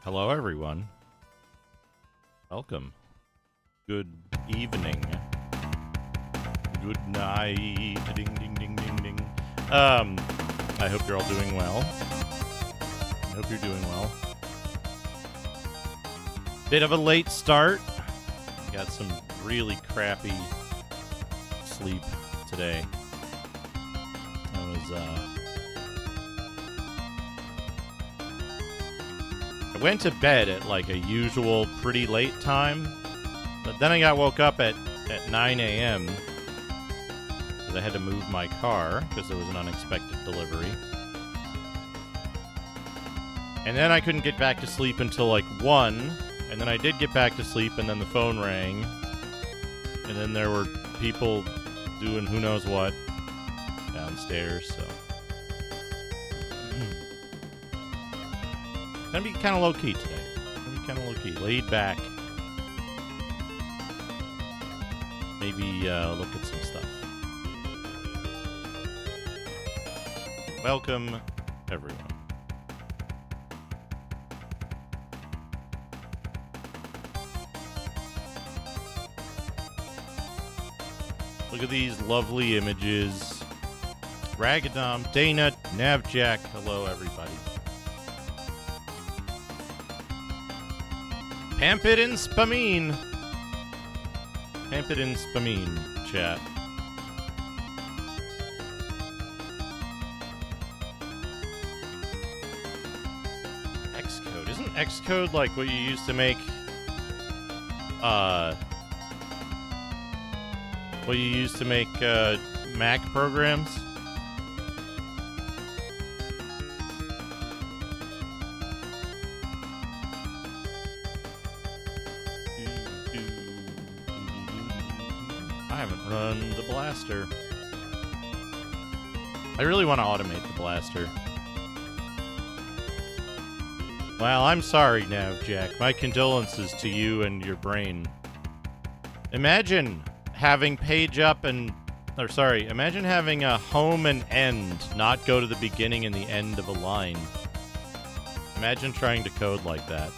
Hello, everyone. Welcome. Good evening. Good night. Ding, ding, ding, ding, ding. I hope you're all doing well. I hope you're doing well. Bit of a late start. Got some really crappy sleep today. I went to bed at like a usual pretty late time, but then I got woke up at 9 a.m. because I had to move my car because there was an unexpected delivery. And then I couldn't get back to sleep until like 1, and then I did get back to sleep, and then the phone rang, and then there were people doing who knows what downstairs, so... Gonna be kind of low-key today. Gonna be kind of low-key. Laid back. Maybe look at some stuff. Welcome, everyone. Look at these lovely images. Ragadom, Dana, Navjack. Hello, everybody. Pampit and Spamine. Pampit and Spamine, chat. Xcode. Isn't Xcode like what you used to make Mac programs? I haven't run the blaster. I really want to automate the blaster. Well, I'm sorry now, Jack. My condolences to you and your brain. Imagine having imagine having a home and end not go to the beginning and the end of a line. Imagine trying to code like that.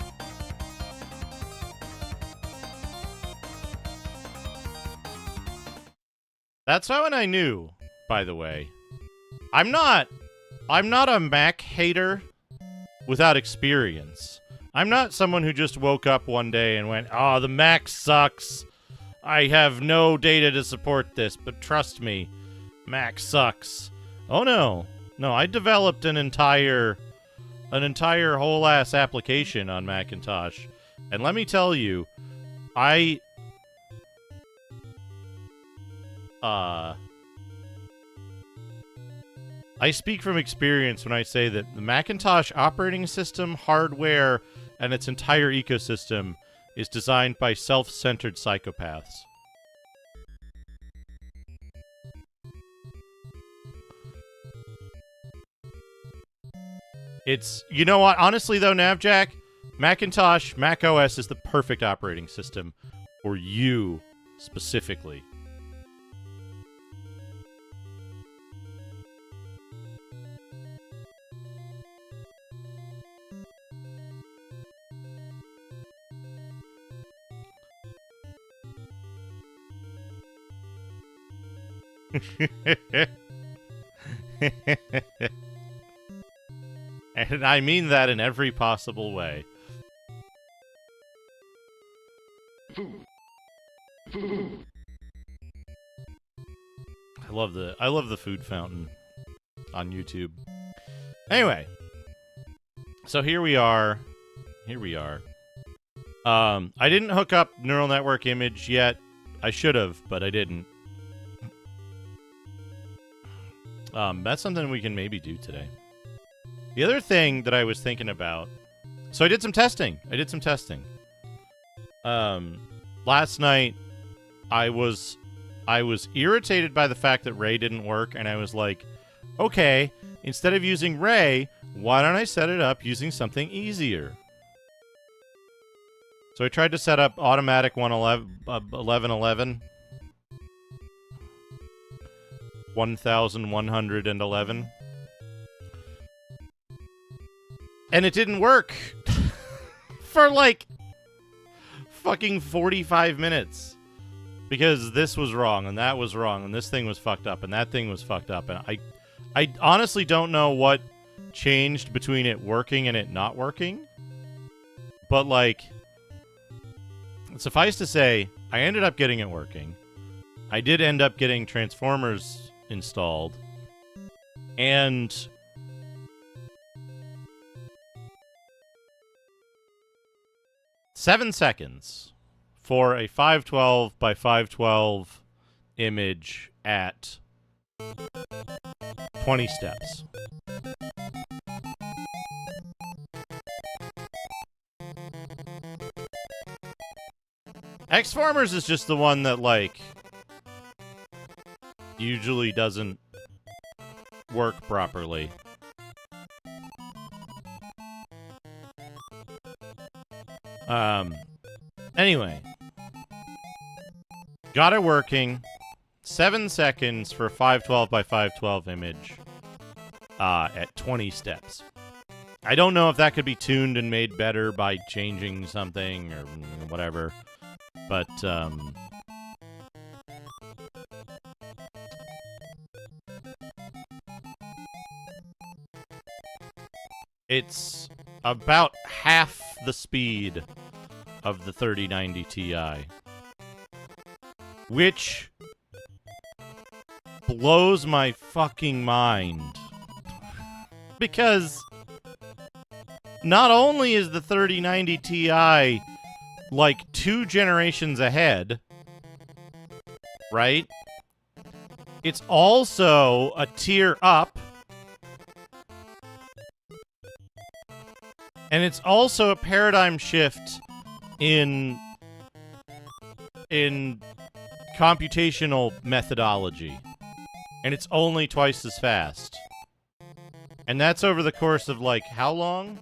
That's how I knew, by the way. I'm not a Mac hater without experience. I'm not someone who just woke up one day and went, "Oh, the Mac sucks. I have no data to support this, but trust me, Mac sucks." Oh no. No, I developed an entire whole ass application on Macintosh. And let me tell you, I speak from experience when I say that the Macintosh operating system, hardware, and its entire ecosystem is designed by self-centered psychopaths. You know what? Honestly, though, Navjack, Macintosh, Mac OS is the perfect operating system for you specifically. And I mean that in every possible way. I love the food fountain on YouTube. Anyway, so here we are. I didn't hook up neural network image yet. I should have, but I didn't. That's something we can maybe do today. The other thing that I was thinking about... So I did some testing. Last night, I was irritated by the fact that Ray didn't work, and I was like, okay, instead of using Ray, why don't I set it up using something easier? So I tried to set up automatic 1111. 1111. And it didn't work. for like fucking 45 minutes because this was wrong and that was wrong and this thing was fucked up and that thing was fucked up, and I honestly don't know what changed between it working and it not working, but like, suffice to say, I ended up getting it working. I did end up getting Transformers installed, and $7 seconds for a 512 by 512 image at 20 steps. X-Formers is just the one that, like, usually doesn't work properly. Anyway. Got it working. 7 seconds for 512 by 512 image at 20 steps. I don't know if that could be tuned and made better by changing something or whatever, but it's about half the speed of the 3090 Ti, which blows my fucking mind. Because not only is the 3090 Ti like 2 generations ahead, right? It's also a tier up. And it's also a paradigm shift in computational methodology. And it's only twice as fast. And that's over the course of, like, how long?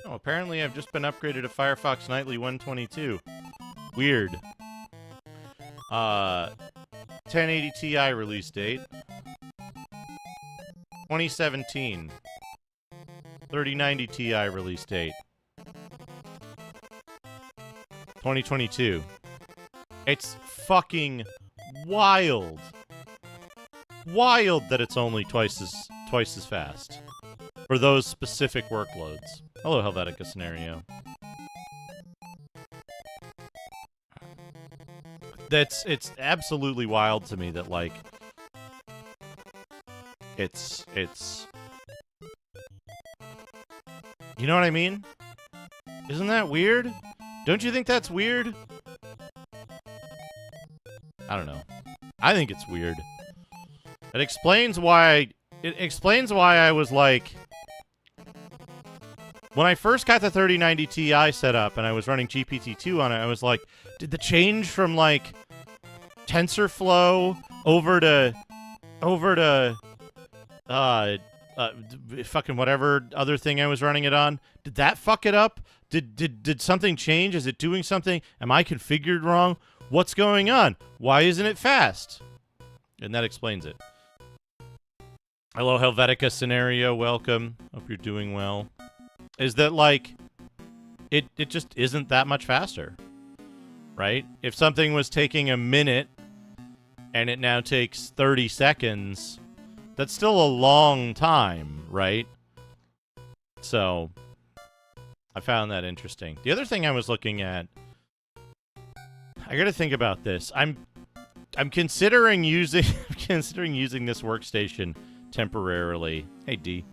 Oh, apparently I've just been upgraded to Firefox Nightly 122. Weird. 1080 Ti release date. 2017. 3090 Ti release date. 2022. It's fucking wild. Wild that it's only twice as fast for those specific workloads. Hello, Helvetica Scenario. It's absolutely wild to me that, like, it's you know what I mean? Isn't that weird? Don't you think that's weird? I don't know. I think it's weird. It explains why I was like, when I first got the 3090 Ti set up and I was running GPT-2 on it, I was like, did the change from, like, TensorFlow over to fucking whatever other thing I was running it on, did that fuck it up? Did something change? Is it doing something? Am I configured wrong? What's going on? Why isn't it fast? And that explains it. Hello, Helvetica Scenario. Welcome. Hope you're doing well. Is that, like, it just isn't that much faster, right? If something was taking a minute and it now takes 30 seconds, that's still a long time, right? So I found that interesting. The other thing I was looking at, I gotta think about this. I'm considering using using this workstation temporarily. Hey D,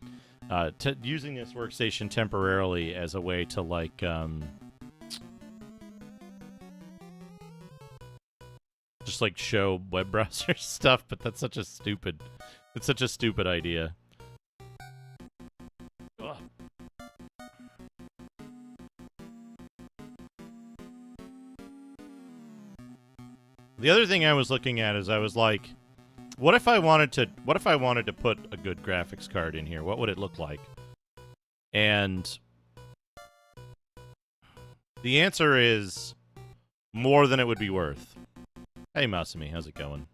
using this workstation temporarily as a way to, like, just, like, show web browser stuff. But that's such a stupid idea. Ugh. The other thing I was looking at is I was like, what if I wanted to put a good graphics card in here? What would it look like? And the answer is more than it would be worth. Hey Masumi, how's it going?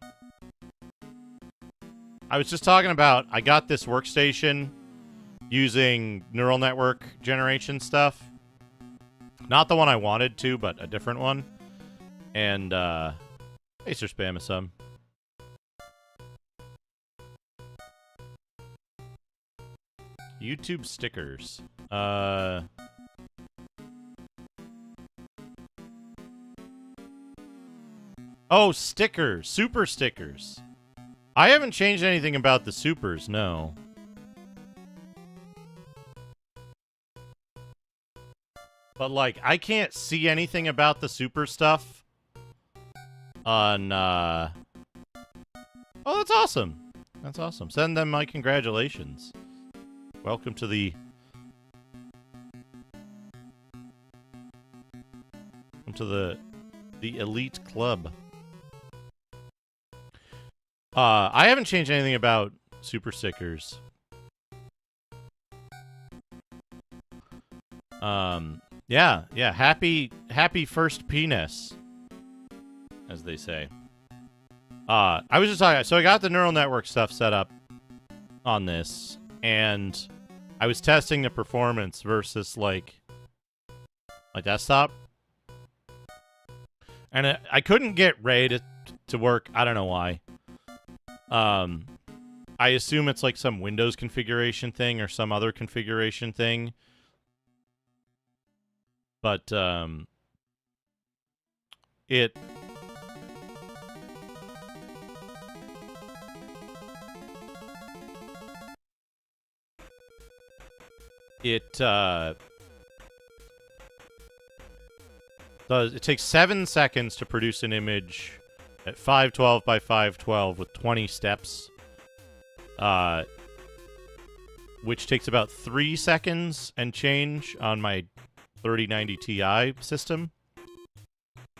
I was just talking about, I got this workstation using neural network generation stuff. Not the one I wanted to, but a different one. And, Acer spam is some. YouTube stickers. Oh, stickers. Super stickers. I haven't changed anything about the supers, no. But, like, I can't see anything about the super stuff on, Oh, that's awesome. That's awesome. Send them my congratulations. Welcome to the... Welcome to the elite club. I haven't changed anything about super stickers. Yeah. Happy first penis, as they say. I was just talking. So I got the neural network stuff set up on this, and I was testing the performance versus like my desktop, and I couldn't get Ray to work. I don't know why. I assume it's like some Windows configuration thing or some other configuration thing. But, it... It takes 7 seconds to produce an image at 512 by 512 with 20 steps, which takes about 3 seconds and change on my 3090 Ti system.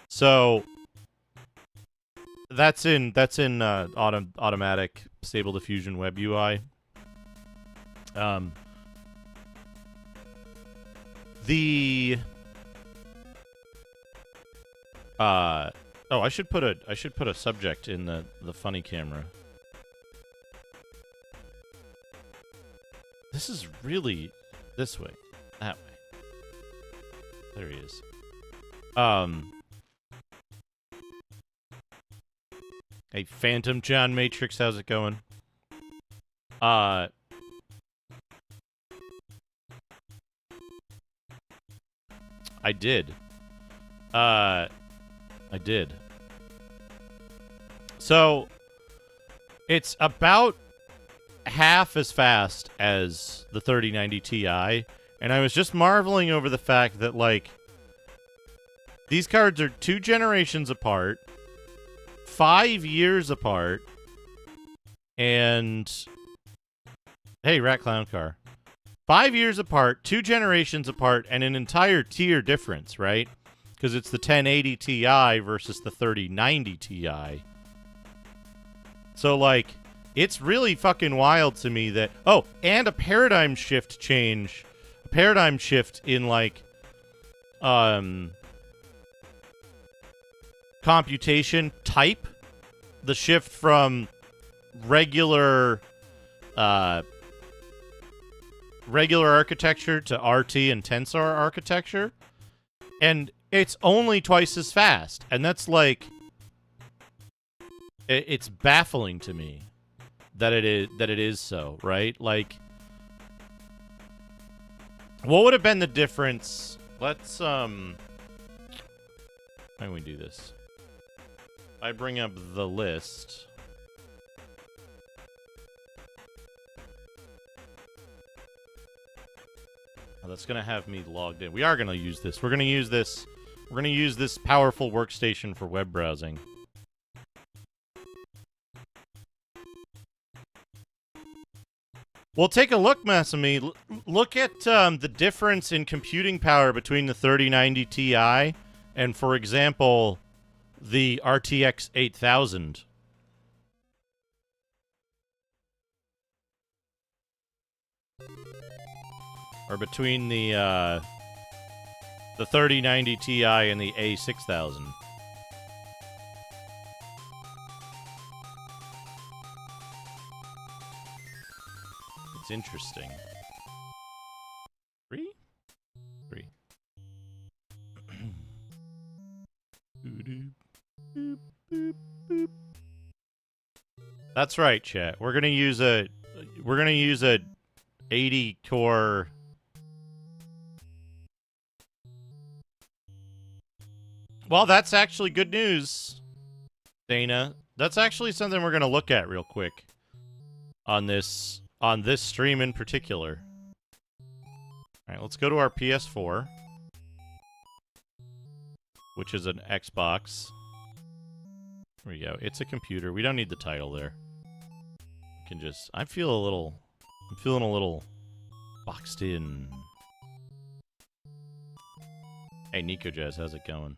So that's in automatic Stable Diffusion Web UI. Oh, I should put a subject in the funny camera. This is really this way, that way. There he is. Hey, Phantom John Matrix, how's it going? I did. I did. So, it's about half as fast as the 3090 Ti, and I was just marveling over the fact that, like, these cards are 2 generations apart, 5 years apart, and... Hey, Rat Clown Car. 5 years apart, 2 generations apart, and an entire tier difference, right? Because it's the 1080 Ti versus the 3090 Ti. So, like, it's really fucking wild to me that... Oh, and a paradigm shift change. A paradigm shift in, like, computation type. The shift from regular architecture to RT and tensor architecture. And it's only twice as fast. And that's, like... It's baffling to me that it is so, right? Like, what would have been the difference? Let's how can we do this? I bring up the list. Oh, that's gonna have me logged in. We are gonna use this. We're gonna use this. We're gonna use this powerful workstation for web browsing. Well, take a look, Masami. Look at the difference in computing power between the 3090 Ti and, for example, the RTX 8000. Or between the 3090 Ti and the A6000. It's interesting. 3? 3. That's right, chat. We're gonna use a 80 core. Well, that's actually good news, Dana. That's actually something we're gonna look at real quick on this stream in particular. All right, let's go to our PS4, which is an Xbox. There we go. It's a computer. We don't need the title there. We can just. I'm feeling a little boxed in. Hey, Nico Jazz, how's it going?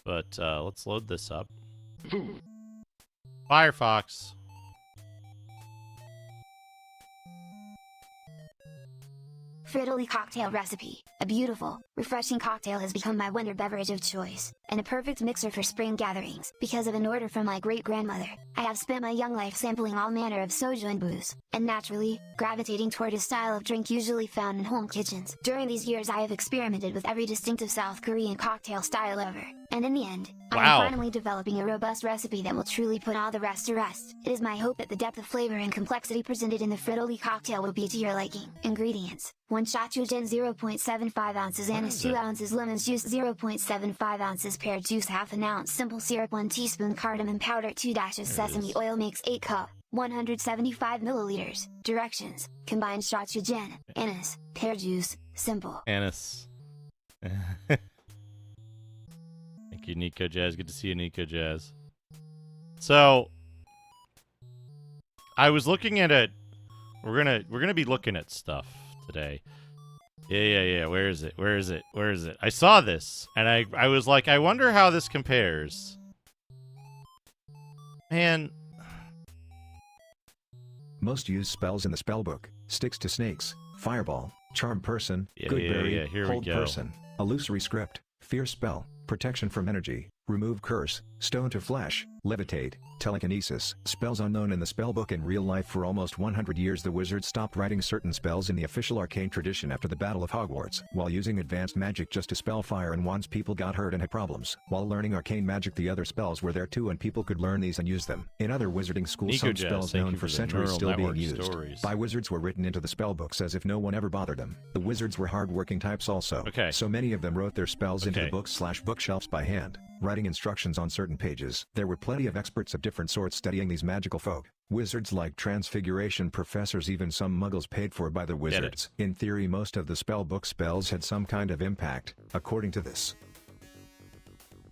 But let's load this up. Firefox. Frittoli cocktail recipe. A beautiful, refreshing cocktail has become my winter beverage of choice, and a perfect mixer for spring gatherings. Because of an order from my great-grandmother, I have spent my young life sampling all manner of soju and booze, and naturally, gravitating toward a style of drink usually found in home kitchens. During these years I have experimented with every distinctive South Korean cocktail style ever, and in the end, I am finally developing a robust recipe that will truly put all the rest to rest. It is my hope that the depth of flavor and complexity presented in the Frittoli cocktail will be to your liking. Ingredients: 1 shot gin, 0.75 ounces anise, 2 ounces lemon juice, 0.75 ounces pear juice, half an ounce simple syrup, 1 teaspoon cardamom powder, 2 dashes sesame oil, makes 8 cup, 175 milliliters. Directions: combine shots gin, anise, pear juice, simple. Anise. Thank you, Nico Jazz. Good to see you, Nico Jazz. So, I was looking at it. We're gonna be looking at stuff today. Yeah. Where is it? I saw this, and I was like, I wonder how this compares. Man. Most used spells in the spellbook: Sticks to Snakes, Fireball, Charm Person, Goodberry, Here Hold we go. Person, Illusory Script, Fear Spell, Protection from Energy, Remove Curse, Stone to Flesh, Levitate, Telekinesis. Spells unknown in the spellbook. In real life, for almost 100 years the wizards stopped writing certain spells in the official arcane tradition after the Battle of Hogwarts. While using advanced magic just to spell fire and wands, people got hurt and had problems. While learning arcane magic, the other spells were there too, and people could learn these and use them. In other wizarding schools, some spells known for centuries still being used by wizards were written into the spellbooks as if no one ever bothered them. The wizards were hard-working types also, so many of them wrote their spells into the books/bookshelves by hand, writing instructions on certain pages. There were plenty of experts of different sorts studying these magical folk. Wizards like Transfiguration professors, even some muggles paid for by the wizards. In theory, most of the spellbook spells had some kind of impact, according to this.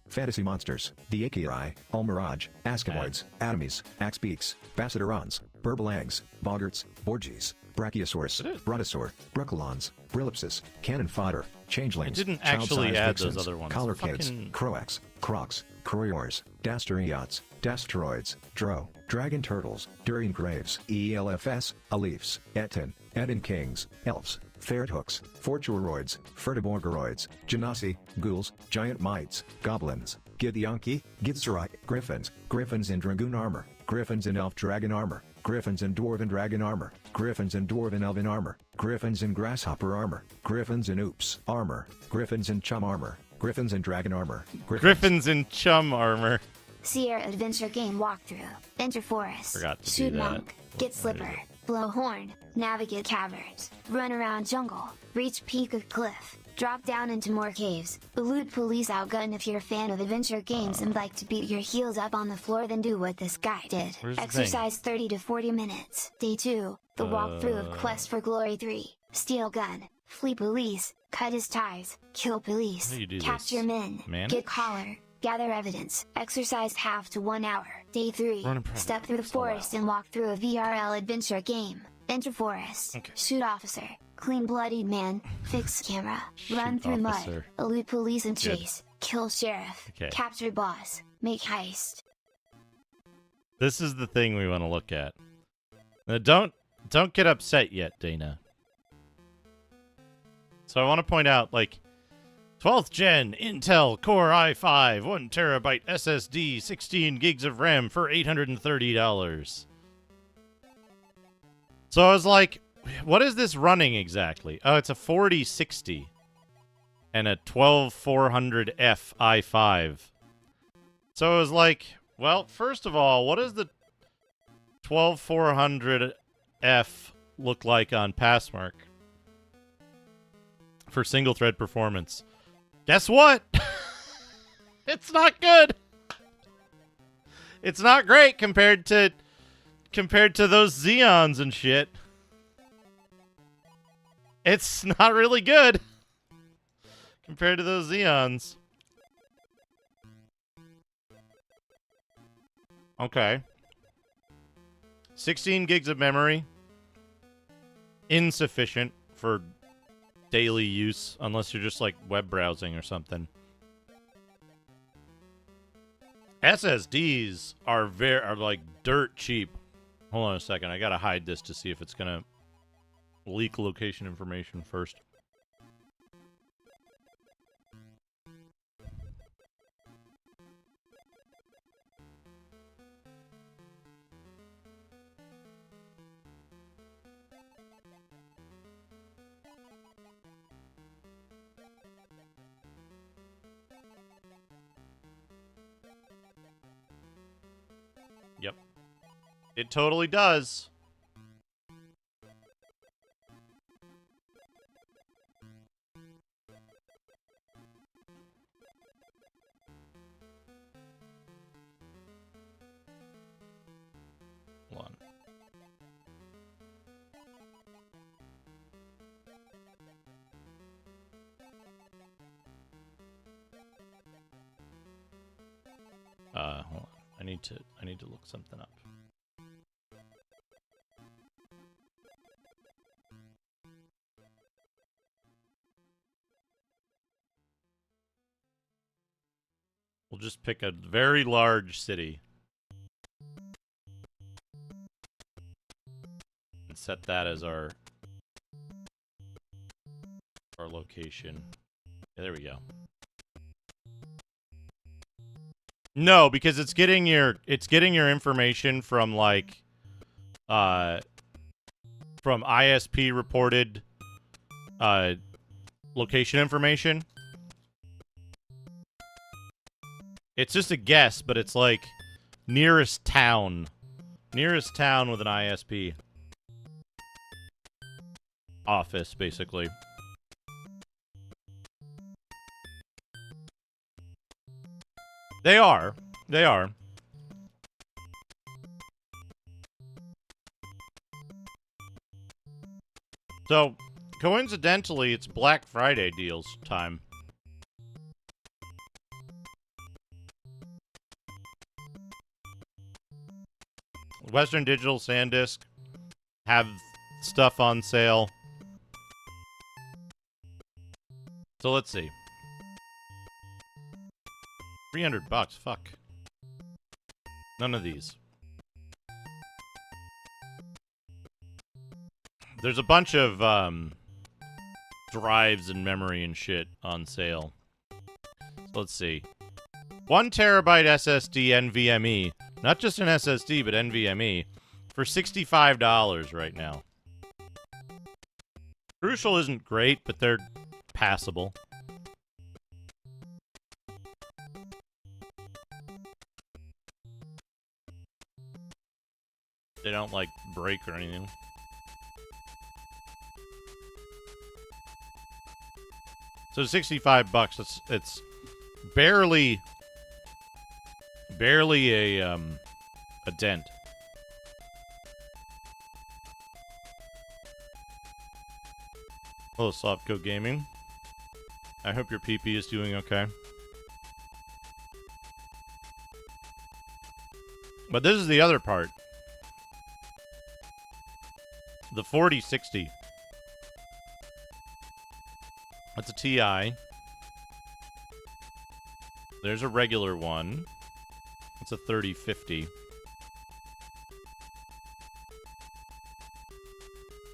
Fantasy monsters: the Akirai, Almirage, Askamoids, Atomies, Axbeaks, Bassadarons, Burbalangs, Boggarts, Borgies, Brachiosaurus, Brontosaur, Bruckalons, Brilipsis, Cannon Fodder, Changelings, I didn't actually add Vixens, those other ones. Collarcades, Croax, Crocs, Croyors, Dastariots, Dasteroids, Dro, Dragon Turtles, Durian Graves, ELFS, Aleefs, Etin, Edin Kings, Elves, Ferret Hooks, Fortuoroids, Fertiborgaroids, Genasi, Ghouls, Giant Mites, Goblins, Githyanki, Githzerai, Griffins, Griffins in Dragoon Armor, Griffins in Elf Dragon Armor, Griffins in Dwarven Dragon Armor, Griffins in Dwarven Elven Armor, Griffins in Grasshopper Armor, Griffins in Oops Armor, Griffins in Chum Armor, Griffins in Dragon Armor, Griffins in Chum Armor. Sierra Adventure Game Walkthrough. Enter Forest. Forgot to Shoot do that. Monk. Get Slipper. Blow Horn. Navigate caverns. Run around jungle. Reach peak of cliff. Drop down into more caves. Elude police outgun. If you're a fan of adventure games and like to beat your heels up on the floor, then do what this guy did. Exercise 30 to 40 minutes. Day 2. The walkthrough of Quest for Glory 3. Steal gun. Flee police. Cut his ties. Kill police. How do you do Capture this? men. Manage? Get collar. Gather evidence. Exercise half to 1 hour. Day 3. Step through the forest and walk through a VRL adventure game. Enter forest. Shoot officer. Clean bloodied man. Fix camera. Run through mud. Elude police and chase. Kill sheriff. Capture boss. Make heist. This is the thing we want to look at. Now, don't get upset yet, Dana. So I want to point out, like, 12th gen Intel Core i5 1TB SSD 16 gigs of RAM for $830. So I was like, what is this running exactly? Oh, it's a 4060 and a 12400F i5. So I was like, well, first of all, what does the 12400F look like on Passmark for single thread performance? Guess what? It's not good. It's not great compared to those Xeons and shit. It's not really good compared to those Xeons. Okay. 16 gigs of memory. Insufficient for daily use unless you're just like web browsing or something. SSDs are like dirt cheap. Hold on a second. I gotta hide this to see if it's gonna leak location information first. Yep. It totally does. Hold on. Hold on. I need to look something up. We'll just pick a very large city and set that as our location. Yeah, there we go. No, because it's getting your information from like from ISP reported location information. It's just a guess, but it's like nearest town with an ISP office, basically. They are. So, coincidentally, it's Black Friday deals time. Western Digital, SanDisk have stuff on sale. So let's see. $300, fuck. None of these. There's a bunch of drives and memory and shit on sale. So let's see. 1 terabyte SSD NVMe. Not just an SSD, but NVMe. For $65 right now. Crucial isn't great, but they're passable. They don't, like, break or anything. So $65, it's barely a dent. Hello, Softco Gaming. I hope your PP is doing okay. But this is the other part. The 4060. That's a TI. There's a regular one. It's a 3050.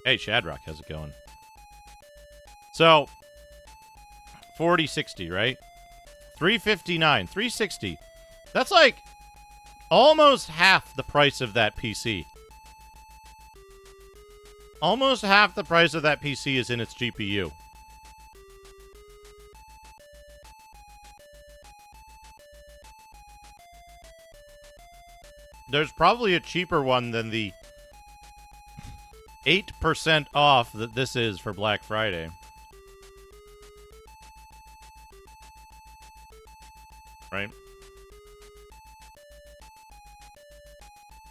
Hey, Shadrock, how's it going? So, 4060, right? 359, 360. That's like almost half the price of that PC. Almost half the price of that PC is in its GPU. There's probably a cheaper one than the 8% off that this is for Black Friday. Right?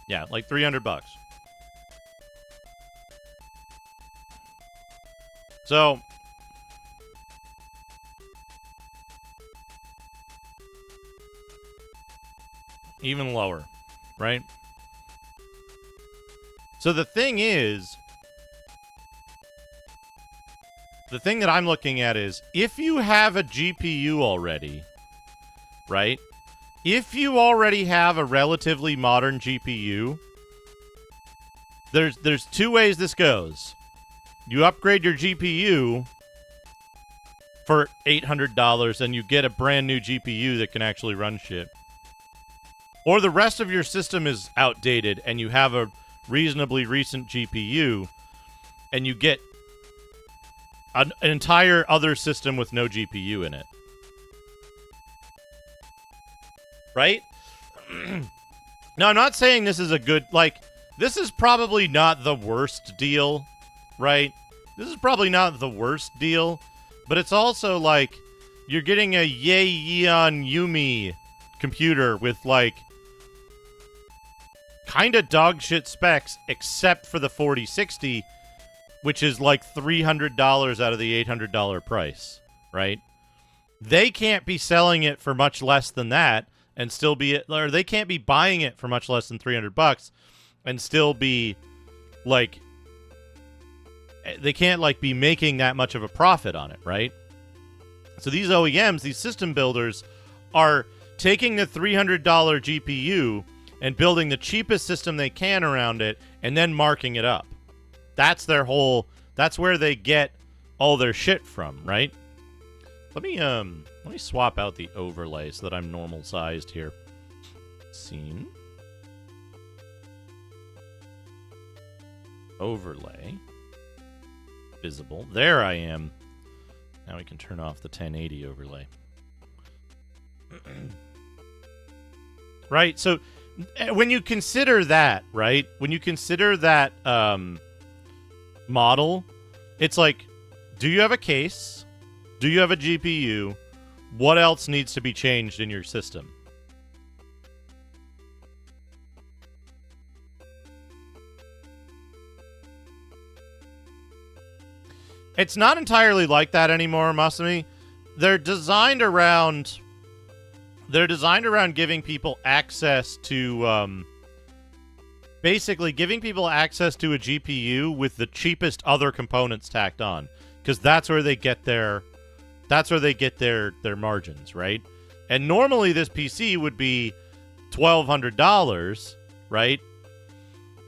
Yeah, like $300. So, even lower, right? So the thing that I'm looking at is, if you have a GPU already, right? If you already have a relatively modern GPU, there's two ways this goes. You upgrade your GPU for $800 and you get a brand new GPU that can actually run shit. Or the rest of your system is outdated and you have a reasonably recent GPU and you get an entire other system with no GPU in it. Right? Now, I'm not saying this is a good, like, this is probably not the worst deal, right? This is probably not the worst deal, but it's also like you're getting a Yaeon Yumi computer with like kind of dog shit specs, except for the 4060, which is like $300 out of the $800 price, right? They can't be selling it for much less than that and still be, or they can't be buying it for much less than $300 and still be like, they can't like be making that much of a profit on it, right? So these OEMs, these system builders, are taking the $300 GPU and building the cheapest system they can around it and then marking it up. That's their whole, that's where they get all their shit from, right? Let me swap out the overlay so that I'm normal sized here. Scene. Overlay. Visible. There I am. Now we can turn off the 1080 overlay. Right, so when you consider that, right? When you consider that model, it's like, do you have a case? Do you have a GPU? What else needs to be changed in your system? It's not entirely like that anymore, Masumi. They're designed around giving people access to basically giving people access to a GPU with the cheapest other components tacked on, because that's where they get their margins, right? And normally this PC would be $1,200, right?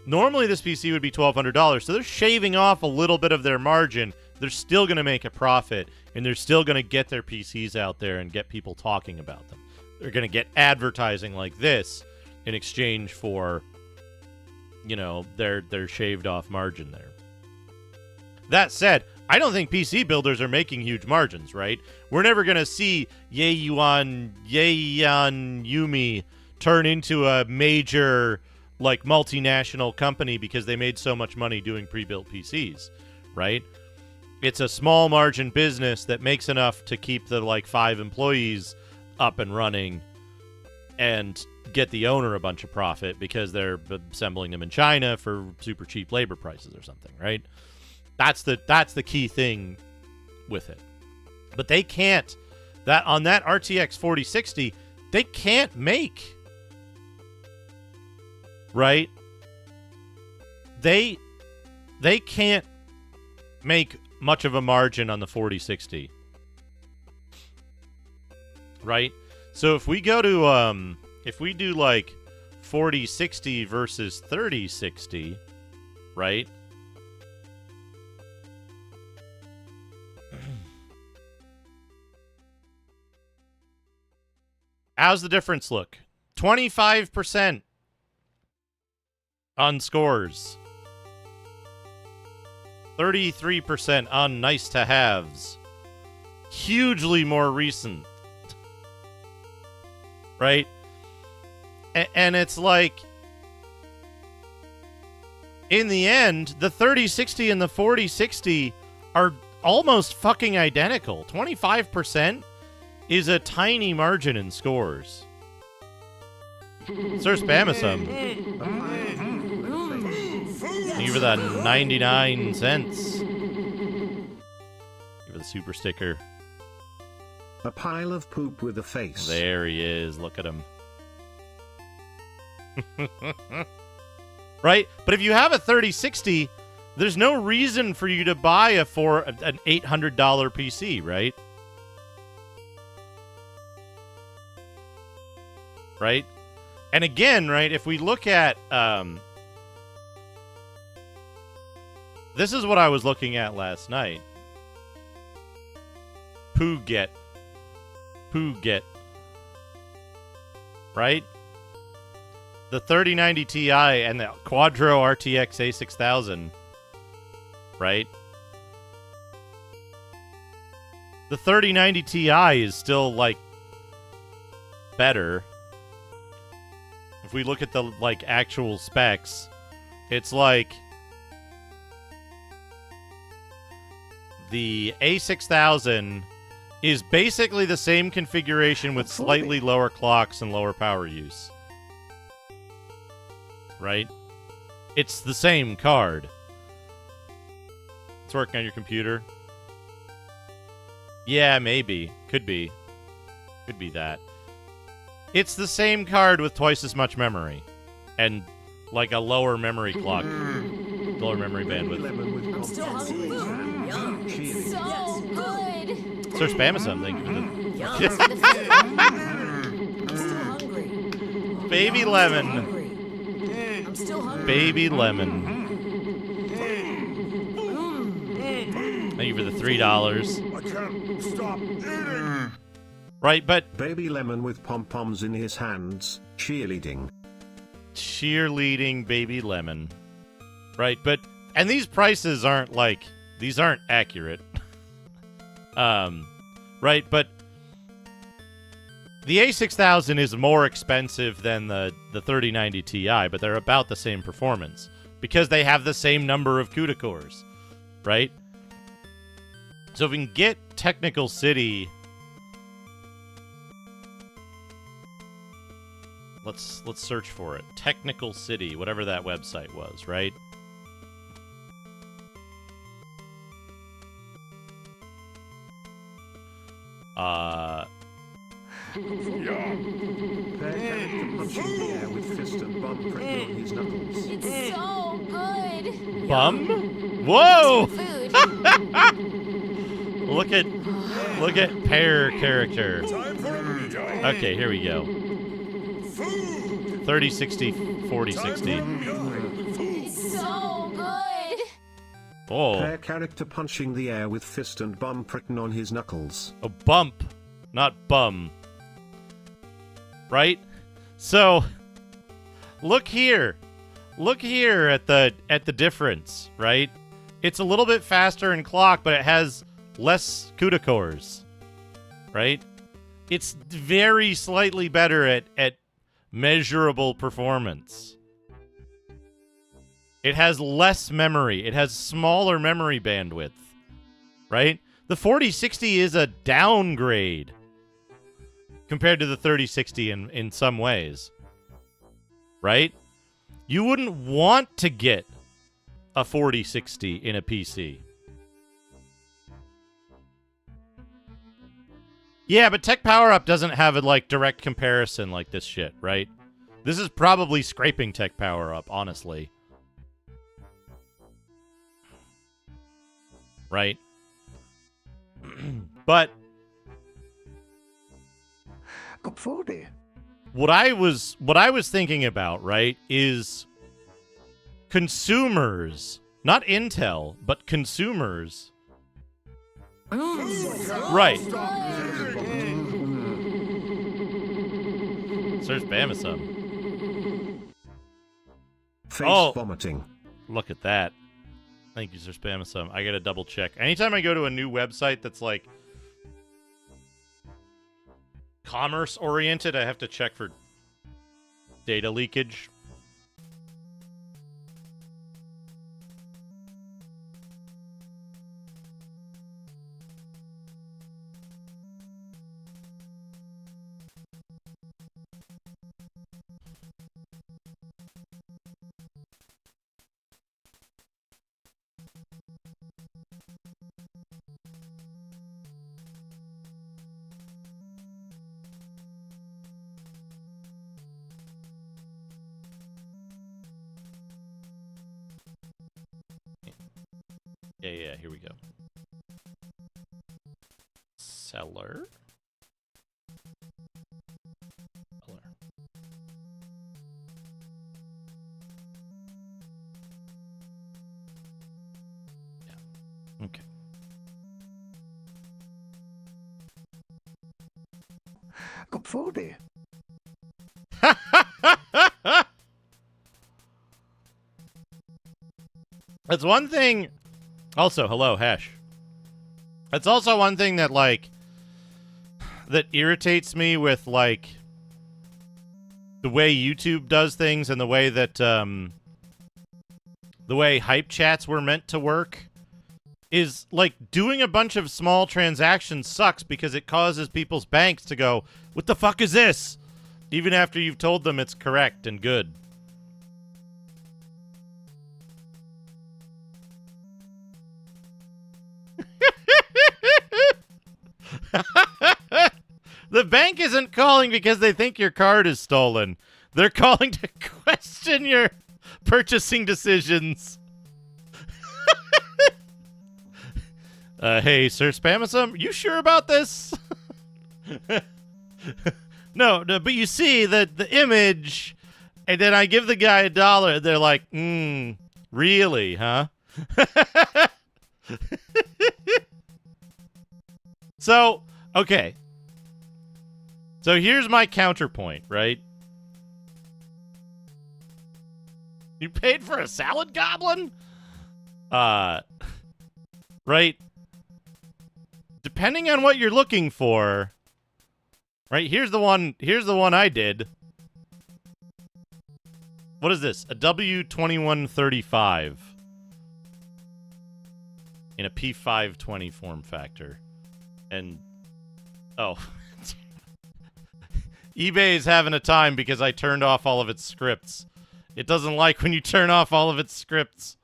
Normally this PC would be $1,200, so they're shaving off a little bit of their margin. They're still going to make a profit, and they're still going to get their PCs out there and get people talking about them. They're going to get advertising like this in exchange for, you know, their shaved off margin there. That said, I don't think PC builders are making huge margins, right? We're never going to see Yaeon Yumi turn into a major, like, multinational company because they made so much money doing pre-built PCs, right? It's a small margin business that makes enough to keep the, like, 5 employees up and running and get the owner a bunch of profit because they're assembling them in China for super cheap labor prices or something, right? That's the key thing with it. But they can't, that on that RTX 4060, they can't make, right? They can't make much of a margin on the 4060. Right? So if we go to if we do like 4060 versus 3060, right? How's the difference look? 25% on scores. 33% on nice to haves. Hugely more recent. Right? And it's like, in the end, the 3060 and the 4060 are almost fucking identical. 25% is a tiny margin in scores. Sir Spamasum. Thank you for that 99 cents. Thank you for the super sticker. A pile of poop with a face. There he is. Look at him. Right? But if you have a 3060, there's no reason for you to buy an $800 PC, right? Right? And again, right, if we look at... this is what I was looking at last night. Pooget. Right? The 3090 Ti and the Quadro RTX A6000. Right? The 3090 Ti is still, like, better. If we look at the, like, actual specs, it's like the A6000 is basically the same configuration with slightly lower clocks and lower power use. Right? It's the same card. It's working on your computer. Yeah, maybe. Could be. Could be that. It's the same card with twice as much memory. And, like, a lower memory clock. Lower memory bandwidth. I'm still hungry. Yum. It's so good. Sir Spamasum, thank you for Yum. the... I'm still hungry. Baby I'm Lemon. I'm still hungry. Baby Lemon. Thank you for the $3. I can't stop eating. Right, but... Baby Lemon with pom-poms in his hands, cheerleading. Cheerleading Baby Lemon. Right, but... And these prices aren't, like... These aren't accurate. Right, but... The A6000 is more expensive than the 3090 Ti, but they're about the same performance. Because they have the same number of CUDA cores. Right? So if we can get Technical City... Let's search for it. Technical City, whatever that website was, right? Punching the air with fist and bum pricking on his knuckles. It's so good. Bum? Whoa! Food. Look at pear character. Time for a movie time. Okay, here we go. Food. 3060, 4060. It's so good. Oh, Pear character punching the air with fist and bum pricking on his knuckles. a bump, not bum. Right? So, look here. Look here at the difference, right? It's a little bit faster in clock, but it has less CUDA cores. Right? It's very slightly better at measurable performance. It has less memory. It has smaller memory bandwidth. Right? The 4060 is a downgrade compared to the 3060 in some ways. Right? You wouldn't want to get a 4060 in a PC. Yeah, but Tech Power Up doesn't have a like direct comparison like this shit, right? This is probably scraping Tech Power Up, honestly. Right? But Got 40. what I was thinking about, right, is consumers, not Intel, but consumers. Right. Search Bamasum. Face Oh. vomiting. Look at that. Thank you, Sir Spamasum. I gotta double check. Anytime I go to a new website that's like commerce oriented, I have to check for data leakage. Yeah, here we go. Seller. Seller. Yeah. Okay. Kom voor det. That's one thing. Also, hello, Hesh. That's also one thing that, like, that irritates me with, like, the way YouTube does things and the way that, the way hype chats were meant to work is, like, doing a bunch of small transactions sucks because it causes people's banks to go, what the fuck is this? Even after you've told them it's correct and good. The bank isn't calling because they think your card is stolen. They're calling to question your purchasing decisions. Hey, Sir Spamasum, you sure about this? No, but you see the image, and then I give the guy $1. They're like, really, huh? So, okay. So here's my counterpoint, right? You paid for a salad goblin? Right? Depending on what you're looking for, right? Here's the one I did. What is this? A W2135 in a P520 form factor. And oh. eBay is having a time because I turned off all of its scripts. It doesn't like when you turn off all of its scripts.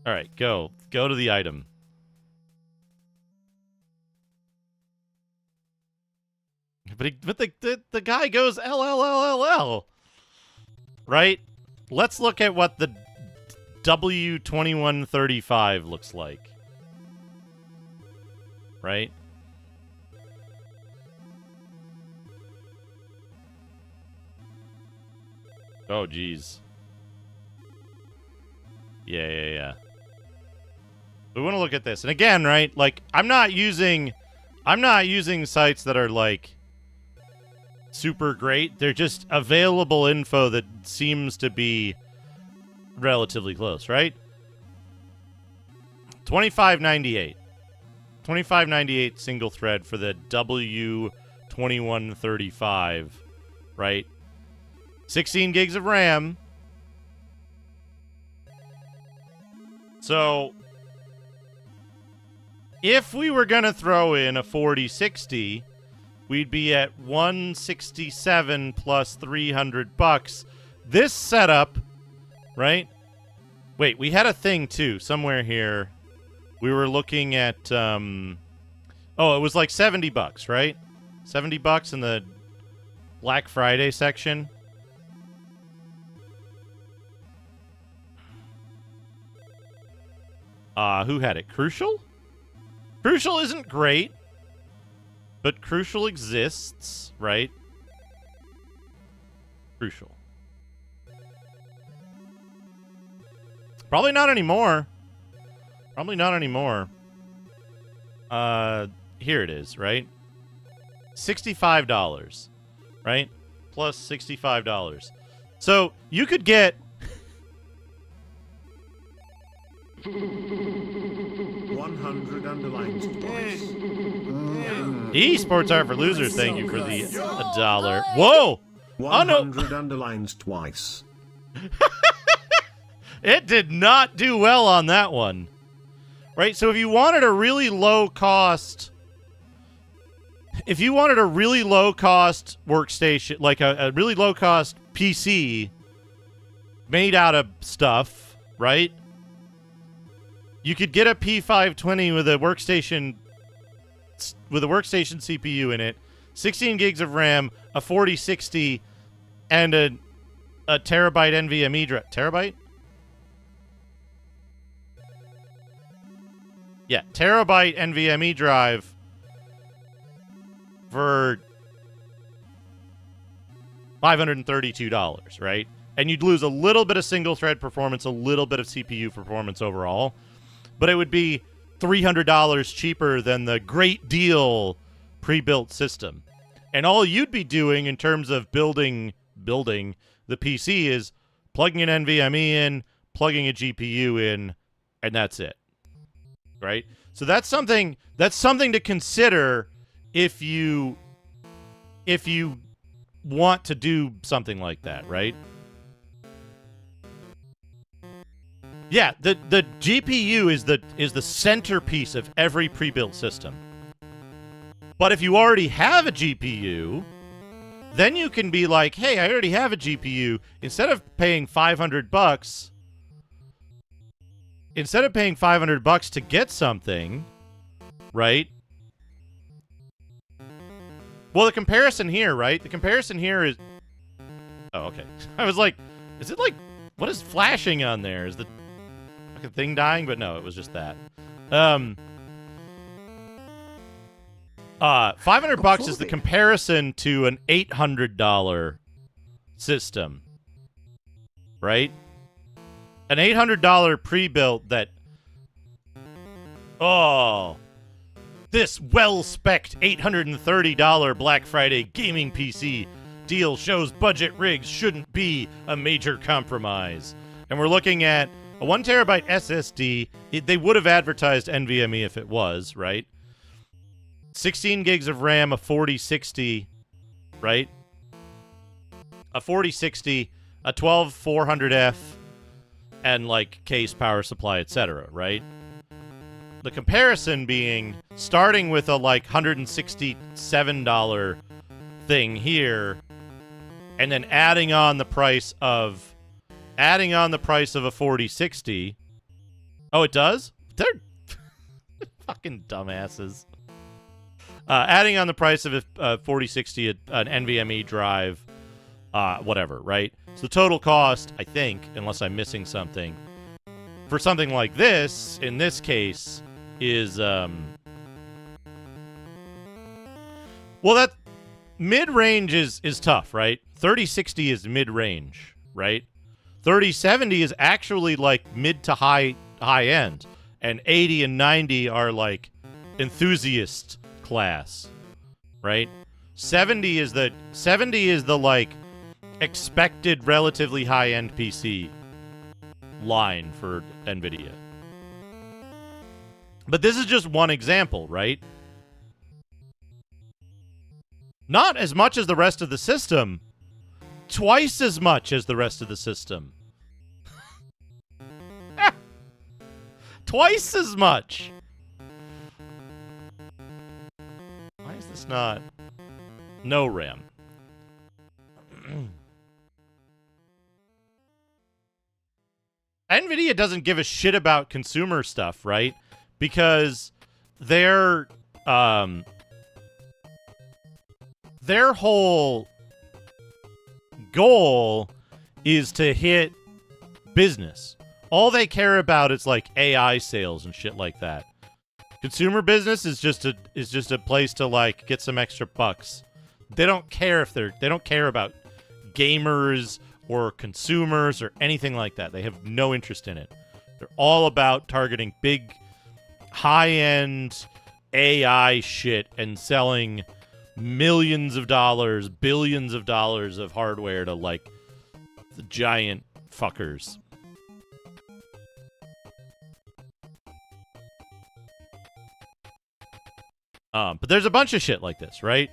All right, go to the item. But the guy goes LLLLL. Right? Let's look at what the W2135 looks like. Right? Oh, geez. Yeah. We want to look at this. And again, right? Like, I'm not using sites that are, like, super great. They're just available info that seems to be relatively close, right? $25.98. $25.98 single thread for the W2135, right? 16 gigs of RAM. So, if we were going to throw in a 4060, we'd be at 167 plus $300. This setup, right? Wait, we had a thing too somewhere here. We were looking at it was like $70, right? $70 in the Black Friday section. Who had it? Crucial? Crucial isn't great, but Crucial exists, right? Crucial. Probably not anymore. Probably not anymore. Here it is, right? $65, right? Plus $65. So you could get 100 underlines twice. Esports are for losers. Thank you for the $1. Whoa! Oh, no. 100 underlines twice. It did not do well on that one. Right? So if you wanted a really low cost... If you wanted a really low-cost workstation, like a really low-cost PC made out of stuff, right? You could get a P520 with a workstation CPU in it, 16 gigs of RAM, a 4060, and a terabyte NVMe drive. Terabyte? Yeah, terabyte NVMe drive for $532, right? And you'd lose a little bit of single-thread performance, a little bit of CPU performance overall, but it would be $300 cheaper than the great deal pre-built system. And all you'd be doing in terms of building the PC is plugging an NVMe in, plugging a GPU in, and that's it. Right? So that's something to consider if you want to do something like that, right? Yeah, the GPU is the centerpiece of every pre-built system. But if you already have a GPU, then you can be like, "Hey, I already have a GPU. Instead of paying $500 to get something, right?" Well, the comparison here, right? The comparison here is... Oh, okay. I was like, is it like... What is flashing on there? Is the fucking thing dying? But no, it was just that. $500 is the comparison to an $800 system. Right? An $800 pre-built that... Oh... This well-spec'd $830 Black Friday gaming PC deal shows budget rigs shouldn't be a major compromise. And we're looking at a 1TB SSD. They would have advertised NVMe if it was, right? 16 gigs of RAM, a 4060, right? A 4060, a 12400F, and like case, power supply, etc., right? The comparison being starting with a like $167 thing here, and then adding on the price of a 4060. Oh, it does? They're fucking dumbasses. Adding on the price of a 4060, an NVMe drive, whatever, right? So the total cost, I think, unless I'm missing something, for something like this, in this case, is well, that mid-range is tough, right? 3060 is mid-range, right? 3070 is actually like mid to high end, and 80 and 90 are like enthusiast class, right? 70 is the like expected relatively high end PC line for NVIDIA. But this is just one example, right? Not as much as the rest of the system. Twice as much as the rest of the system. Twice as much. Why is this not? No RAM. NVIDIA doesn't give a shit about consumer stuff, right? Because their whole goal is to hit business. All they care about is like AI sales and shit like that. Consumer business is just a place to like get some extra bucks. They don't care about gamers or consumers or anything like that. They have no interest in it. They're all about targeting big, high-end AI shit and selling millions of dollars, billions of dollars of hardware to like the giant fuckers. But there's a bunch of shit like this, right?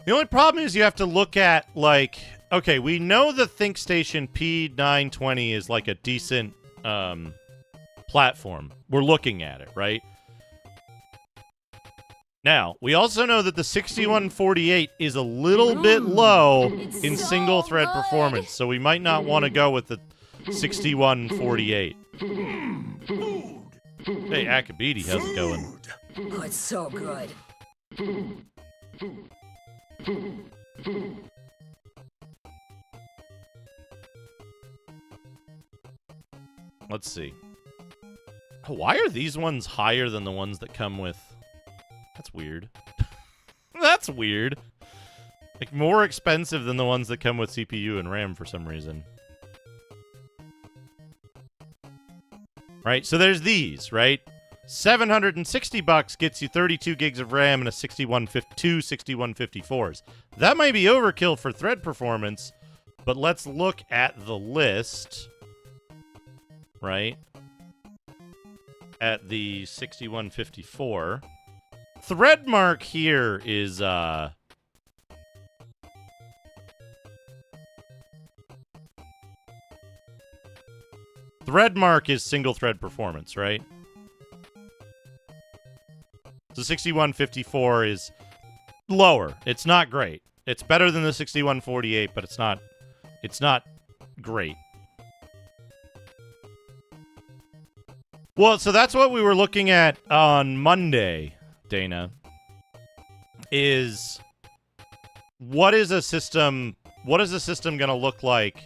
The only problem is you have to look at, like, okay, we know the ThinkStation P920 is like a decent platform. We're looking at it, right? Now, we also know that the 6148 is a little bit low in so single thread good. performance, so we might not want to go with the 6148. Hey, Akabidi, how's it going? Oh, it's so good. Let's see. Why are these ones higher than the ones that come with... That's weird. That's weird. Like, more expensive than the ones that come with CPU and RAM for some reason. Right, so there's these, right? $760 gets you 32 gigs of RAM and a two 6154s. That might be overkill for thread performance, but let's look at the list, right? At the 6154. Threadmark here is, Threadmark is single thread performance, right? So 6154 is lower. It's not great. It's better than the 6148, but it's not great. Well, so that's what we were looking at on Monday, Dana. Is what is a system going to look like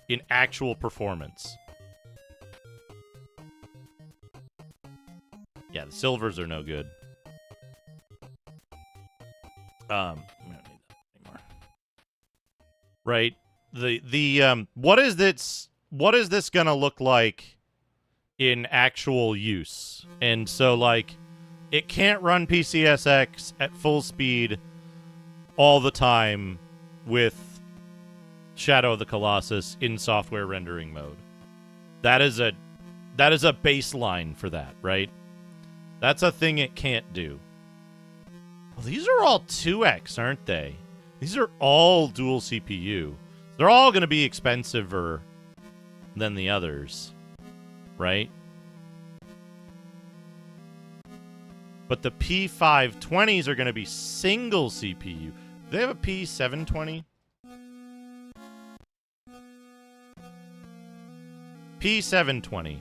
in actual performance? Yeah, the silvers are no good. We don't need that anymore. Right? What is this going to look like in actual use? And so, like, it can't run PCSX at full speed all the time with Shadow of the Colossus in software rendering mode. That is a baseline for that, right? That's a thing it can't do. Well, these are all 2X, aren't they? These are all dual CPU. They're all going to be expensiver than the others, right? But the P520s are going to be single CPU. Do they have a P720? P720.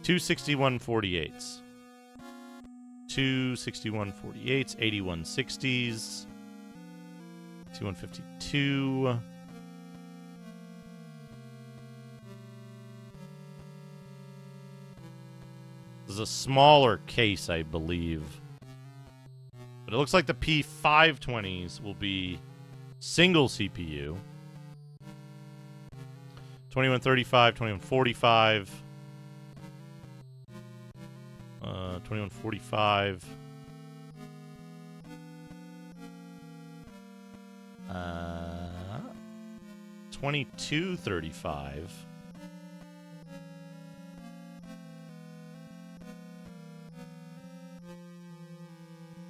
26148s. 26148s, 8160s, 2152. This is a smaller case, I believe. But it looks like the P520s will be single CPU. 2135, 2145. 2145. 2235.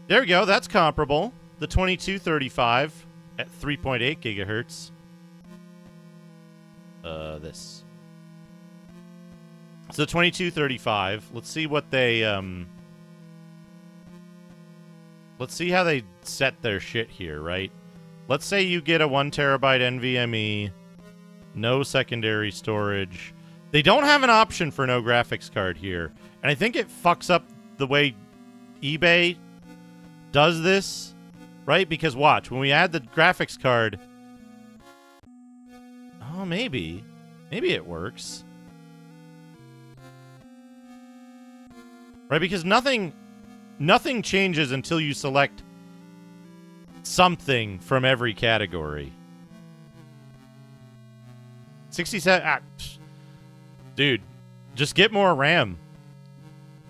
There we go. That's comparable. The 2235 at 3.8 gigahertz. This. So 2235. Let's see what they let's see how they set their shit here, right? Let's say you get a 1 terabyte NVMe, no secondary storage. They don't have an option for no graphics card here. And I think it fucks up the way eBay does this, right? Because watch, when we add the graphics card, oh, maybe it works. Right, because nothing changes until you select something from every category. 67, dude, just get more RAM.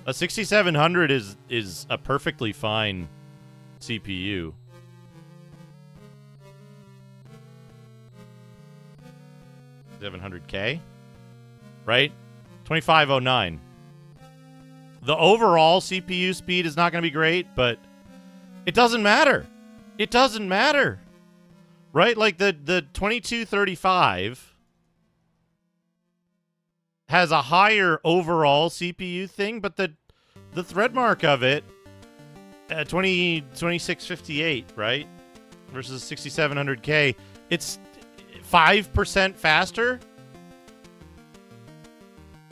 A 6700 is a perfectly fine CPU. $700K, right? 2509. The overall CPU speed is not going to be great, but It doesn't matter. It doesn't matter. Right? Like the 2235 has a higher overall CPU thing, but the thread mark of it, 2658, right? Versus 6700K, it's 5% faster.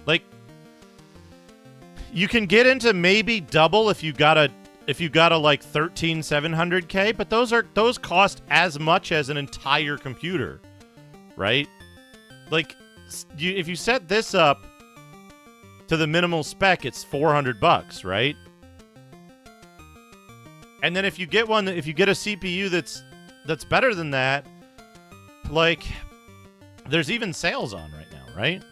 Like, you can get into maybe double if you got a like 13700K, but those cost as much as an entire computer, right? Like, if you set this up to the minimal spec, it's $400, right? And then if you get a CPU that's better than that, like, there's even sales on right now, right?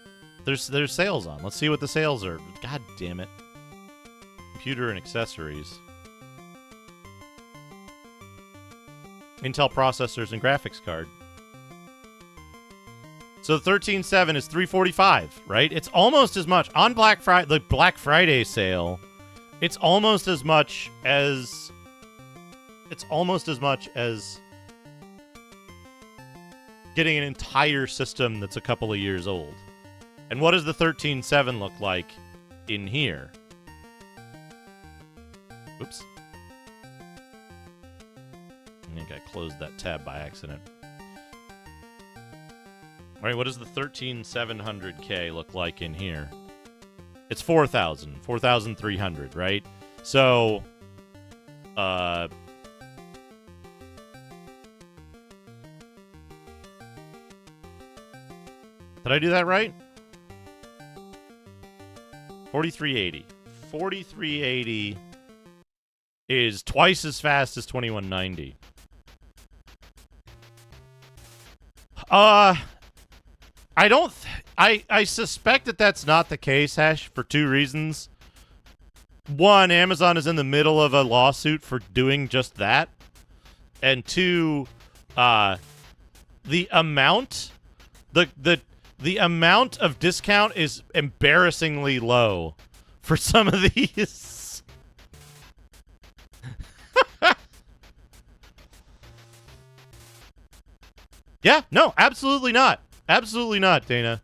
There's sales on. Let's see what the sales are. God damn it. Computer and accessories. Intel processors and graphics card. So 13.7 is $345, right? It's almost as much on Black Friday, the Black Friday sale. It's almost as much as getting an entire system that's a couple of years old. And what does the 13.7 look like in here? Oops. I think I closed that tab by accident. All right, what does the 13700K look like in here? It's 4,300, right? So, did I do that right? 4380. 4380 is twice as fast as 2190. I suspect that that's not the case, Hash, for two reasons. One, Amazon is in the middle of a lawsuit for doing just that. And two, the amount of discount is embarrassingly low for some of these. Yeah, no, absolutely not. Absolutely not, Dana.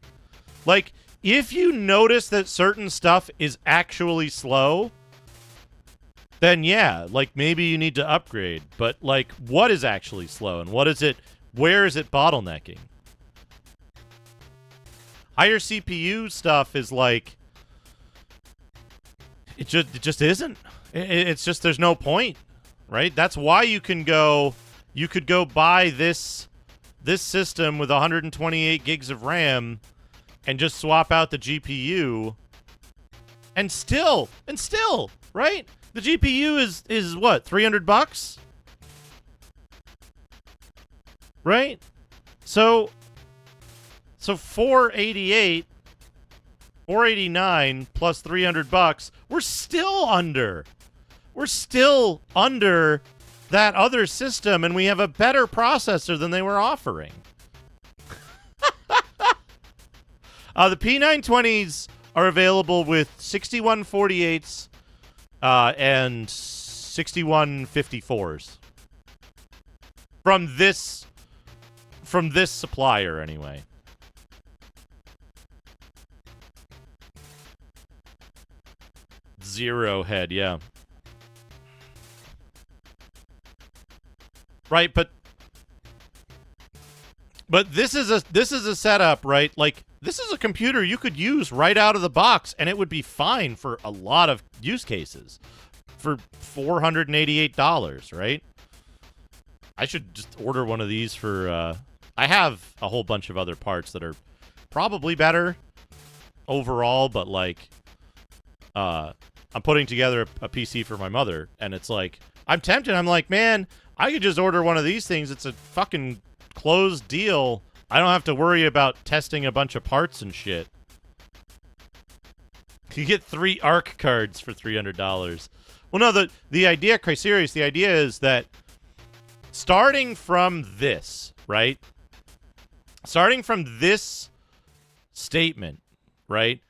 Like, if you notice that certain stuff is actually slow, then yeah, like, maybe you need to upgrade. But, like, what is actually slow? And where is it bottlenecking? Higher CPU stuff is like, it just isn't. It's just, there's no point, right? That's why you could go buy this system with 128 gigs of RAM and just swap out the GPU and still, right? The GPU is what, $300? Right? So 489 plus $300, we're still under that other system, and we have a better processor than they were offering. The P920s are available with 6148s and 6154s from this supplier anyway. Zero head, yeah. Right, but this is a setup, right? Like, this is a computer you could use right out of the box, and it would be fine for a lot of use cases for $488, right? I should just order one of these for, I have a whole bunch of other parts that are probably better overall, but, like, I'm putting together a PC for my mother, and it's like, I'm tempted. I'm like, man, I could just order one of these things. It's a fucking closed deal. I don't have to worry about testing a bunch of parts and shit. You get 3 ARC cards for $300. Well, no, the idea, Cryserius, the idea is that starting from this, right? Starting from this statement, right?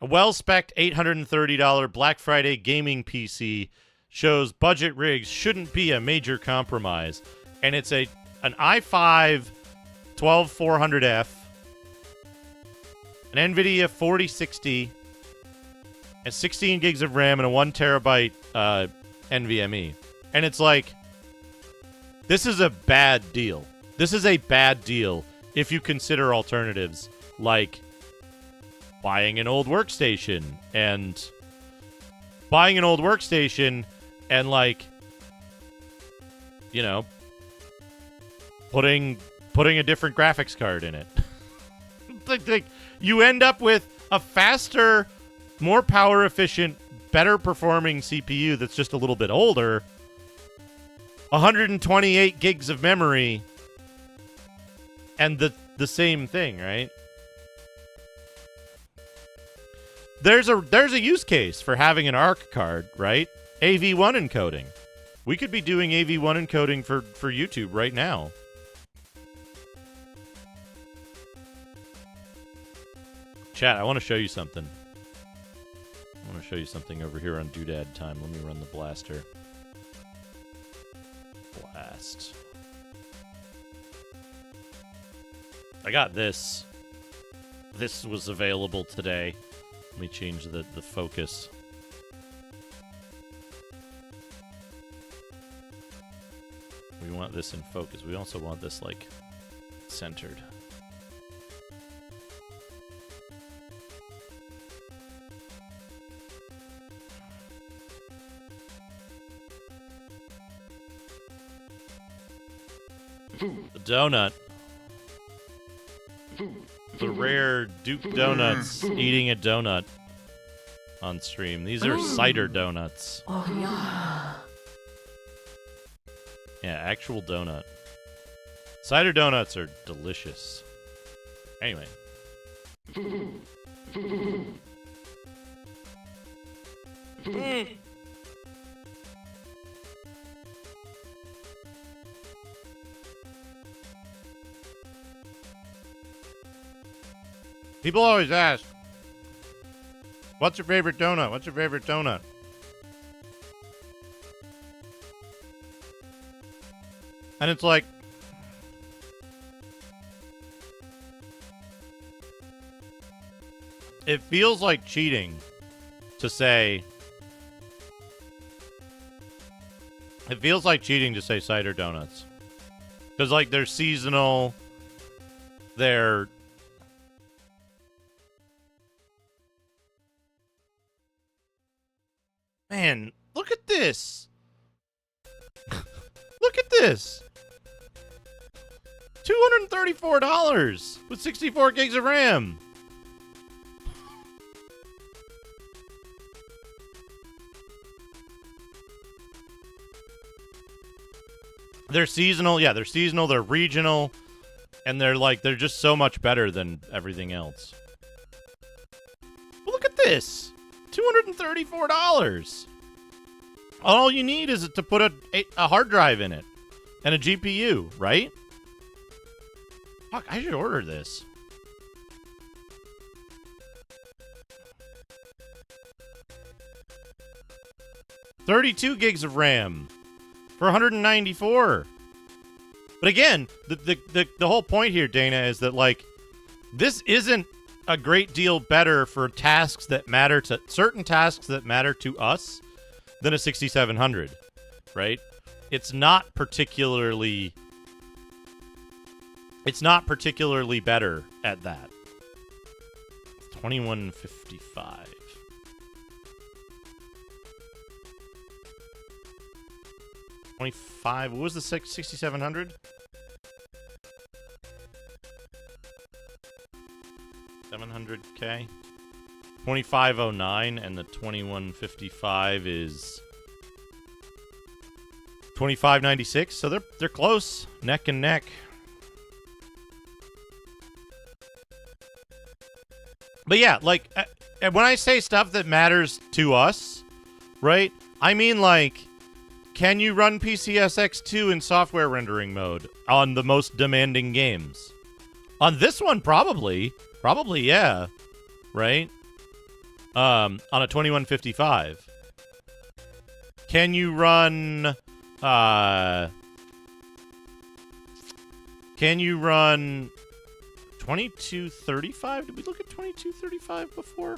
A well-spec'd $830 Black Friday gaming PC shows budget rigs shouldn't be a major compromise. And it's an i5 12400F, an NVIDIA 4060, and 16 gigs of RAM and a 1 terabyte NVMe. And it's like, this is a bad deal. This is a bad deal if you consider alternatives like buying an old workstation and like, you know, putting a different graphics card in it. like you end up with a faster, more power efficient, better performing CPU that's just a little bit older, 128 gigs of memory, and the same thing, right? There's a use case for having an ARC card, right? AV1 encoding. We could be doing AV1 encoding for YouTube right now. Chat, I want to show you something. I want to show you something over here on Doodad Time. Let me run the blaster. Blast. I got this. This was available today. Let me change the focus. We want this in focus. We also want this, like, centered. The donut. The rare Duke Donuts eating a donut on stream. These are cider donuts. Oh, yeah. Yeah, actual donut. Cider donuts are delicious. Anyway. People always ask, what's your favorite donut? What's your favorite donut? And it's like, it feels like cheating to say, cider donuts. Because, like, they're seasonal, they're... Man, look at this. Look at this. $234 with 64 gigs of RAM. They're seasonal. Yeah, they're seasonal. They're regional. And they're just so much better than everything else. But look at this. $234. All you need is to put a hard drive in it and a GPU, right? Fuck, I should order this. $32 gigs of RAM for $194. But again, the whole point here, Dana, is that, like, this isn't a great deal better for tasks that matter to certain tasks that matter to us than a 6700, right? It's not particularly better at that. 2155. What was the 6700? 700K. 2509, and the 2155 is 2596. So they're close, neck and neck. But yeah, like, when I say stuff that matters to us, right? I mean, like, can you run PCSX2 in software rendering mode on the most demanding games? On this one, probably. Probably, yeah. Right? On a 2155. Can you run 2235? Did we look at 2235 before?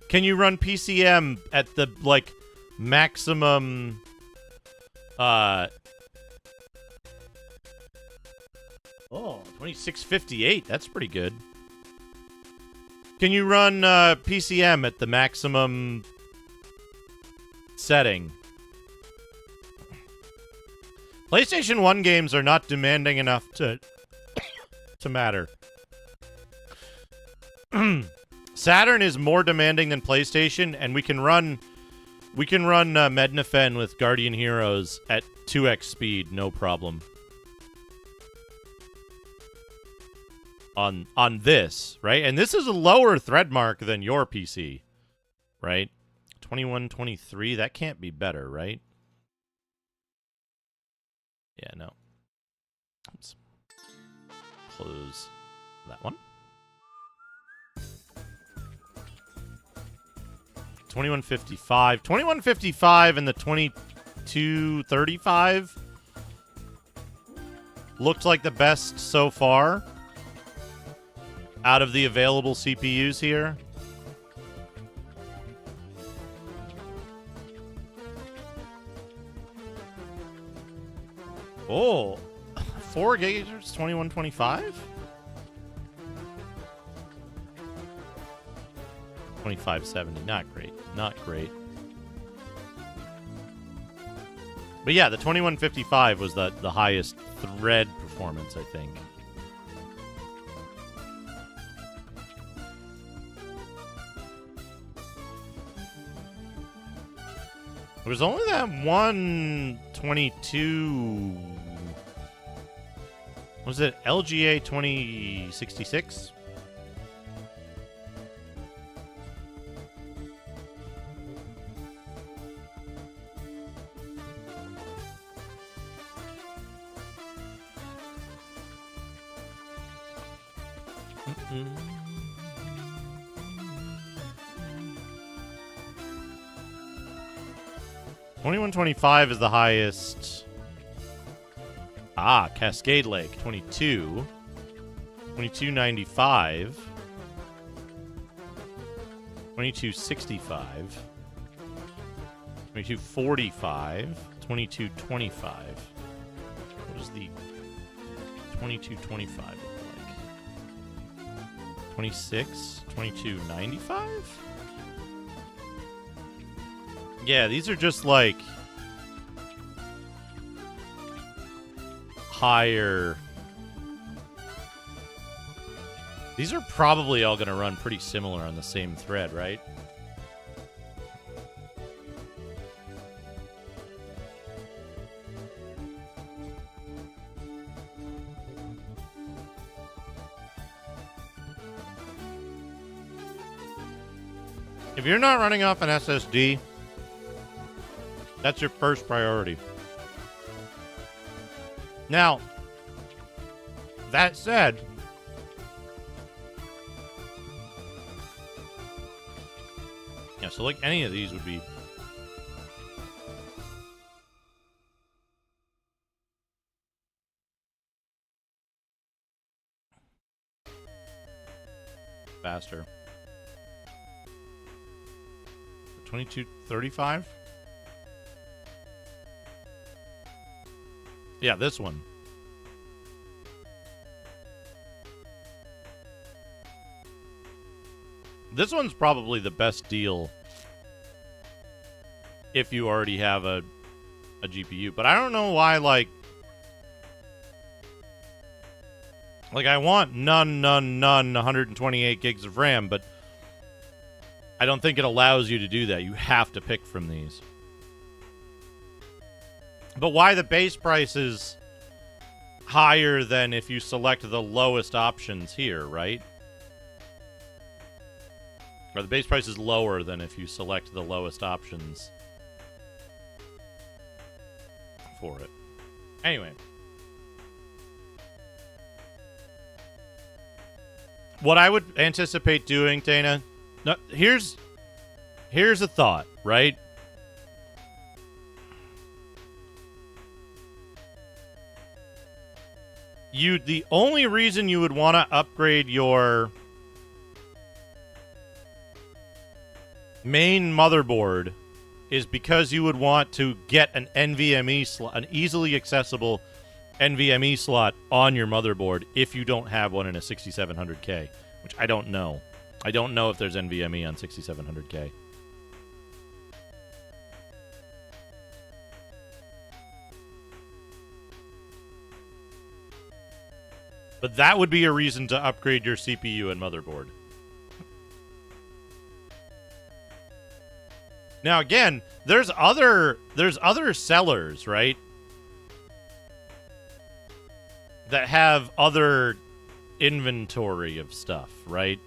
Can you run PCM at the like maximum 2658. That's pretty good. Can you run PCM at the maximum setting? PlayStation 1 games are not demanding enough to matter. Saturn is more demanding than PlayStation, and we can run Mednafen with Guardian Heroes at 2x speed, no problem. On this, right? And this is a lower thread mark than your PC, right? 2123, that can't be better, right? Yeah, no. Let's close that one. 2155. 2155 and the 2235 looks like the best so far out of the available CPUs here. Oh, 4 gigahertz, 2125? 2570, not great. Not great. But yeah, the 2155 was the highest thread performance, I think. It was only that 122. Was it LGA 2066? Mm-mm. 2125 is the highest. Ah, Cascade Lake, 22. 2295. 2265. 2245. 2225. What does the 2225 look like? 26? 2295? Yeah, these are just like higher. These are probably all going to run pretty similar on the same thread, right? If you're not running off an SSD, that's your first priority. Now, that said, yeah, so like any of these would be faster. 2235? Yeah, this one. This one's probably the best deal if you already have a GPU. But I don't know why, like I want none 128 gigs of RAM, but I don't think it allows you to do that. You have to pick from these. But why the base price is higher than if you select the lowest options here, right? Or the base price is lower than if you select the lowest options for it. Anyway. What I would anticipate doing, Dana, no, here's a thought, right? the only reason you would want to upgrade your main motherboard is because you would want to get an NVMe slot, an easily accessible NVMe slot on your motherboard if you don't have one in a 6700K, which I don't know. I don't know if there's NVMe on 6700K. But that would be a reason to upgrade your CPU and motherboard. Now again, there's other sellers, right? That have other inventory of stuff, right?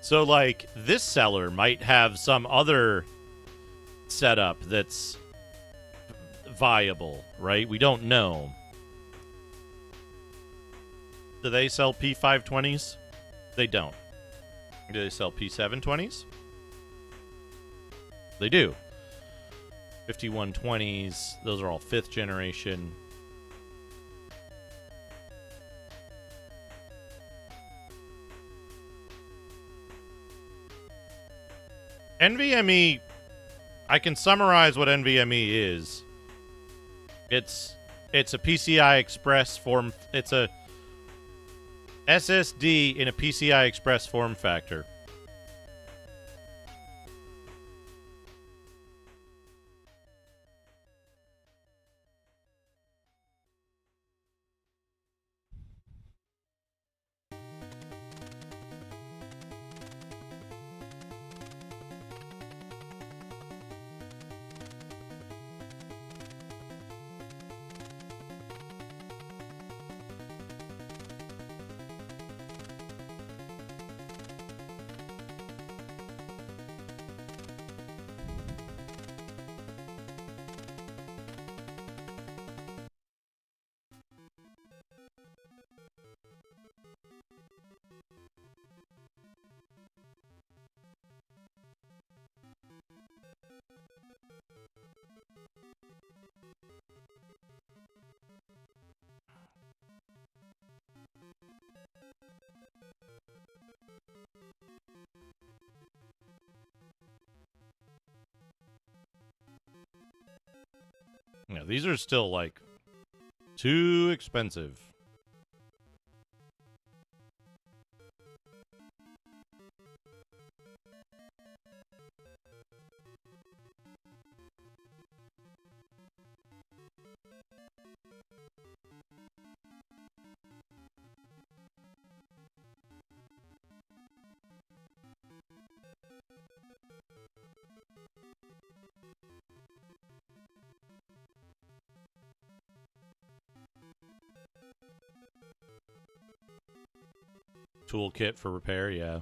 So like this seller might have some other setup that's viable, right? We don't know. Do they sell P520s? They don't. Do they sell P720s? They do. 5120s, those are all 5th generation. NVMe, I can summarize what NVMe is. It's a PCI Express form. It's a SSD in a PCI Express form factor. Yeah, these are still, like, too expensive. Toolkit for repair, yeah.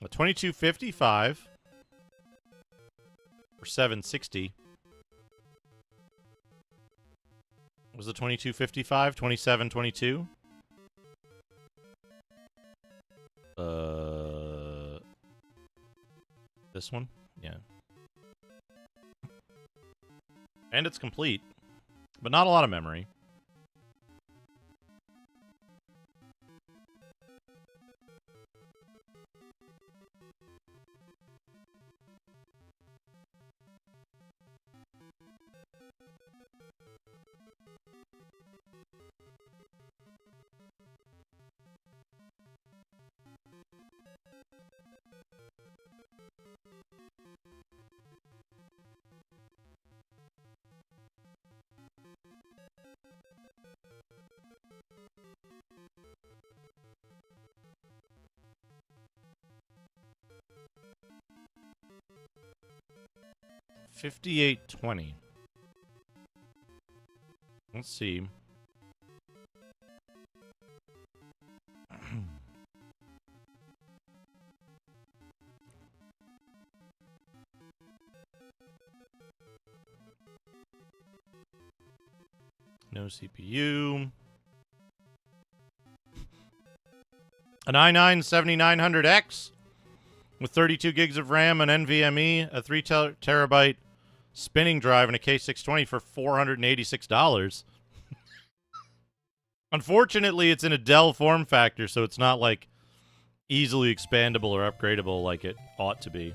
A 2255 or 760. Was the 2255 2722? This one? Yeah. And it's complete, but not a lot of memory. $58.20. Let's see. No CPU. An i9 7900X with 32 gigs of RAM, an NVMe, a 3 terabyte spinning drive, and a K620 for $486. Unfortunately, it's in a Dell form factor, so it's not like easily expandable or upgradable like it ought to be.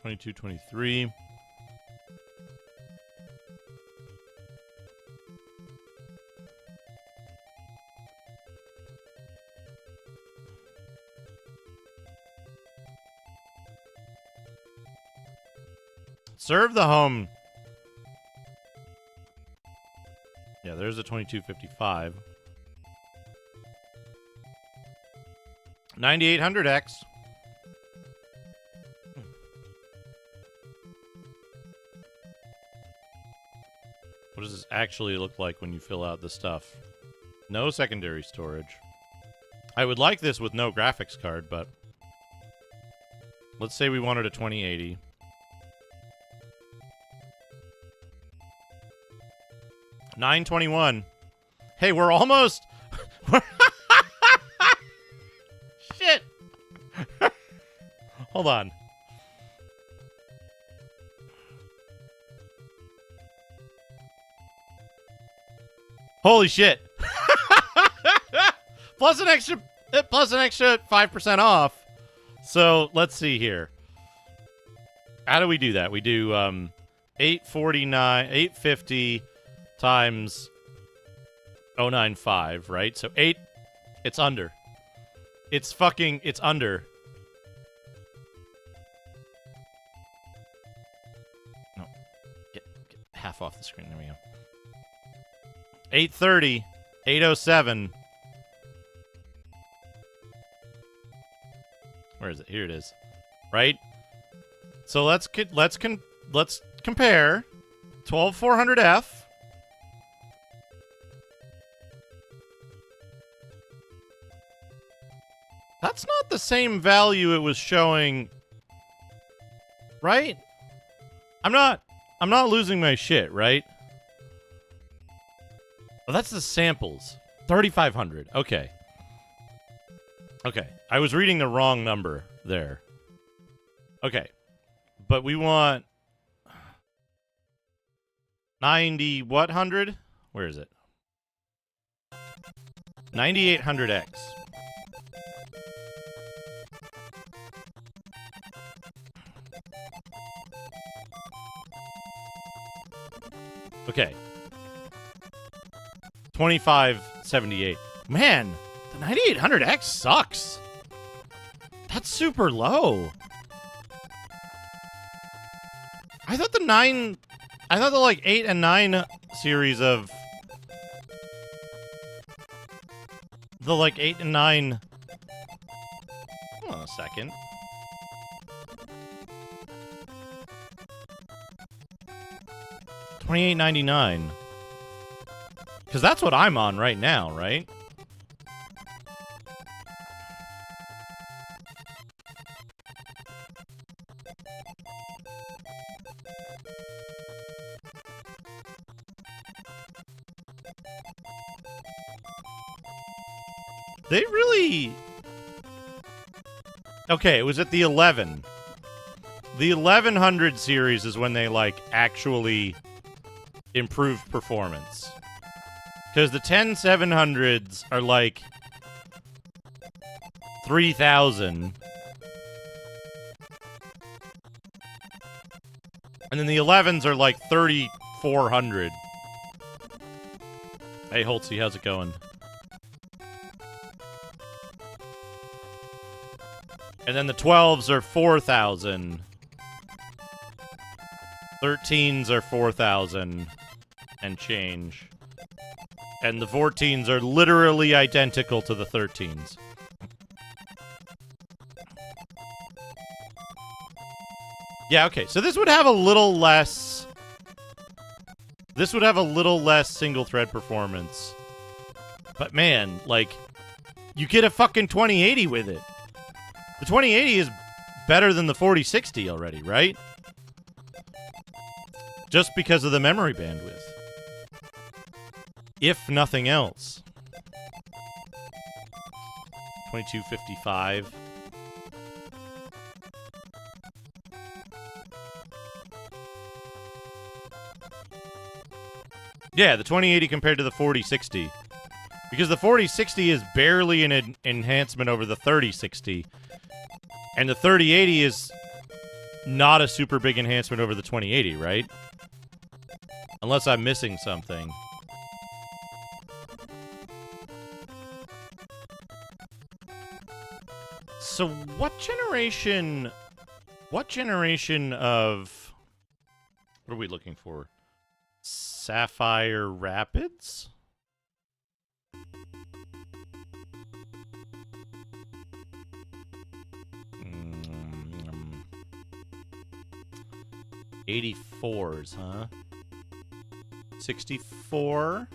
$22, $23. Serve the home. Yeah, there's a 2255. 9800X. What does this actually look like when you fill out the stuff? No secondary storage. I would like this with no graphics card, but let's say we wanted a 2080. $921. Hey, we're almost... Shit! Hold on. Holy shit. plus an extra 5% off. So let's see here. How do we do that? We do 850 times 095, right? So 8, it's under. It's under. No. Get half off the screen. There we go. 830, 807. Where is it? Here it is. Right? So let's compare 12400F. That's not the same value it was showing. Right? I'm not losing my shit, right? Oh, that's the samples. 3500. Okay. Okay. I was reading the wrong number there. Okay. But we want 90 what hundred? Where is it? 9800X. Okay. 2578. Man, the 9800X sucks. That's super low. I thought the like 8 and 9 series of the like 8 and 9. Hold on a second. $28.99. Because that's what I'm on right now, right? They really... Okay, it was at the 11. The 1100 series is when they, like, actually improved performance. Because the 10700s are, like, 3,000. And then the 11s are, like, 3,400. Hey, Holtzy, how's it going? And then the 12s are 4,000. 13s are 4,000 and change. And the 14s are literally identical to the 13s. Yeah, okay, so this would have a little less... This would have a little less single-thread performance. But man, like, you get a fucking 2080 with it. The 2080 is better than the 4060 already, right? Just because of the memory bandwidth. If nothing else. 2255. Yeah, the 2080 compared to the 4060. Because the 4060 is barely an enhancement over the 3060. And the 3080 is not a super big enhancement over the 2080, right? Unless I'm missing something. So what generation of... What are we looking for? Sapphire Rapids? Mm, 84s, huh? 64?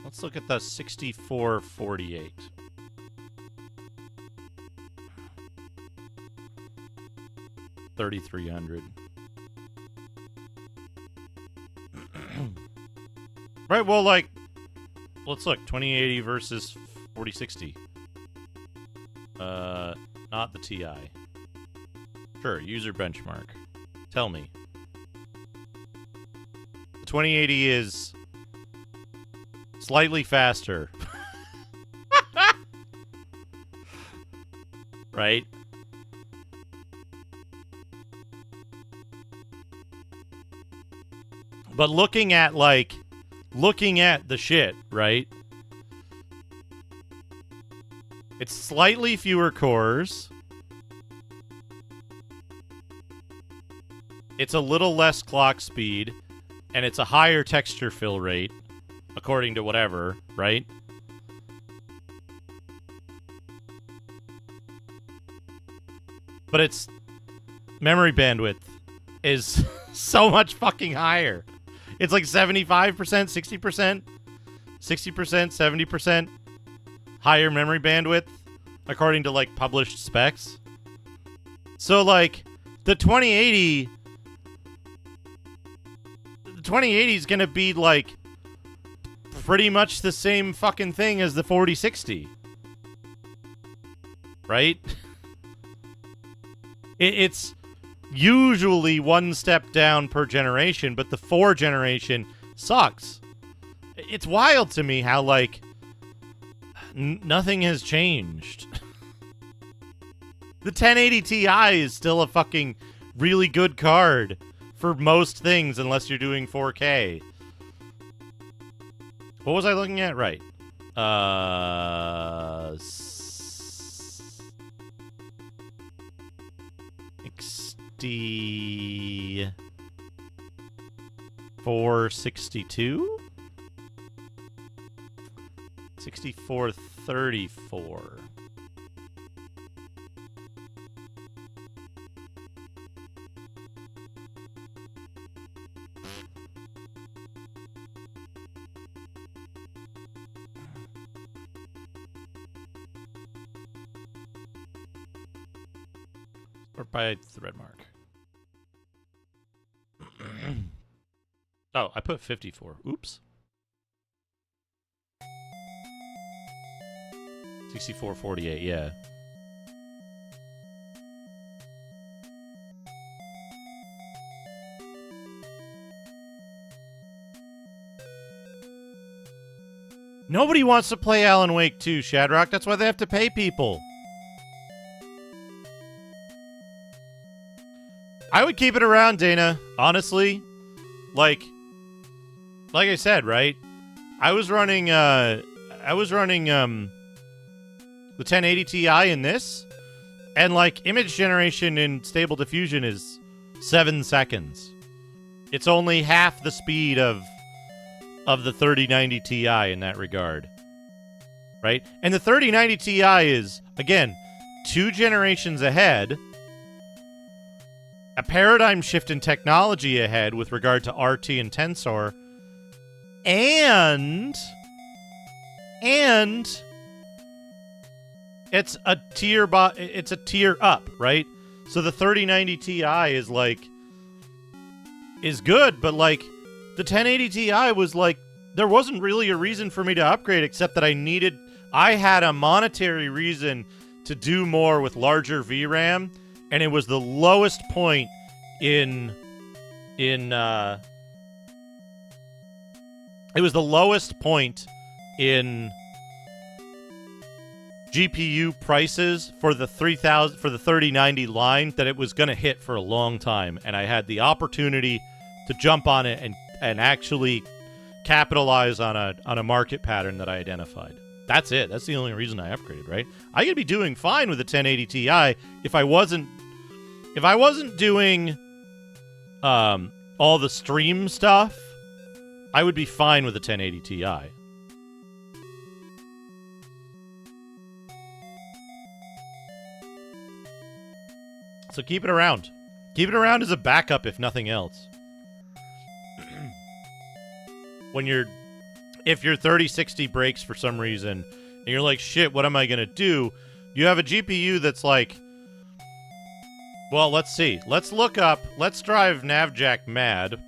Let's look at the 6448. $3,300. Right, well, like, let's look. 2080 versus 4060. Not the TI. Sure, user benchmark. Tell me. The 2080 is slightly faster. Right? But looking at the shit, right? It's slightly fewer cores. It's a little less clock speed. And it's a higher texture fill rate. According to whatever, right? But its memory bandwidth is so much fucking higher. It's like 75%, 60%, 60%, 70% higher memory bandwidth, according to, like, published specs. So, like, the 2080 is gonna be, like, pretty much the same fucking thing as the 4060. Right? It's usually one step down per generation, but the 4 generation sucks. It's wild to me how, like, nothing has changed. The 1080 Ti is still a fucking really good card for most things, unless you're doing 4K. What was I looking at? Right. 6462? 6434. Or by the red mark. Oh, I put 54. Oops. 6448, yeah. Nobody wants to play Alan Wake 2, Shadrock. That's why they have to pay people. I would keep it around, Dana. Honestly, like I said, right? I was running the 1080 Ti in this, and like image generation in Stable Diffusion is 7 seconds. It's only half the speed of of the 3090 Ti in that regard. Right? And the 3090 Ti is, again, 2 generations ahead, a paradigm shift in technology ahead with regard to RT and Tensor, and it's a tier up, right? So the 3090 Ti is like is good, but like the 1080 Ti was like there wasn't really a reason for me to upgrade except that I had a monetary reason to do more with larger VRAM, and it was the lowest point in GPU prices for the 3090 line that it was going to hit for a long time, and I had the opportunity to jump on it and actually capitalize on a market pattern that I identified. That's it. That's the only reason I upgraded, right? I could be doing fine with a 1080 Ti if I wasn't doing all the stream stuff. I would be fine with a 1080 Ti. So keep it around. Keep it around as a backup, if nothing else. If your 3060 breaks for some reason, and you're like, shit, what am I gonna do? You have a GPU that's like, well, let's see. Let's drive Navjack mad,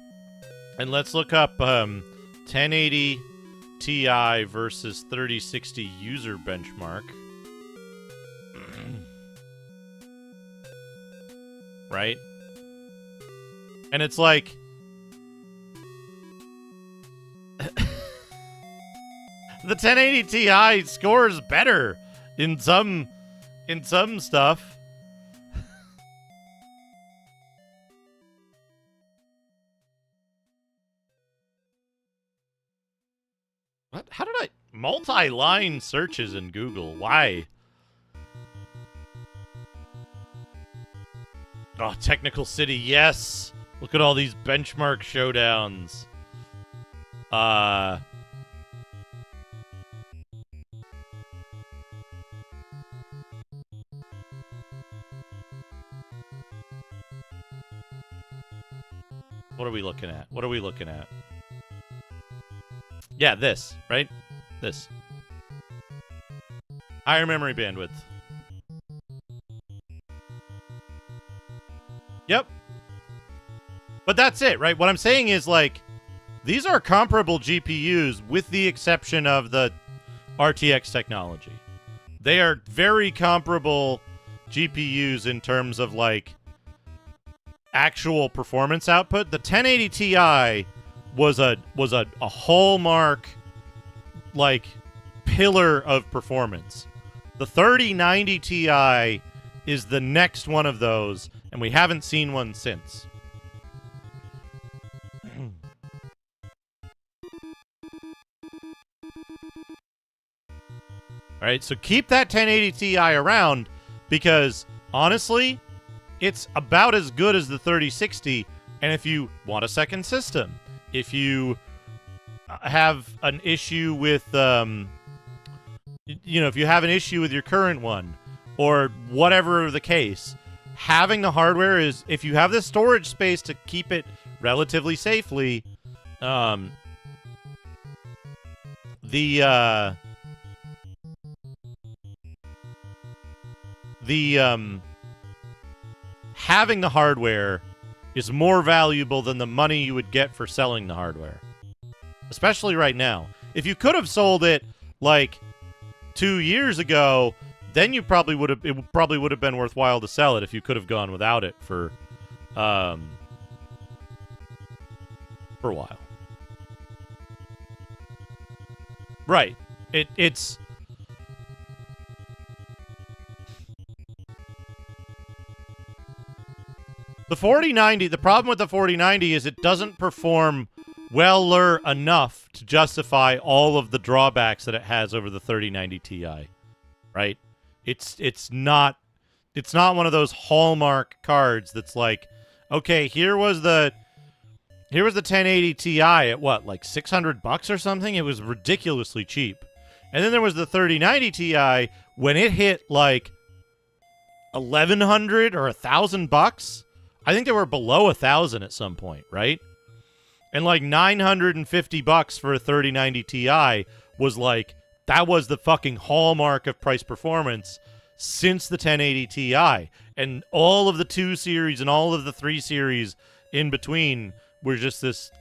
and let's look up 1080 Ti versus 3060 user benchmark. Right? And it's like the 1080 Ti scores better in some stuff. What? How did I multi-line searches in Google? Why? Oh, Technical City, yes. Look at all these benchmark showdowns. What are we looking at? What are we looking at? Yeah, this, right? This. Higher memory bandwidth. Yep. But that's it, right? What I'm saying is, like, these are comparable GPUs with the exception of the RTX technology. They are very comparable GPUs in terms of, like, actual performance output. The 1080 Ti was a hallmark, like, pillar of performance. The 3090 Ti is the next one of those, and we haven't seen one since. All right, so keep that 1080 Ti around because, honestly, it's about as good as the 3060, and if you want a second system, if you have an issue with, if you have an issue with your current one, or whatever the case, having the hardware is, if you have the storage space to keep it relatively safely, having the hardware is more valuable than the money you would get for selling the hardware. Especially right now. If you could have sold it like 2 years ago, then it probably would have been worthwhile to sell it if you could have gone without it for a while. Right. It's the 4090, the problem with the 4090 is it doesn't perform well enough to justify all of the drawbacks that it has over the 3090 Ti. Right? It's not one of those hallmark cards that's like, okay, here was the Here was the 1080 Ti at what, like $600 or something? It was ridiculously cheap. And then there was the 3090 Ti when it hit like $1,100 or $1,000. I think they were below 1,000 at some point, right? And like $950 for a 3090 Ti was like, that was the fucking hallmark of price performance since the 1080 Ti. And all of the 2 series and all of the 3 series in between were just this,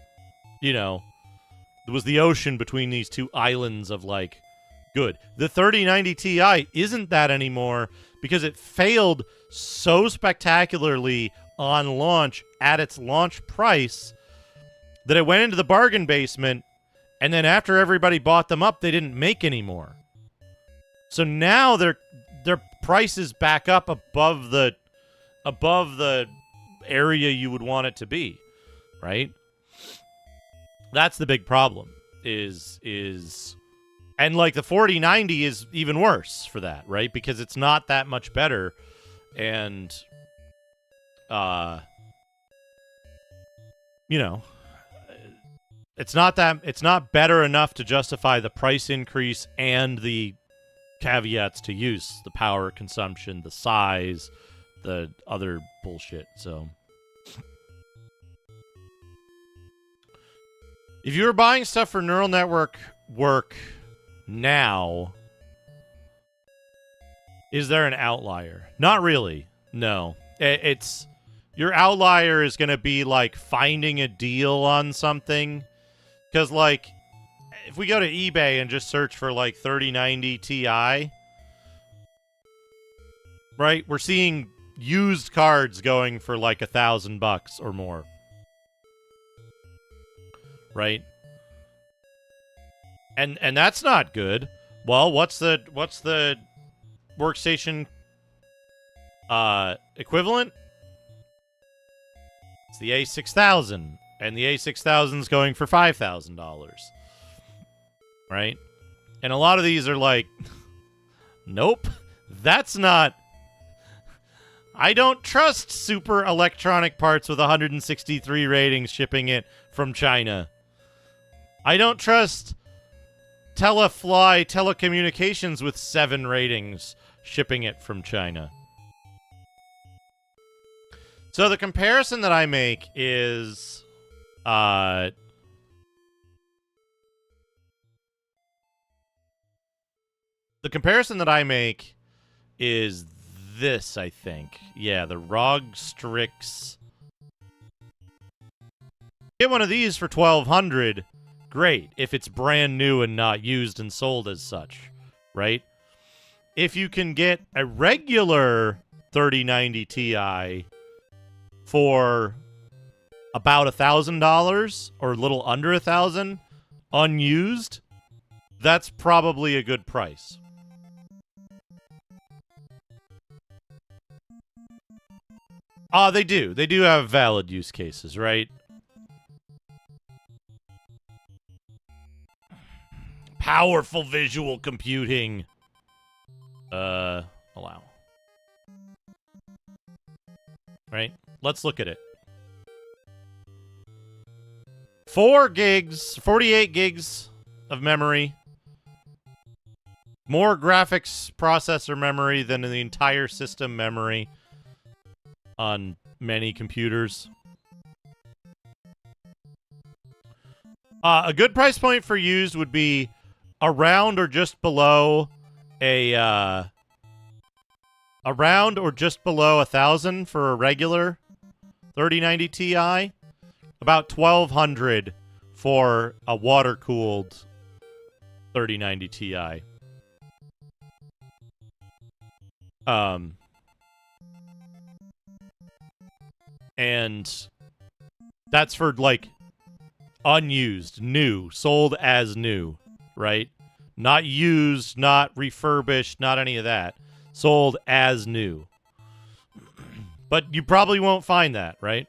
you know, it was the ocean between these 2 islands of like good. The 3090 Ti isn't that anymore because it failed so spectacularly on launch at its launch price that it went into the bargain basement, and then after everybody bought them up, they didn't make any more. So now their price is back up above the area you would want it to be, right? That's the big problem. And like the 4090 is even worse for that, right? Because it's not that much better, and you know, it's not better enough to justify the price increase and the caveats to use, the power consumption, the size, the other bullshit. So if you were buying stuff for neural network work now, is there an outlier? Not really. No. It's your outlier is going to be like finding a deal on something. Because like if we go to eBay and just search for like 3090 Ti, right? We're seeing used cards going for like $1,000 or more. Right? And that's not good. Well, what's the workstation equivalent? It's the A6000, and the A6000's going for $5,000. Right? And a lot of these are like, nope, that's not. I don't trust super electronic parts with 163 ratings shipping it from China. I don't trust Telefly telecommunications with 7 ratings shipping it from China. So the comparison that I make is this, I think. Yeah, the ROG Strix. Get one of these for $1,200. Great, if it's brand new and not used and sold as such, right? If you can get a regular 3090 Ti for about $1,000 or a little under $1,000 unused, that's probably a good price. They do. They do have valid use cases, right? Powerful visual computing. Allow. Right? Let's look at it. 48 gigs of memory. More graphics processor memory than the entire system memory on many computers. A good price point for used would be around or just below $1,000 for a regular 3090 Ti. About $1,200 for a water-cooled 3090 Ti. And that's for like unused, new, sold as new, right? Not used, not refurbished, not any of that. Sold as new. But you probably won't find that, right?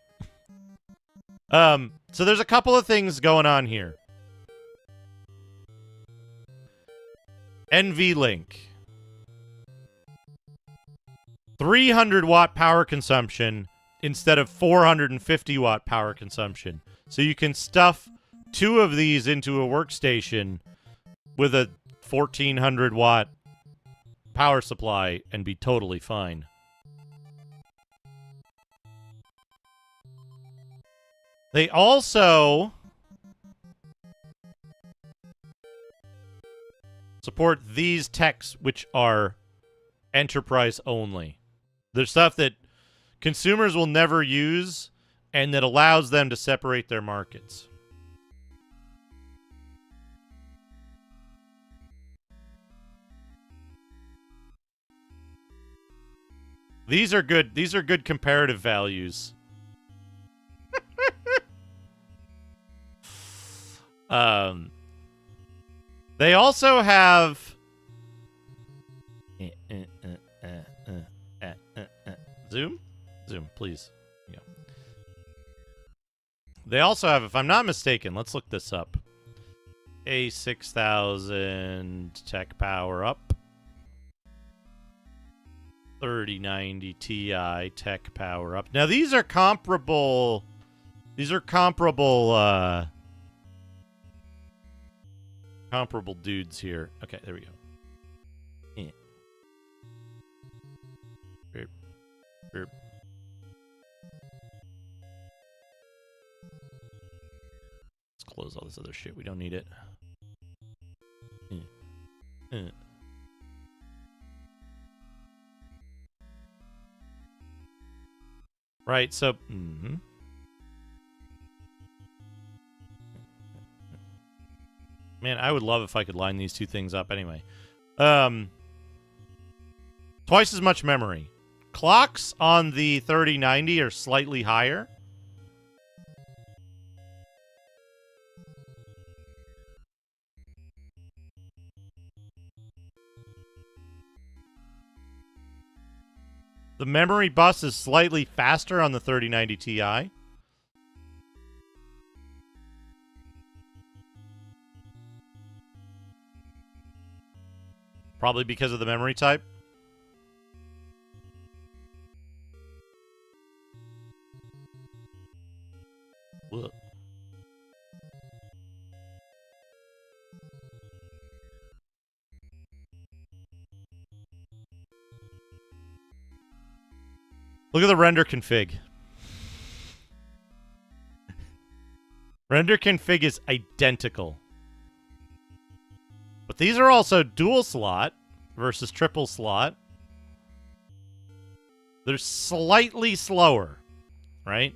So there's a couple of things going on here. NVLink. 300 watt power consumption instead of 450 watt power consumption. So you can stuff 2 of these into a workstation with a 1400 watt power supply and be totally fine. They also support these techs, which are enterprise only. There's stuff that consumers will never use and that allows them to separate their markets. These are good. These are good comparative values. They also have Zoom, please. Yeah. They also have, if I'm not mistaken, let's look this up. A 6000 tech power up. 3090 Ti tech power up. Now these are comparable. These are comparable dudes here. Okay, there we go. Burp. Burp. Let's close all this other shit. We don't need it. Right, so... Man, I would love if I could line these two things up anyway. Twice as much memory. Clocks on the 3090 are slightly higher. The memory bus is slightly faster on the 3090 Ti. Probably because of the memory type. Look. Look at the render config. Render config is identical. But these are also dual slot versus triple slot. They're slightly slower, right?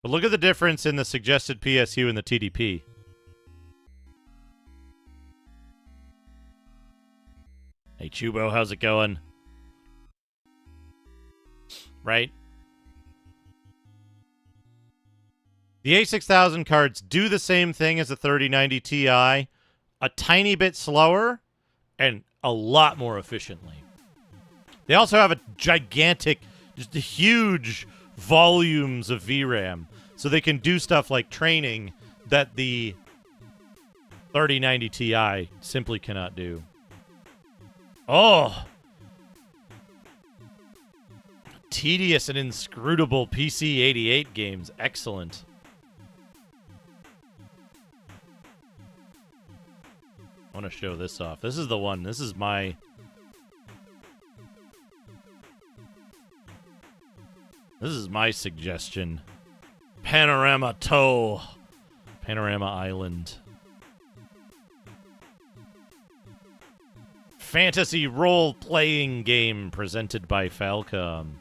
But look at the difference in the suggested PSU and the TDP. Hey, Chubo, how's it going? Right? The A6000 cards do the same thing as the 3090 Ti, a tiny bit slower and a lot more efficiently. They also have a gigantic, just huge volumes of VRAM, so they can do stuff like training that the 3090 Ti simply cannot do. Oh! Tedious and inscrutable PC-88 games. Excellent. I want to show this off. This is the one. This is my... This is my suggestion. Panorama Toe. Panorama Island. Fantasy role-playing game presented by Falcom.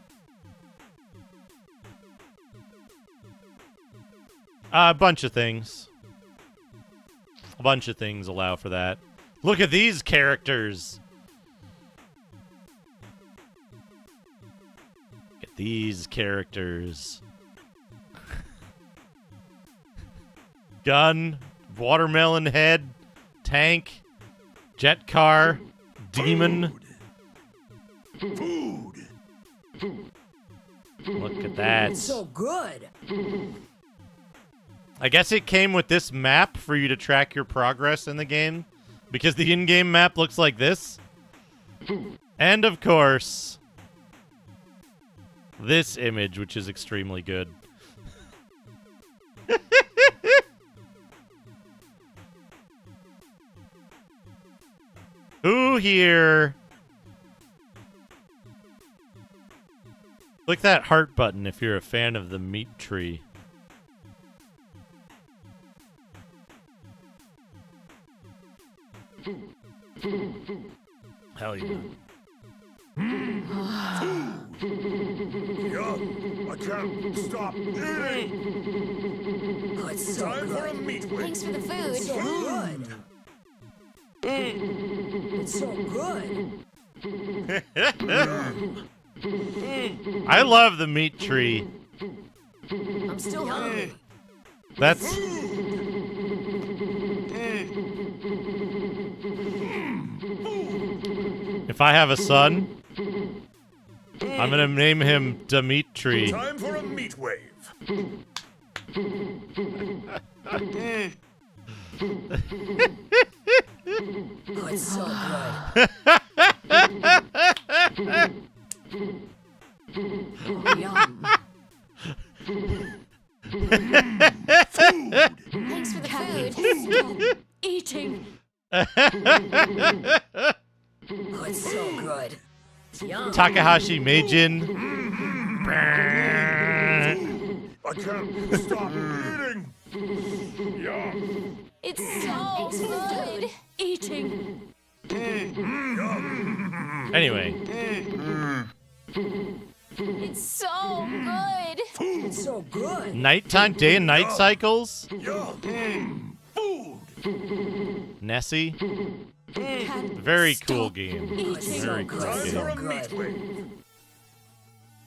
A bunch of things. A bunch of things allow for that. Look at these characters. Look at these characters. Gun, watermelon head, tank, jet car, demon. Food. Look at that. It's so good. I guess it came with this map for you to track your progress in the game, because the in-game map looks like this. And of course, this image, which is extremely good. Who here? Click that heart button if you're a fan of the meat tree. Hell yeah. I can't stop eating. Oh, it's so Time for a good. meat wave. Thanks for the food. So good. It's so good. I love the meat tree. I'm still hungry. That's if I have a son, I'm gonna name him Dimitri. Time for a meat wave. Oh, it's so good. Oh, yum. Thanks for the food. Stop eating. Oh, it's so good. Yum. Takahashi Meijin. I can't stop eating. Yum. It's so good. Eating. Anyway, It's so good. It's so good. nighttime, day and night cycles. Yum. Food. Nessie, Can't very stop cool game. Eating. Very cool Time game. for a meat Good. wave.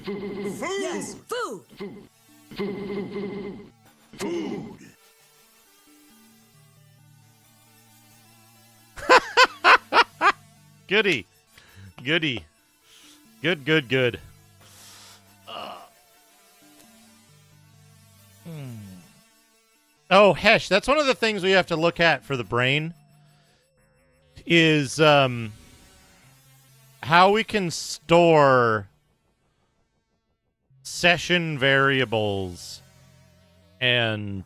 Food. Yes, food. Food. Goody, goody, good, good, good. Oh, Hesh, that's one of the things we have to look at for the brain is how we can store session variables and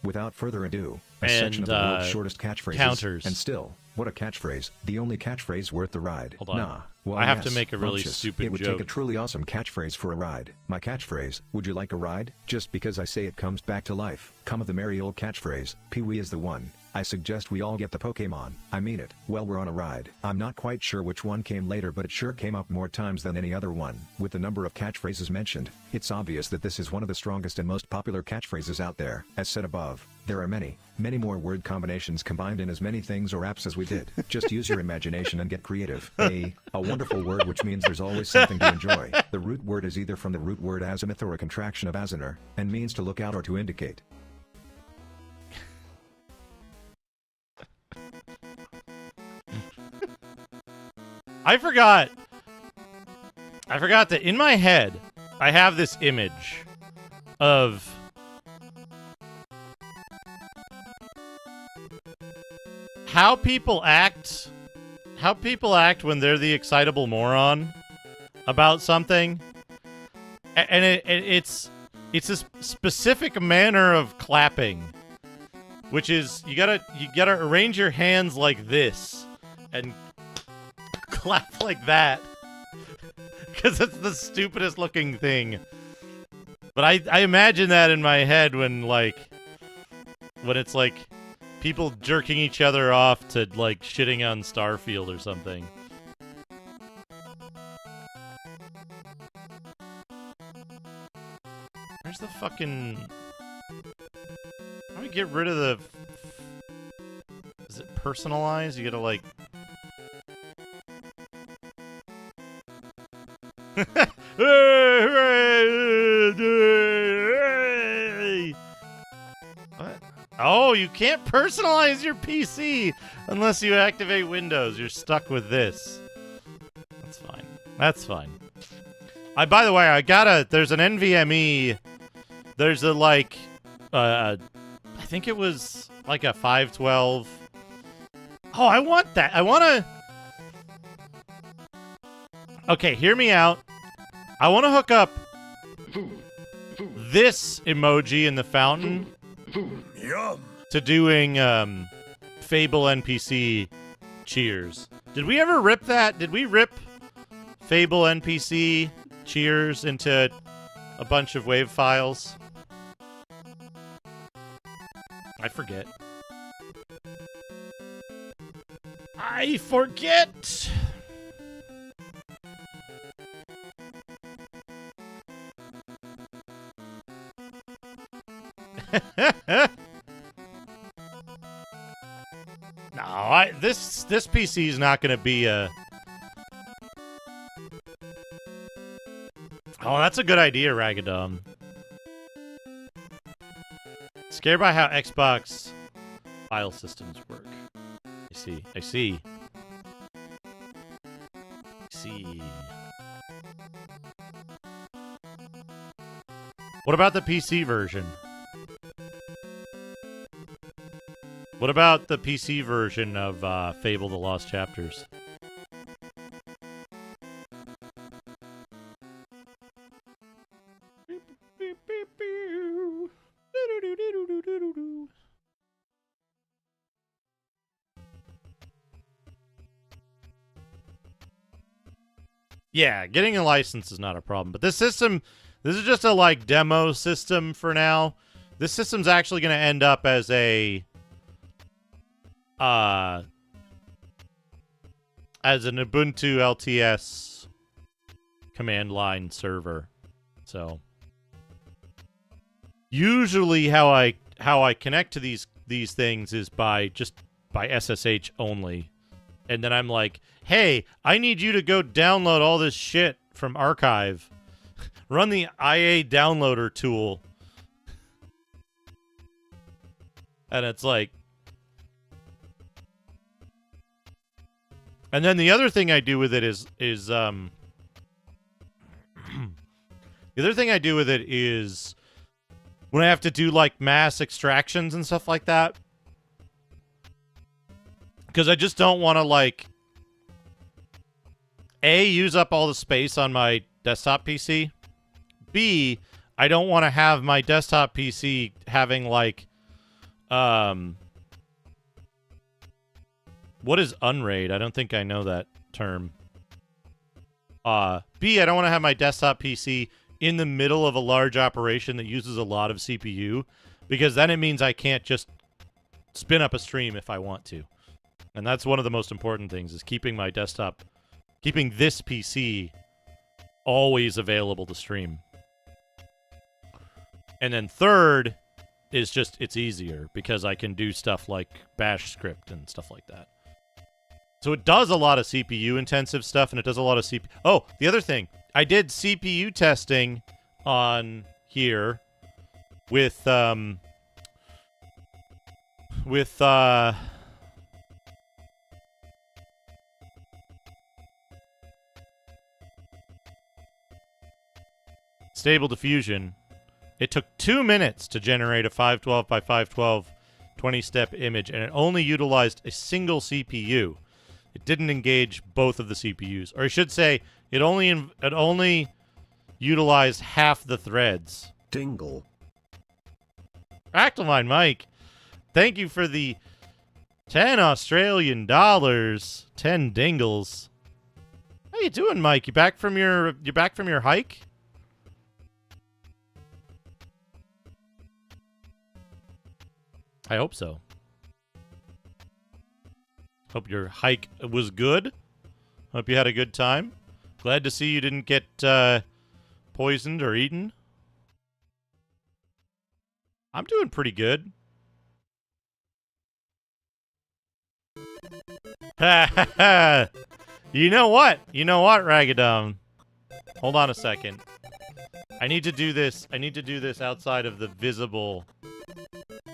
Without further ado, a And, section of the world's shortest catchphrases. counters. And still, what a catchphrase. The only catchphrase worth the ride. Hold on. Nah. Well, I have to yes, make a really Bumptious. stupid It would joke. take a truly awesome catchphrase for a ride. My catchphrase, would you like a ride? Just because I say it comes back to life. Come of the merry old catchphrase, Pee-wee is the one. I suggest we all get the Pokemon. I mean it. Well, we're on a ride. I'm not quite sure which one came later, but it sure came up more times than any other one. With the number of catchphrases mentioned, it's obvious that this is one of the strongest and most popular catchphrases out there. As said above, there are many, many more word combinations combined in as many things or apps as we did. Just use your imagination and get creative. A wonderful word, which means there's always something to enjoy. The root word is either from the root word azimuth or a contraction of azinar, and means to look out or to indicate. I forgot that in my head, I have this image of how people act when they're the excitable moron about something. And it's a specific manner of clapping, which is you gotta arrange your hands like this and clap like that, because it's the stupidest looking thing. But I imagine that in my head when it's like people jerking each other off to like shitting on Starfield or something. Where's the fucking... How do we get rid of the... Is it personalized? You gotta like... What? Oh, you can't personalize your PC unless you activate Windows. You're stuck with this. That's fine. That's fine. By the way, there's an NVMe, there's a, like, I think it was, like, a 512. Oh, I want that. I want to... Okay, hear me out. I want to hook up this emoji in the fountain to doing, Fable NPC cheers. Did we ever rip that? Did we rip Fable NPC cheers into a bunch of wave files? I forget. I forget! No, this PC is not going to be a... Oh, that's a good idea, Ragadom. Scared by how Xbox file systems work. I see. What about the PC version? What about the PC version of Fable: The Lost Chapters? Yeah, getting a license is not a problem. But this is just a, like, demo system for now. This system's actually going to end up as a... as an Ubuntu LTS command line server. So... Usually how I connect to these things is by SSH only. And then I'm like, hey, I need you to go download all this shit from Archive. Run the IA downloader tool. And it's like... And then the other thing I do with it is the other thing I do with it is when I have to do, like, mass extractions and stuff like that. Because I just don't want to, like, A, use up all the space on my desktop PC. B, I don't want to have my desktop PC having, like, what is Unraid? I don't think I know that term. B, I don't want to have my desktop PC in the middle of a large operation that uses a lot of CPU, because then it means I can't just spin up a stream if I want to. And that's one of the most important things, is keeping my desktop, keeping this PC always available to stream. And then third is just, it's easier, because I can do stuff like bash script and stuff like that. So it does a lot of CPU-intensive stuff, and it does a lot of CPU... Oh, the other thing. I did CPU testing on here with Stable Diffusion. It took 2 minutes to generate a 512 by 512 20-step image, and it only utilized a single CPU. It didn't engage both of the CPUs. Or I should say, it only utilized half the threads. Dingle. Actaline Mike, thank you for the 10 Australian dollars, 10 dingles. How you doing, Mike? You back from your hike? I hope so. Hope your hike was good. Hope you had a good time. Glad to see you didn't get poisoned or eaten. I'm doing pretty good. You know what? You know what, Ragadum? Hold on a second. I need to do this. I need to do this outside of the visible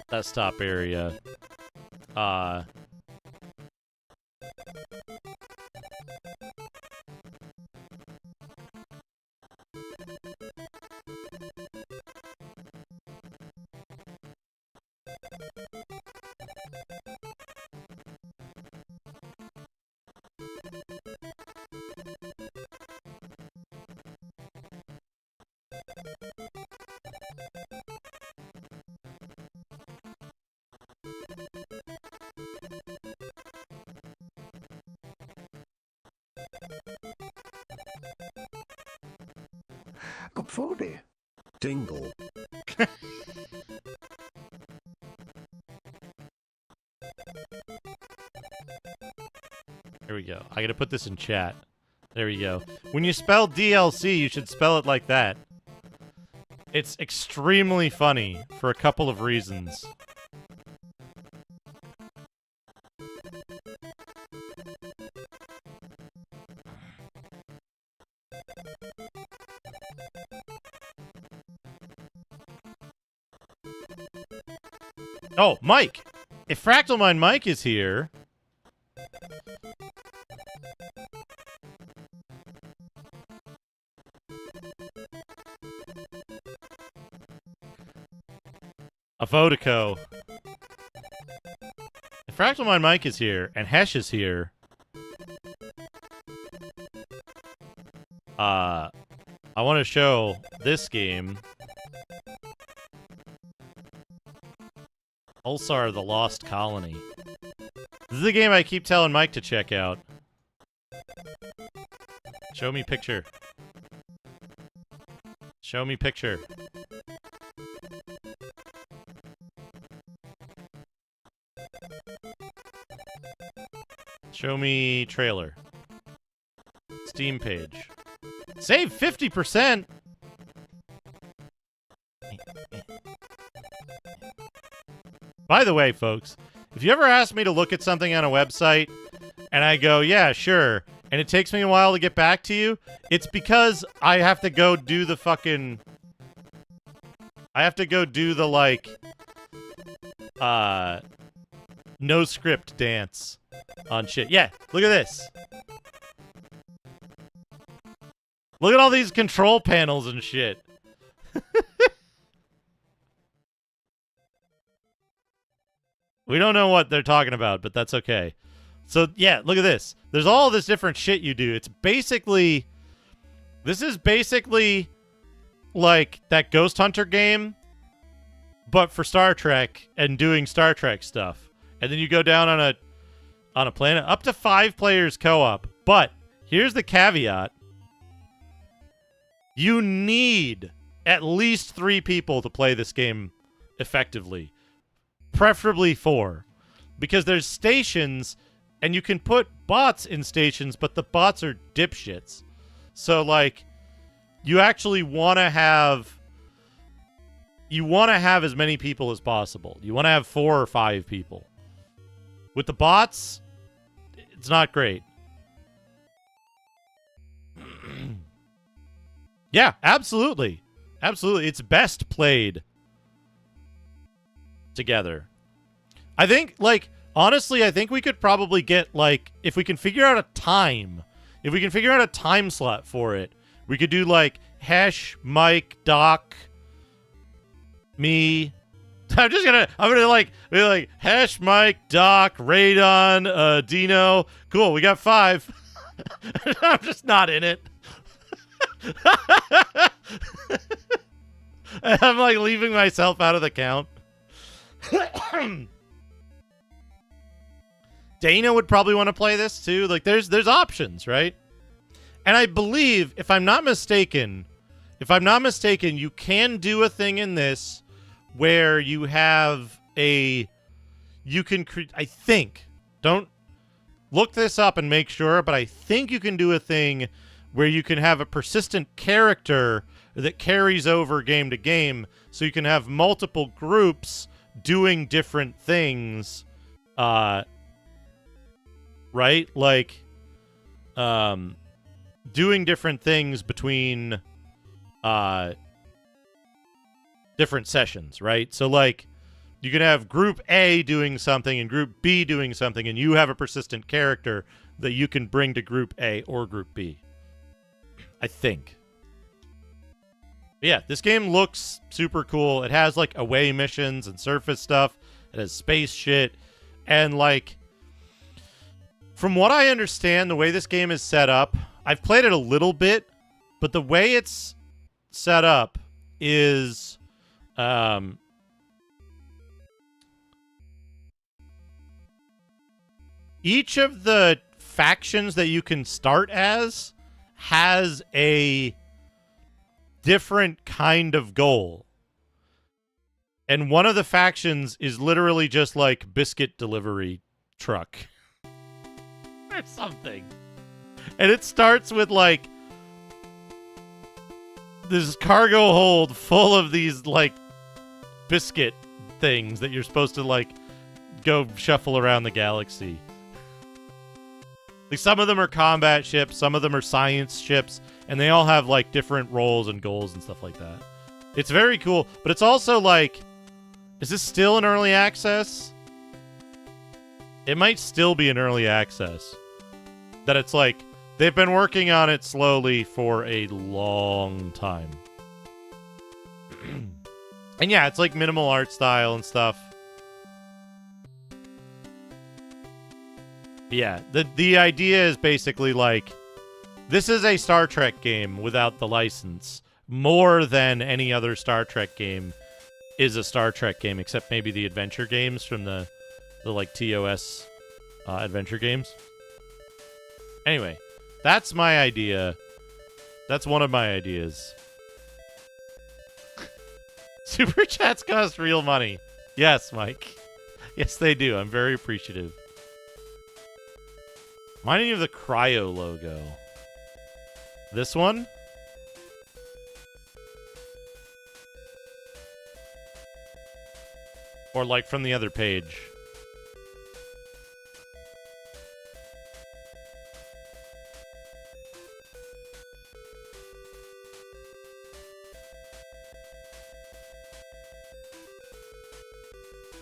desktop area. Kom voor de. Dingle. Here we go. I gotta put this in chat. There we go. When you spell DLC, you should spell it like that. It's extremely funny for a couple of reasons. Oh, Mike! If Fractal Mind Mike is here... A Vodako. If Fractal Mind Mike is here, and Hesh is here... I want to show this game... Ulsar the Lost Colony. This is the game I keep telling Mike to check out. Show me picture. Show me picture. Show me trailer. Steam page. Save 50%! By the way, folks, if you ever ask me to look at something on a website, and I go, yeah, sure, and it takes me a while to get back to you, it's because I have to go do the fucking... I have to go do the, like... no script dance on shit. Yeah, look at this. Look at all these control panels and shit. We don't know what they're talking about, but that's okay. So, yeah, look at this. There's all this different shit you do. It's basically... This is basically like that Ghost Hunter game, but for Star Trek and doing Star Trek stuff. And then you go down on a planet. Up to 5 players co-op. But here's the caveat. You need at least 3 people to play this game effectively. Preferably 4. Because there's stations, and you can put bots in stations, but the bots are dipshits. So, like, you actually want to have... You want to have as many people as possible. You want to have 4 or 5 people. With the bots, it's not great. Yeah, absolutely. Absolutely. It's best played together. I think, like, honestly, I think we could probably get, like, if we can figure out a time, if we can figure out a time slot for it, we could do, like, Hesh, Mike, Doc, me. I'm gonna, like, be like, Hesh, Mike, Doc, Radon, Dino. Cool, we got 5. I'm just not in it. I'm, like, leaving myself out of the count. Dana would probably want to play this too. Like, there's options, right? And I believe, if I'm not mistaken, you can do a thing in this where you have I think, don't look this up and make sure, but I think you can do a thing where you can have a persistent character that carries over game to game, so you can have multiple groups doing different things, right? Like, doing different things between, different sessions, right? So, like, you can have Group A doing something and Group B doing something, and you have a persistent character that you can bring to Group A or Group B. I think. But yeah, this game looks super cool. It has, like, away missions and surface stuff. It has space shit. And, like, from what I understand, the way this game is set up, I've played it a little bit, but the way it's set up is, each of the factions that you can start as has a different kind of goal. And one of the factions is literally just like biscuit delivery truck or something. And it starts with like this cargo hold full of these like biscuit things that you're supposed to like go shuffle around the galaxy. Like some of them are combat ships, some of them are science ships, and they all have like different roles and goals and stuff like that. It's very cool, but it's also like, is this still in early access? It might still be in early access. That it's like, they've been working on it slowly for a long time. And yeah, it's like minimal art style and stuff. Yeah, the idea is basically like, this is a Star Trek game without the license. More than any other Star Trek game is a Star Trek game, except maybe the adventure games from the like TOS adventure games. Anyway, that's my idea. That's one of my ideas. Super chats cost real money. Yes, Mike. Yes, they do. I'm very appreciative. Reminding you of the Cryo logo. This one? Or like from the other page.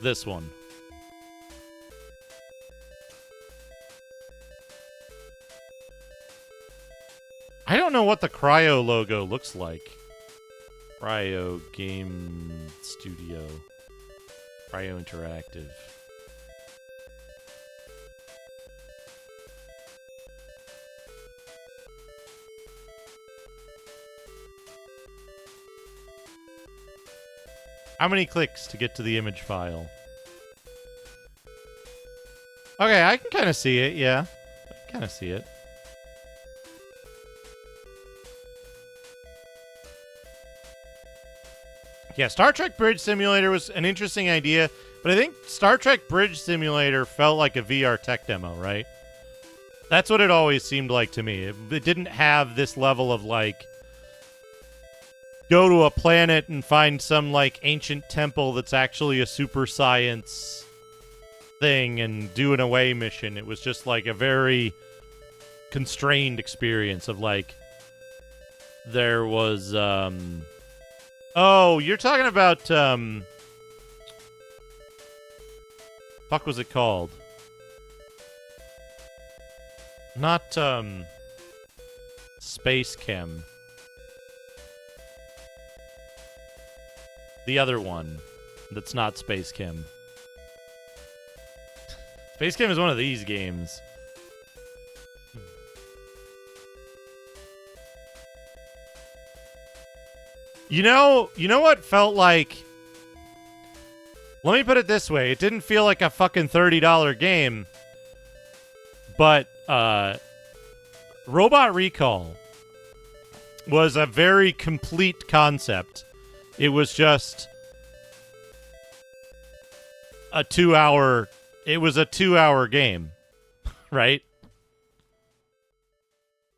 This one. I don't know what the Cryo logo looks like. Cryo Game Studio. Cryo Interactive. How many clicks to get to the image file? Okay, I can kind of see it, yeah. I can kind of see it. Yeah, Star Trek Bridge Simulator was an interesting idea, but I think Star Trek Bridge Simulator felt like a VR tech demo, right? That's what it always seemed like to me. It didn't have this level of, like, go to a planet and find some, like, ancient temple that's actually a super science thing and do an away mission. It was just, like, a very constrained experience of, like, there was, oh, you're talking about, fuck was it called? Not, Space Chem. The other one that's not Space Chem. Space Chem is one of these games. You know what felt like? Let me put it this way. It didn't feel like a fucking $30 game. But, Robot Recall was a very complete concept. It was just a 2-hour... It was a 2-hour game. Right?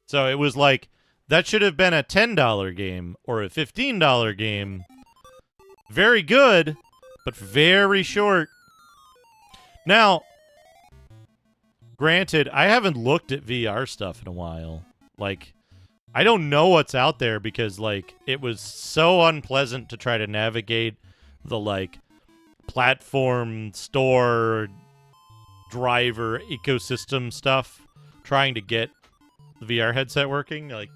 So it was like... That should have been a $10 game or a $15 game. Very good, but very short. Now, granted, I haven't looked at VR stuff in a while. Like, I don't know what's out there because, like, it was so unpleasant to try to navigate the, like, platform, store, driver, ecosystem stuff, trying to get the VR headset working. Like,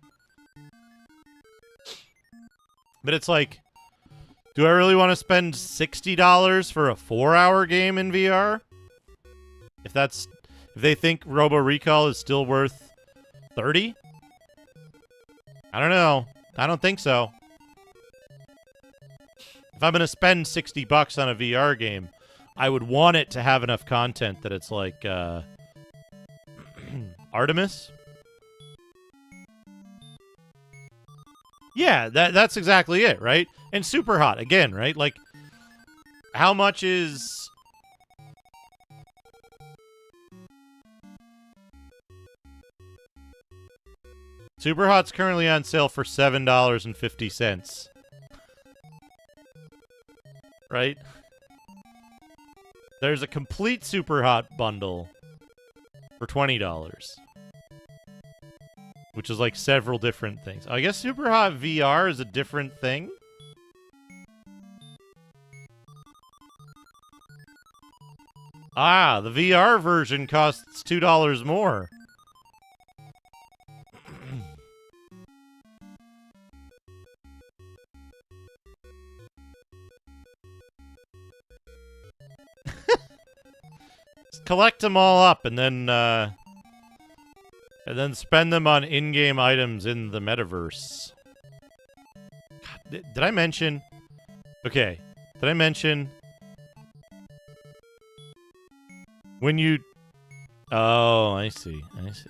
but it's like, do I really want to spend $60 for a 4-hour game in VR? If they think Robo Recall is still worth $30? I don't know. I don't think so. If I'm going to spend $60 on a VR game, I would want it to have enough content that it's like, Artemis? Yeah, that's exactly it, right? And super hot again, right? Like, how much is... Super Hot's currently on sale for $7.50. Right? There's a complete Super Hot bundle for $20. Which is like several different things. I guess Super Hot VR is a different thing. Ah, the VR version costs $2 more. Collect them all up and then spend them on in-game items in the metaverse. God, did I mention? Okay, did I mention when you? Oh, I see. I see.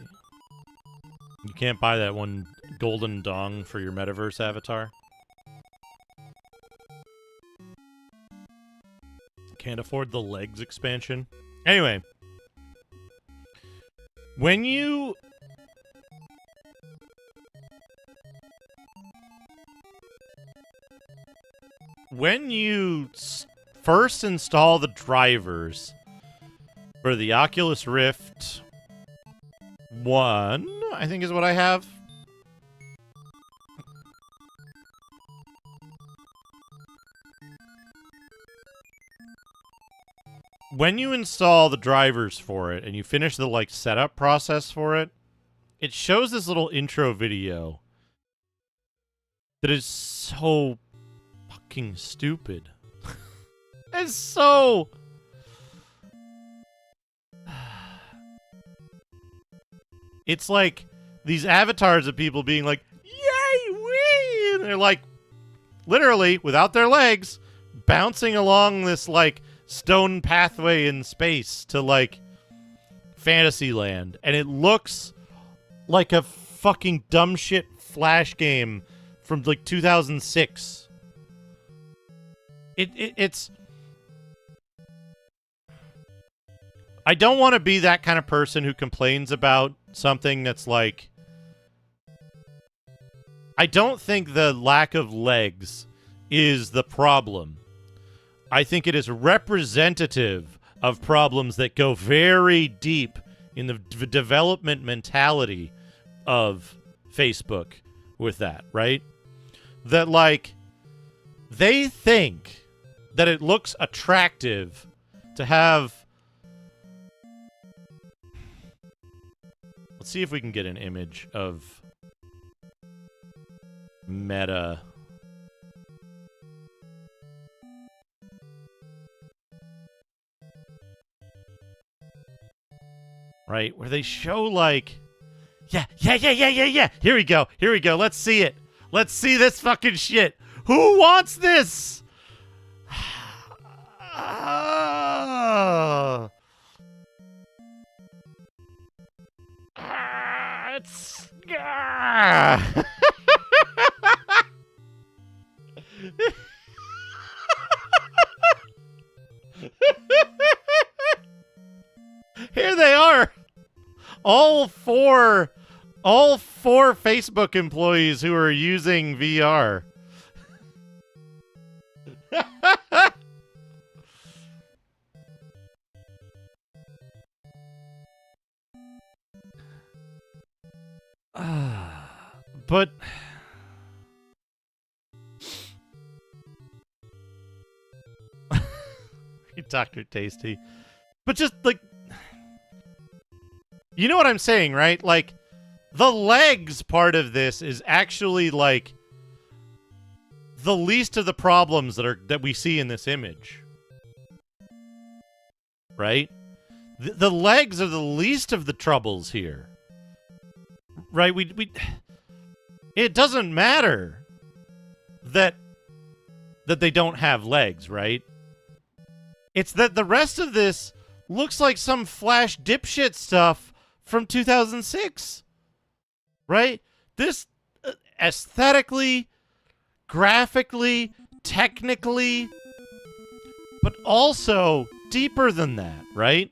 You can't buy that one golden dong for your metaverse avatar. Can't afford the legs expansion. Anyway, when you first install the drivers for the Oculus Rift 1, I think is what I have. When you install the drivers for it and you finish the like setup process for it, it shows this little intro video that is so fucking stupid. It's so... It's like these avatars of people being like, yay, wee! And they're like, literally, without their legs, bouncing along this like stone pathway in space to like Fantasyland, and it looks like a fucking dumb shit Flash game from like 2006. It's I don't want to be that kind of person who complains about something that's like, I don't think the lack of legs is the problem. I think it is representative of problems that go very deep in the development mentality of Facebook with that, right? That, like, they think that it looks attractive to have... Let's see if we can get an image of Meta... Right, where they show like, yeah. Here we go. Let's see it. Let's see this fucking shit. Who wants this? It's. Here they are. All four Facebook employees who are using VR. But Dr. Tasty. But just like, you know what I'm saying, right? Like, the legs part of this is actually like the least of the problems that we see in this image. Right? The legs are the least of the troubles here. Right? It doesn't matter that they don't have legs, right? It's that the rest of this looks like some Flash dipshit stuff from 2006. Right? This aesthetically, graphically, technically, but also deeper than that, right?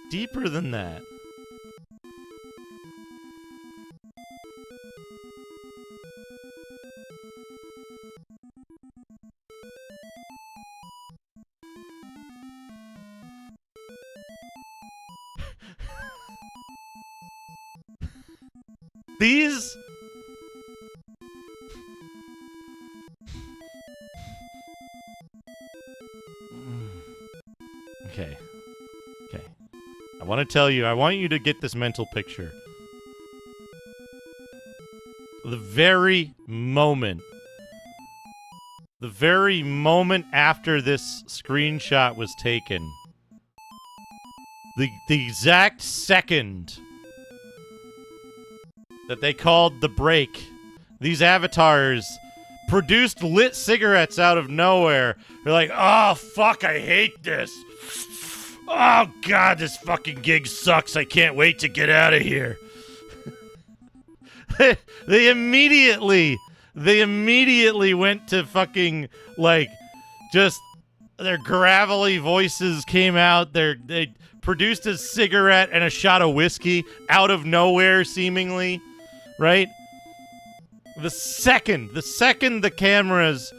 Deeper than that. These Okay. Okay. I want to tell you, I want you to get this mental picture. The very moment after this screenshot was taken, the exact second that they called the break, these avatars produced lit cigarettes out of nowhere. They're like, oh, fuck, I hate this. Oh, God, this fucking gig sucks. I can't wait to get out of here. They immediately went to fucking, like, just their gravelly voices came out. They produced a cigarette and a shot of whiskey out of nowhere, seemingly, right? The second the cameras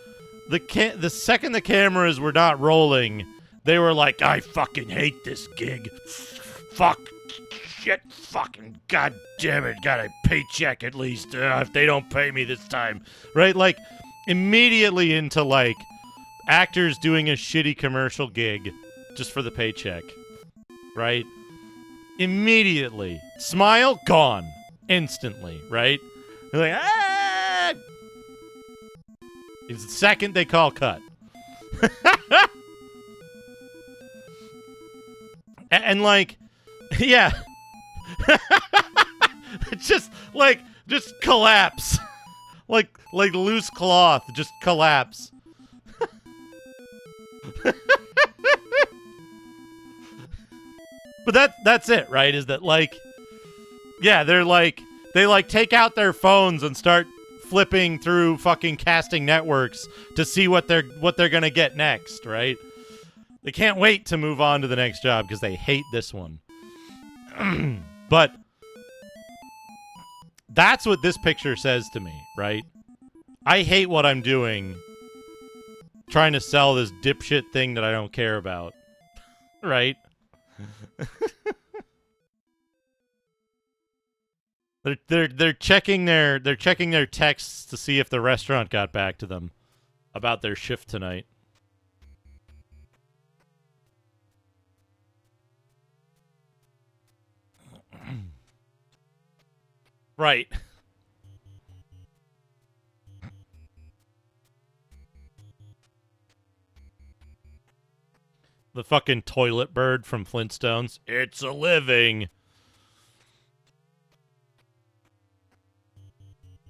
were not rolling, they were like, I fucking hate this gig. Fuck. Shit. Fucking god damn it. Got a paycheck at least. If they don't pay me this time. Right? Like, immediately into, like, actors doing a shitty commercial gig just for the paycheck. Right? Immediately. Smile, gone. Instantly. Right? They're like, ah! It's the second they call cut. And like, yeah. just collapse. like loose cloth, just collapse. But that's it, right? Is that like, yeah, they take out their phones and start flipping through fucking casting networks to see what they're gonna get next, right? They can't wait to move on to the next job because they hate this one. But that's what this picture says to me, right? I hate what I'm doing trying to sell this dipshit thing that I don't care about. Right? They're checking their texts to see if the restaurant got back to them about their shift tonight. Right. The fucking toilet bird from Flintstones. It's a living.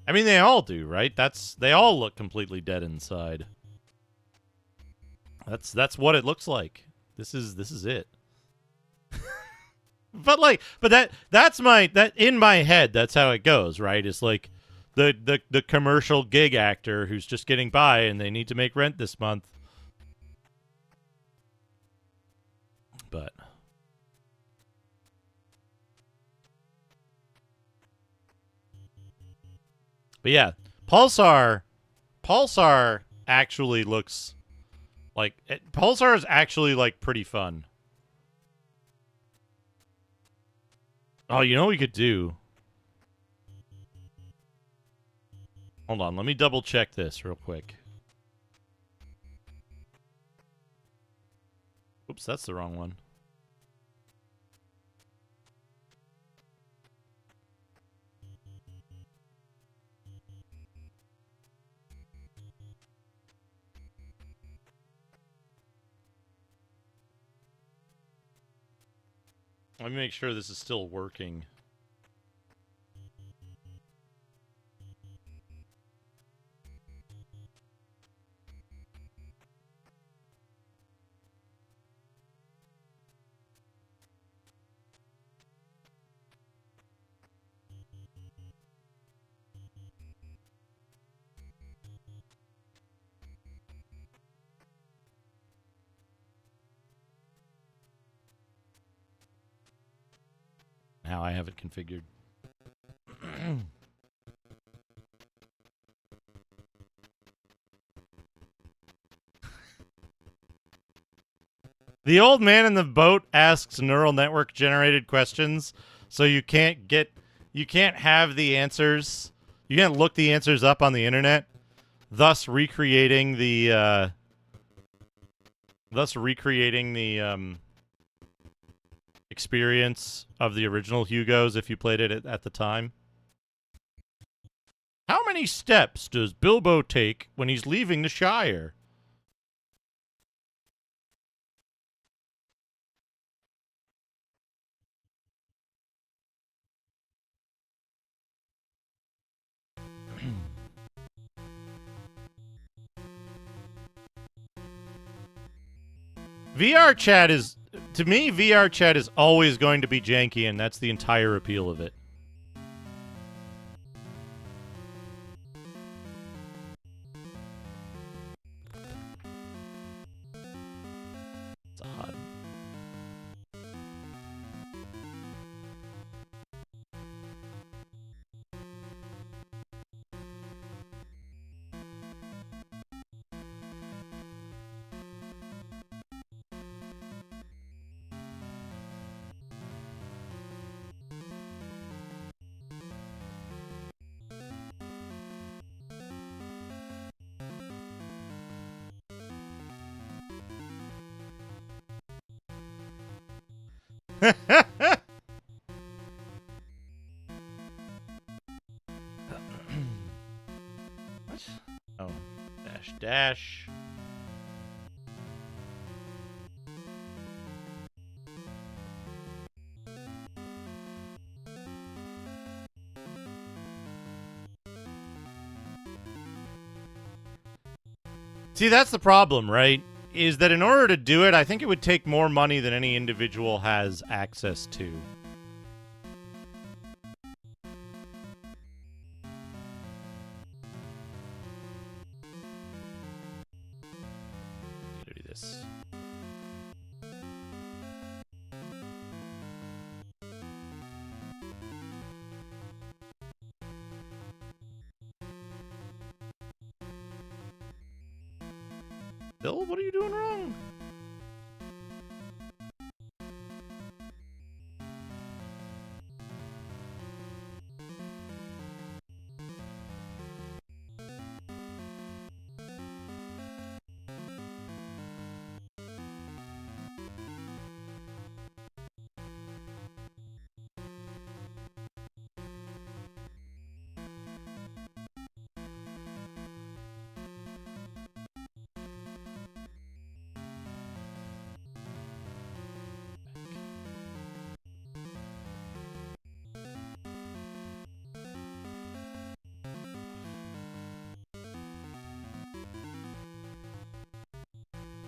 I mean, they all do, right? They all look completely dead inside. That's what it looks like. This is it. But that's in my head, that's how it goes, right? It's like the commercial gig actor who's just getting by and they need to make rent this month. But yeah, Pulsar actually looks like Pulsar is actually like pretty fun. Oh, you know what we could do? Hold on, let me double check this real quick. Oops, that's the wrong one. Let me make sure this is still working. how I have it configured. The old man in the boat asks neural network generated questions, so you can't have the answers. You can't look the answers up on the internet, thus recreating the experience of the original Hugos if you played it at the time. How many steps does Bilbo take when he's leaving the Shire? VR chat is, to me, VR chat is always going to be janky, and that's the entire appeal of it. It's odd. What? Oh, dash. See, that's the problem, right? Is that in order to do it, I think it would take more money than any individual has access to. Do this. Bill, what are you doing wrong?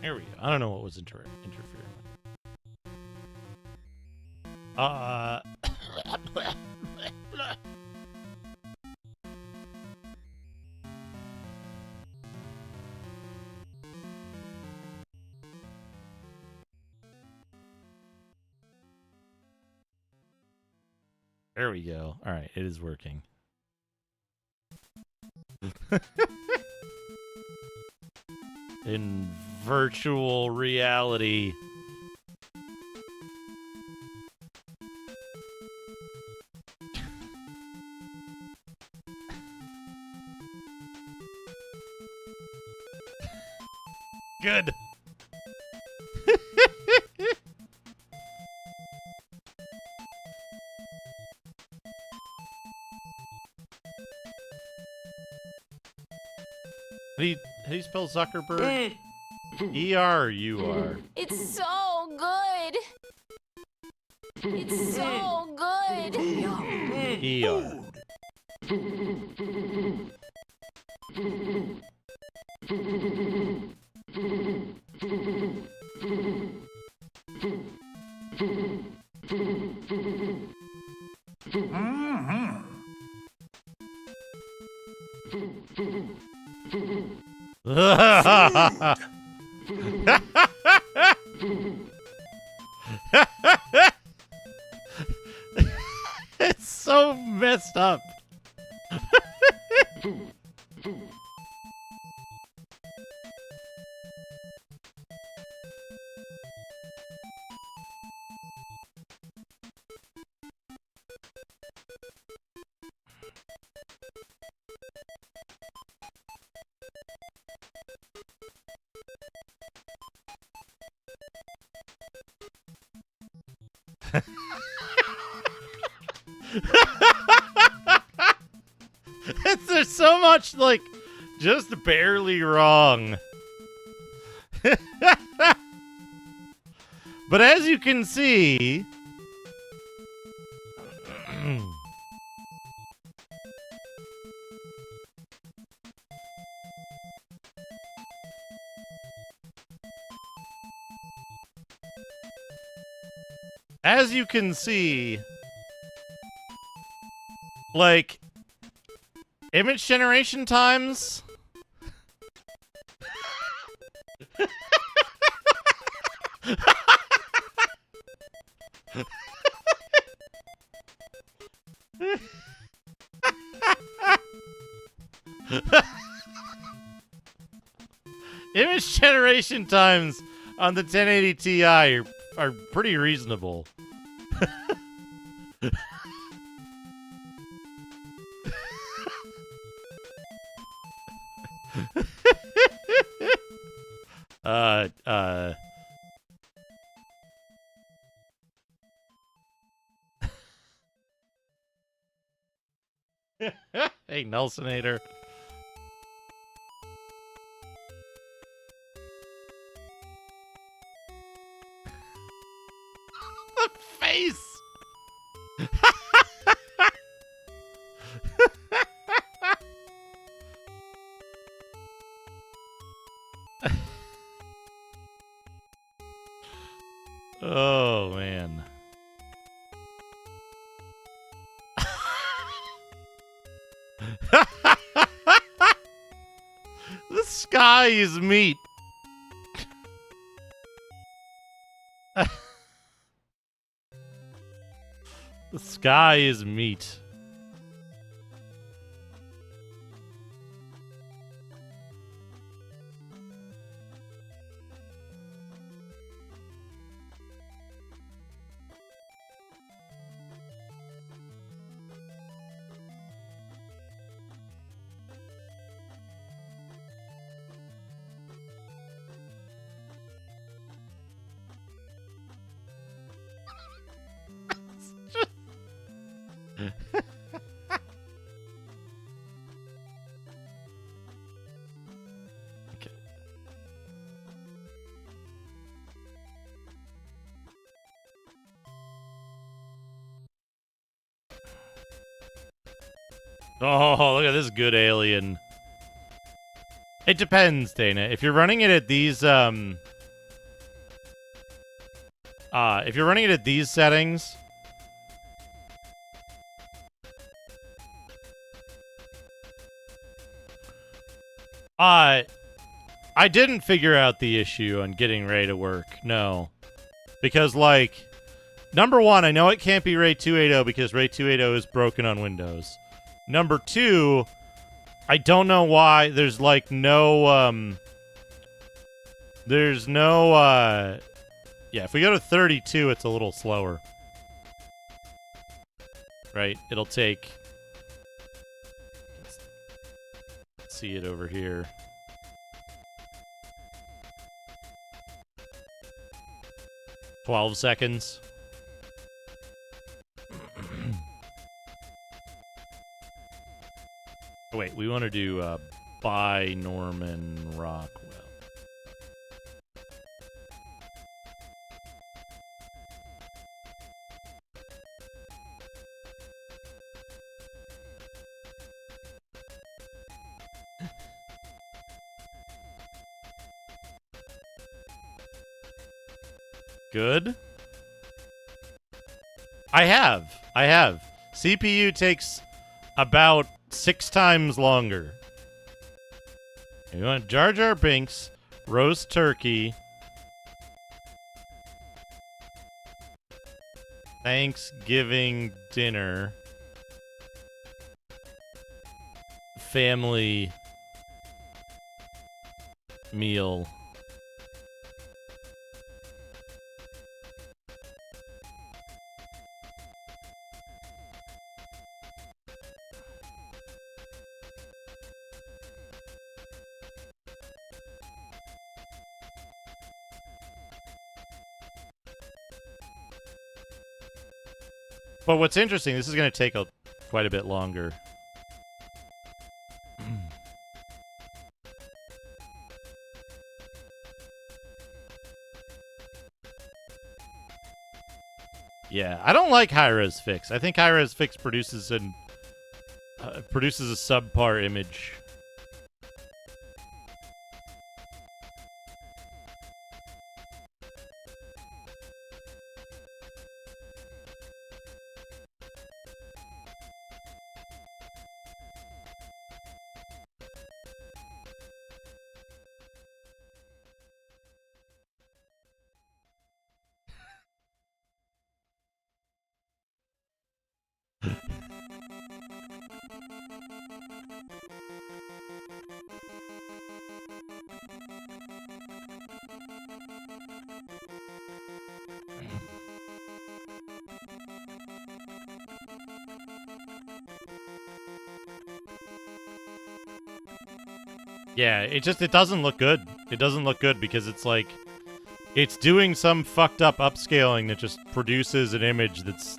Here we go. I don't know what was interfering with. There we go. All right, it is working. In virtual reality. Good. How do you spell Zuckerberg? E-R-U-R. It's so good. It's so good. E-R. messed up. There's so much, like, just barely wrong. But as you can see... As you can see, like, image generation times. Image generation times on the 1080 Ti are pretty reasonable. Hey, Nelsonator. The face! Oh, man. The sky is meat. The sky is meat. Okay. Oh, look at this good alien. It depends, Dana. If you're running it at these if you're running it at these settings, I didn't figure out the issue on getting Ray to work. No. Because, like, number one, I know it can't be Ray 280 because Ray 280 is broken on Windows. Number two, I don't know why there's, like, no, there's no, yeah, if we go to 32, it's a little slower. Right? It'll take... Let's see it over here. $12 seconds. Oh, wait, we want to do by Norman Rockwell. Good. I have. CPU takes about 6 times longer. You want Jar Jar Binks, roast turkey, Thanksgiving dinner, family meal. But what's interesting, this is going to take quite a bit longer. Yeah, I don't like high-res fix. I think high-res fix produces a subpar image. Yeah, it doesn't look good. It doesn't look good because it's like it's doing some fucked up upscaling that just produces an image that's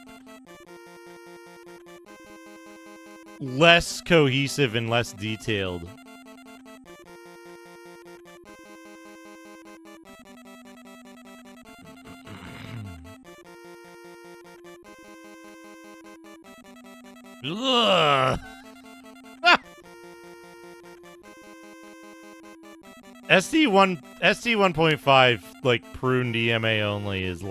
less cohesive and less detailed. Ugh. SD 1.5 like pruned EMA only is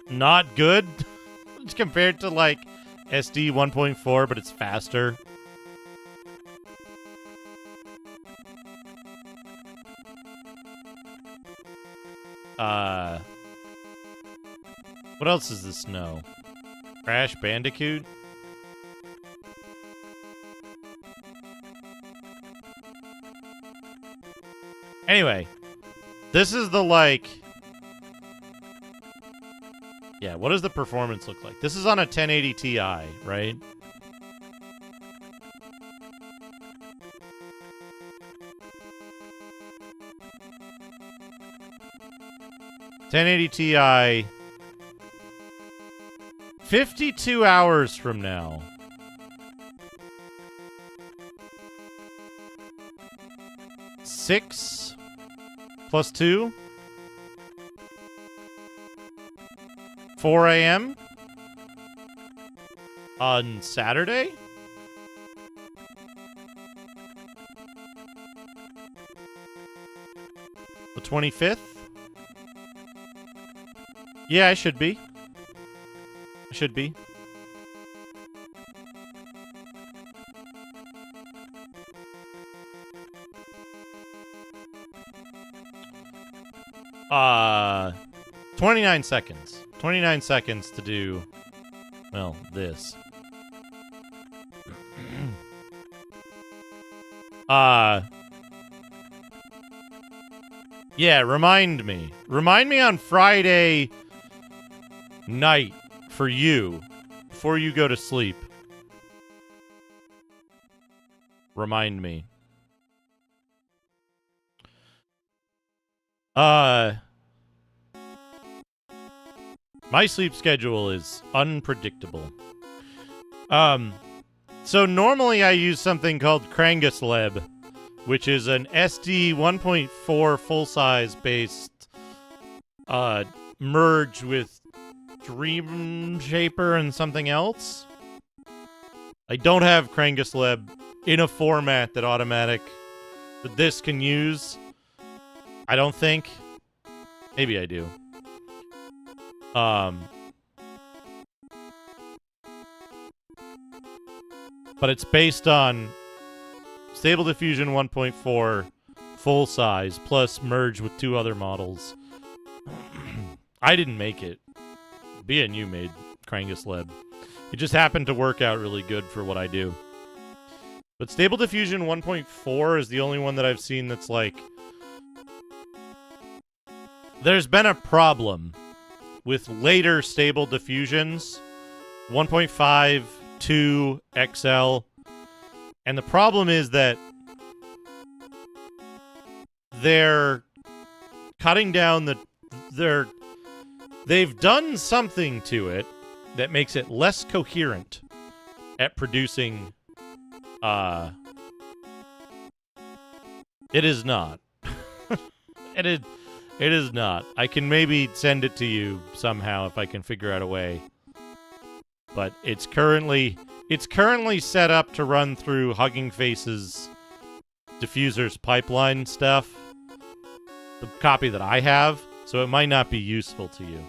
not good compared to like SD 1.4, but it's faster. What else does this know? Crash Bandicoot? Anyway, this is the yeah, what does the performance look like? This is on a 1080 Ti, right? Ti 52 hours from now. Six plus 2? 4 a.m. on Saturday? The 25th? Yeah, I should be. I should be. Uh, 29 seconds. 29 seconds to do, well, this. Yeah, remind me. Remind me on Friday night for you before you go to sleep. Remind me. My sleep schedule is unpredictable. So normally I use something called Krangasleb, which is an SD 1.4 full-size based merge with Dreamshaper and something else. I don't have Krangasleb in a format that this can use. I don't think. Maybe I do. But it's based on Stable Diffusion 1.4 full size plus merge with 2 other models. I didn't make it. BNU made Kranguslib. It just happened to work out really good for what I do. But Stable Diffusion 1.4 is the only one that I've seen that's like... There's been a problem with later Stable Diffusions, 1.5, 2, XL, and the problem is that they're cutting down they've done something to it that makes it less coherent at producing. It is not. It is not. I can maybe send it to you somehow if I can figure out a way. But it's currently set up to run through Hugging Face's diffuser's pipeline stuff. The copy that I have, so it might not be useful to you.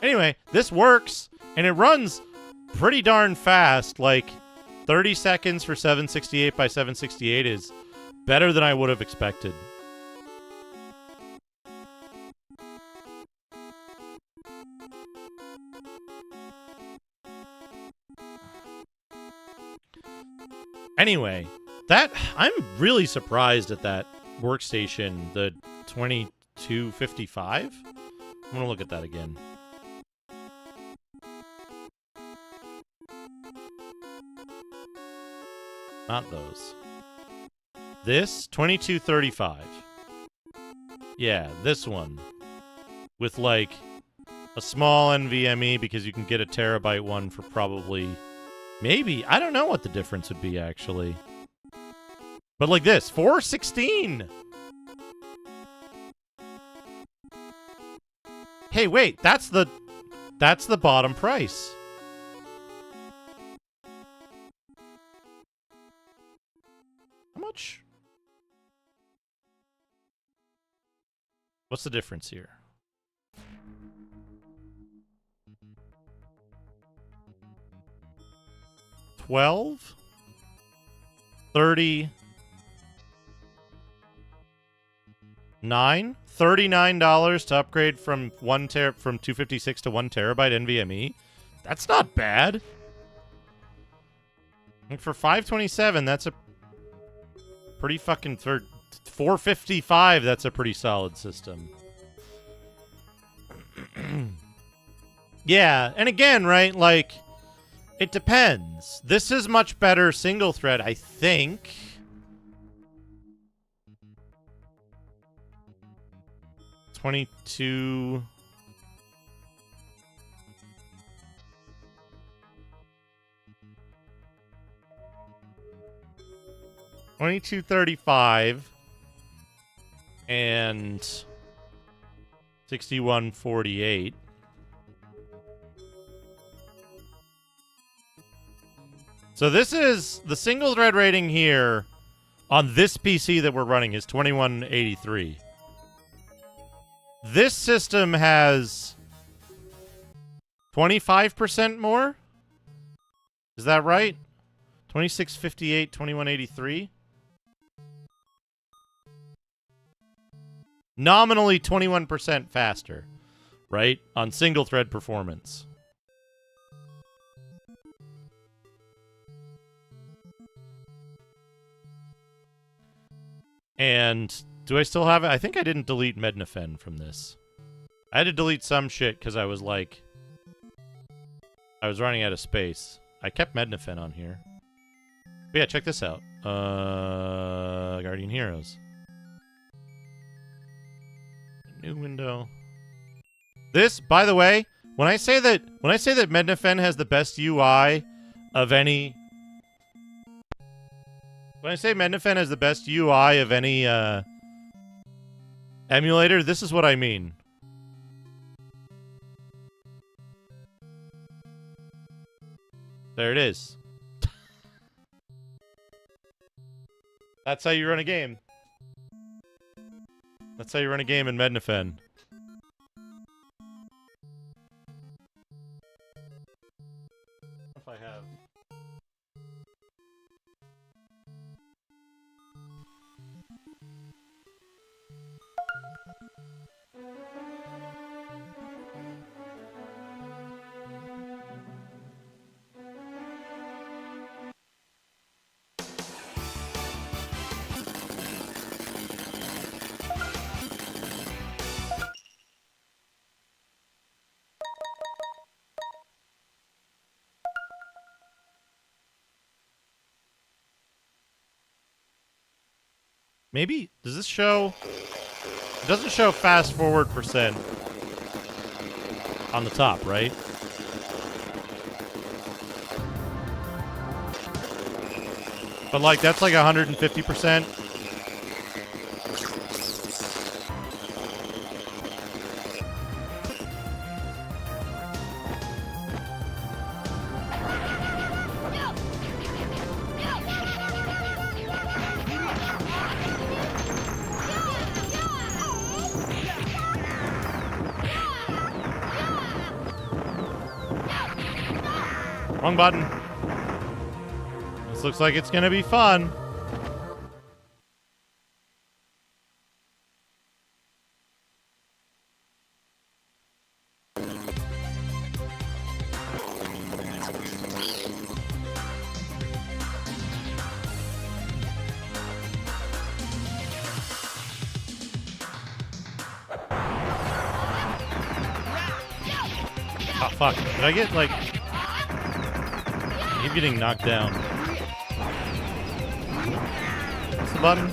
Anyway, this works, and it runs pretty darn fast. Like, 30 seconds for 768 by 768 is better than I would have expected. Anyway, I'm really surprised at that workstation, the 2255. I'm gonna look at that again. Not those. This 2235. Yeah, this one with like a small NVMe because you can get a terabyte one for probably maybe, I don't know what the difference would be actually. But like this, $416. Hey, wait, that's the bottom price. How much? What's the difference here? $12, $30, $39 to upgrade from from 256 to 1 terabyte NVMe. That's not bad. And for $527, that's a pretty fucking for $455. That's a pretty solid system. Yeah, and again, right? Like, it depends. This is much better single thread, I think. $22. $22.35 and $61.48. So this is the single thread rating here on this PC that we're running is 2183. This system has 25% more? Is that right? 2658, 2183? Nominally 21% faster, right? On single thread performance. And do I still have it? I think I didn't delete Mednafen from this. I had to delete some shit because I was like... I was running out of space. I kept Mednafen on here. But yeah, check this out. Guardian Heroes. New window. This, by the way, when I say that Mednafen has the best UI of any... When I say Mednafen has the best UI of any emulator, this is what I mean. There it is. That's how you run a game. That's how you run a game in Mednafen. If I have... Maybe, does this show? It doesn't show fast forward percent on the top, right? But like, that's like 150%. Wrong button. This looks like it's gonna be fun. Oh, fuck. Did I get, like... I keep getting knocked down. What's the button?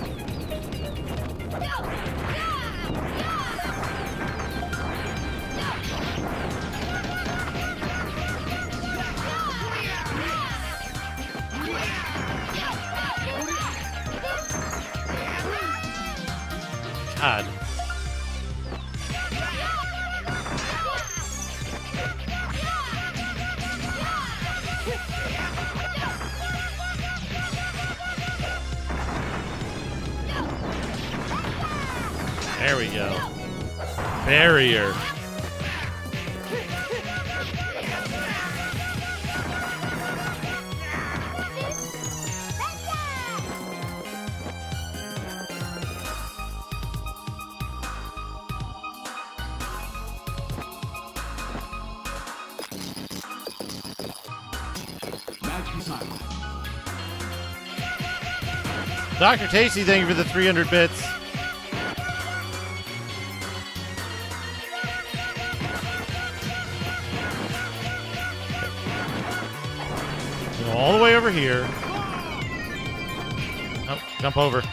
God. There we go. Barrier. Dr. Tasty, thank you for the 300 bits. Go all the way over here. Oh, jump over.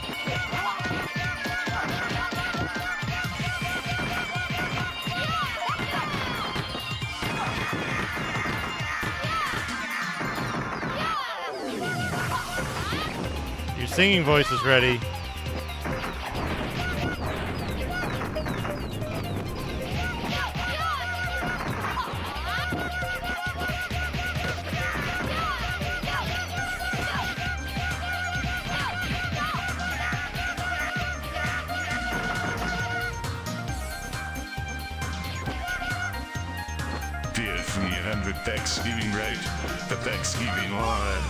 Your singing voice is ready. Thanksgiving, right? The Thanksgiving one.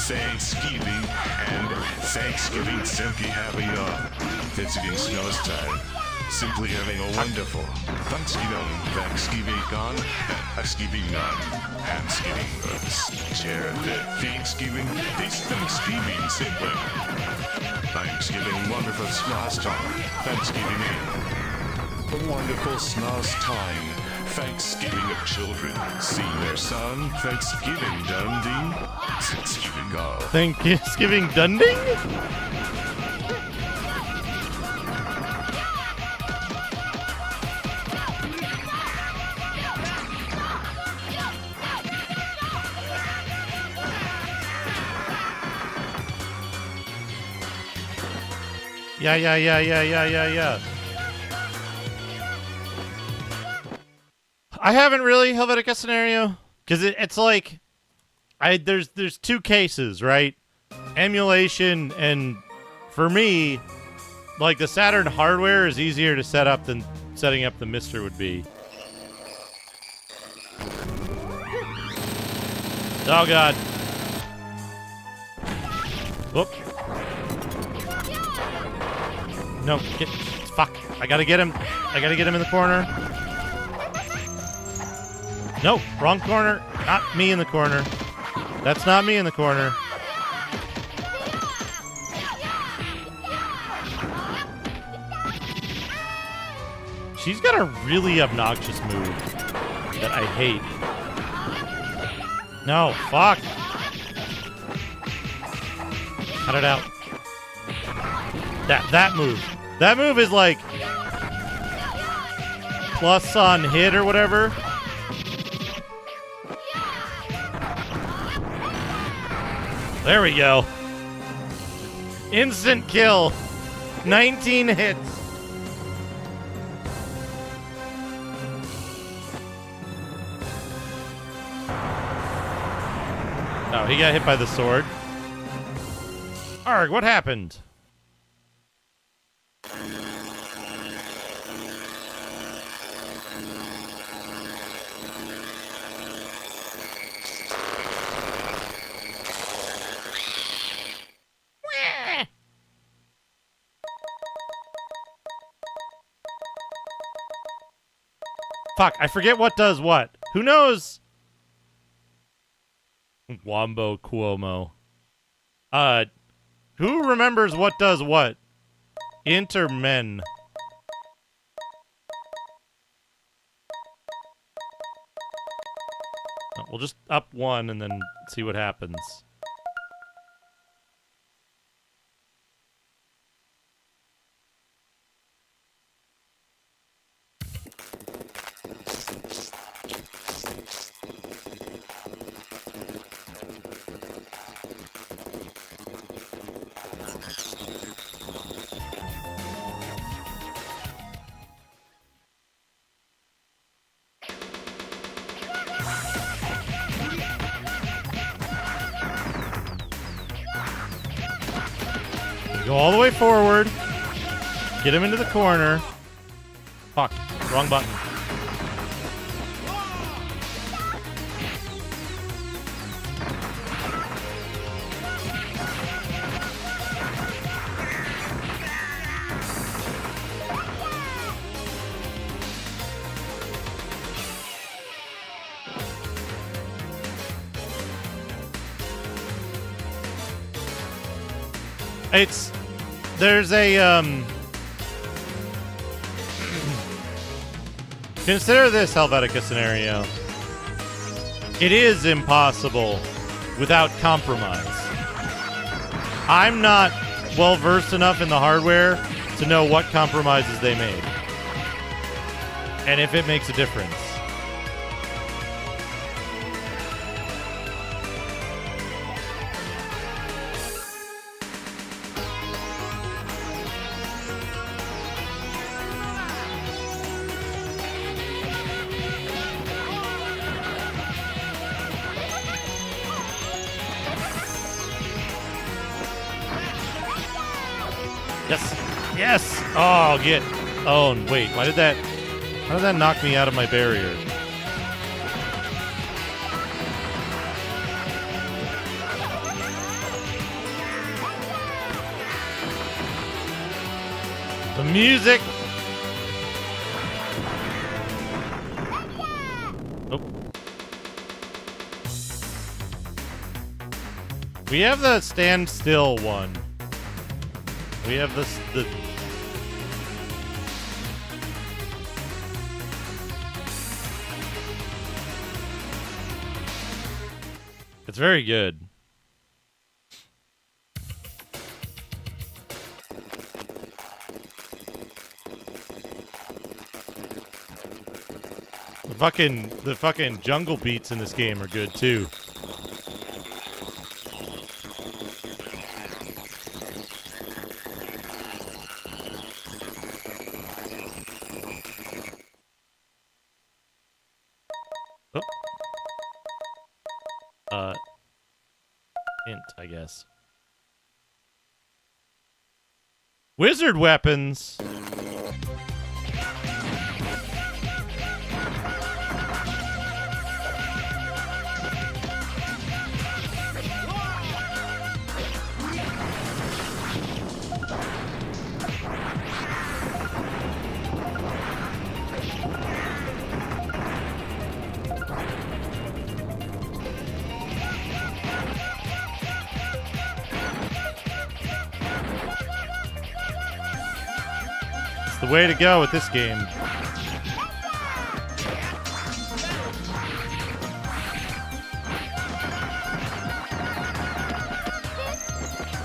Thanksgiving and Thanksgiving simply having Thanksgiving snows time. Simply having a wonderful Thanksgiving gone, Thanksgiving none, Thanksgiving share the Thanksgiving, this Thanksgiving simply. Thanksgiving wonderful snows time. Thanksgiving a wonderful snows time. Thanksgiving of children, seeing their son, Thanksgiving Dundee, Thanksgiving God. Thanksgiving Dunding? Yeah. I haven't really Helvetica scenario because it's like there's two cases, right? Emulation, and for me, like the Saturn hardware is easier to set up than setting up the Mister would be. Oh god. Whoop. No, fuck. I gotta get him. I gotta get him in the corner. No, wrong corner. Not me in the corner. That's not me in the corner. She's got a really obnoxious move that I hate. No, fuck. Cut it out. That move. That move is like plus on hit or whatever. There we go. Instant kill. 19 hits. Oh, he got hit by the sword. Arg, what happened? Fuck, I forget what does what. Who knows? Wombo Cuomo. Who remembers what does what? Intermen. Oh, we'll just up one and then see what happens. Go all the way forward. Get him into the corner. Fuck. Wrong button. There's a, consider this Helvetica scenario. It is impossible without compromise. I'm not well versed enough in the hardware to know what compromises they made. And if it makes a difference. Yes. Yes. Oh, get. Oh, wait. Why did that knock me out of my barrier? The music. Nope. We have the stand still one. We have the It's very good. The fucking jungle beats in this game are good too. Hint, I guess. Wizard weapons. The way to go with this game.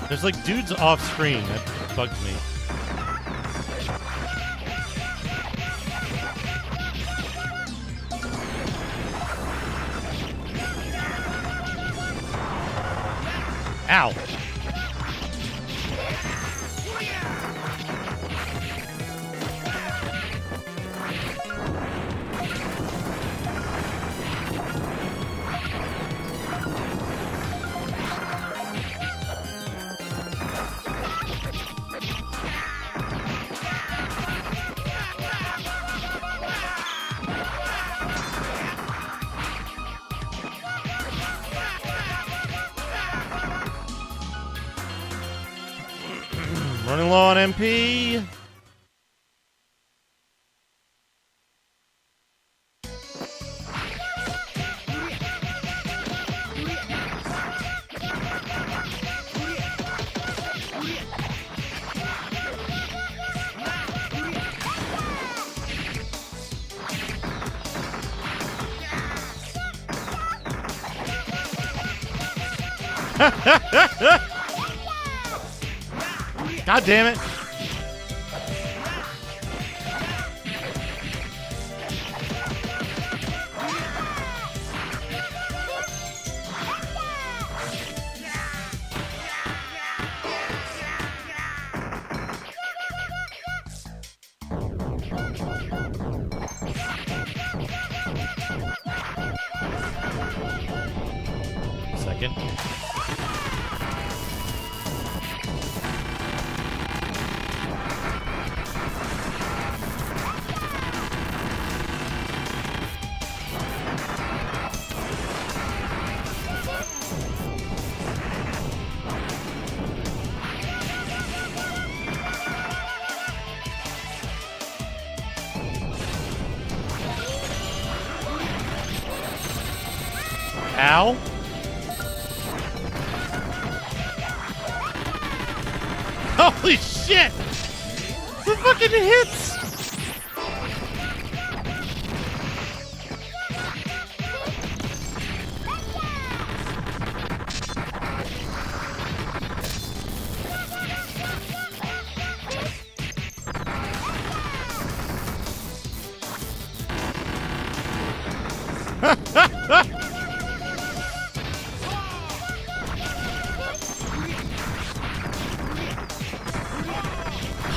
There's like dudes off screen. That bugs me. Ow. Running low on MP. God damn it. Second. Ow. Holy shit! The fucking hits!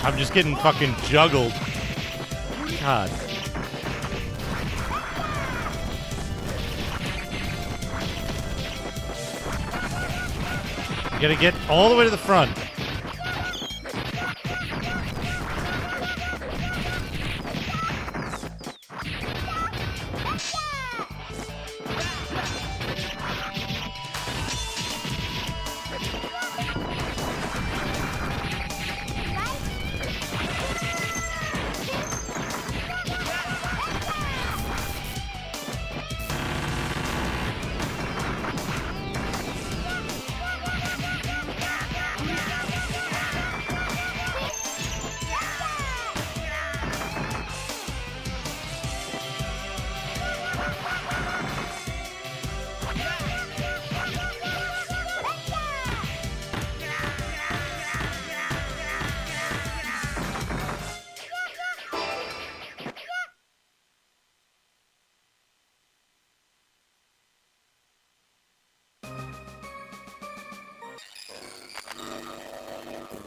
I'm just getting fucking juggled. God. You gotta get all the way to the front.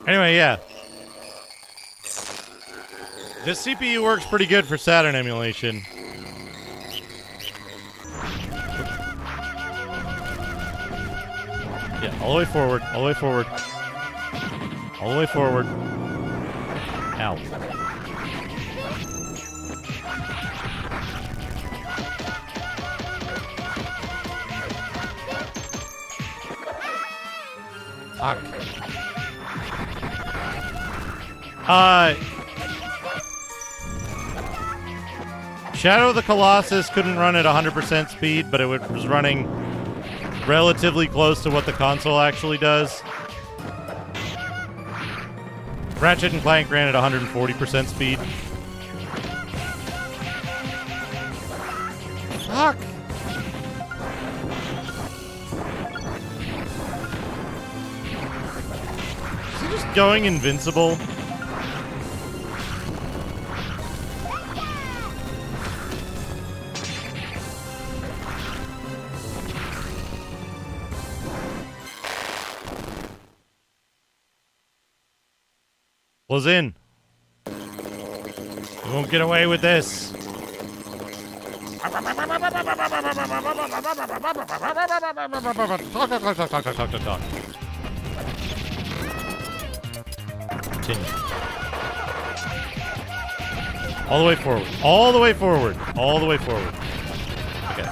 Anyway, yeah. This CPU works pretty good for Saturn emulation. Yeah, all the way forward, all the way forward. All the way forward. Ow. Fuck. Shadow of the Colossus couldn't run at 100% speed, but it was running relatively close to what the console actually does. Ratchet and Clank ran at 140% speed. Fuck! Is he just going invincible? Close in. You won't get away with this. Talk. Continue. All the way forward. All the way forward. All the way forward. Okay.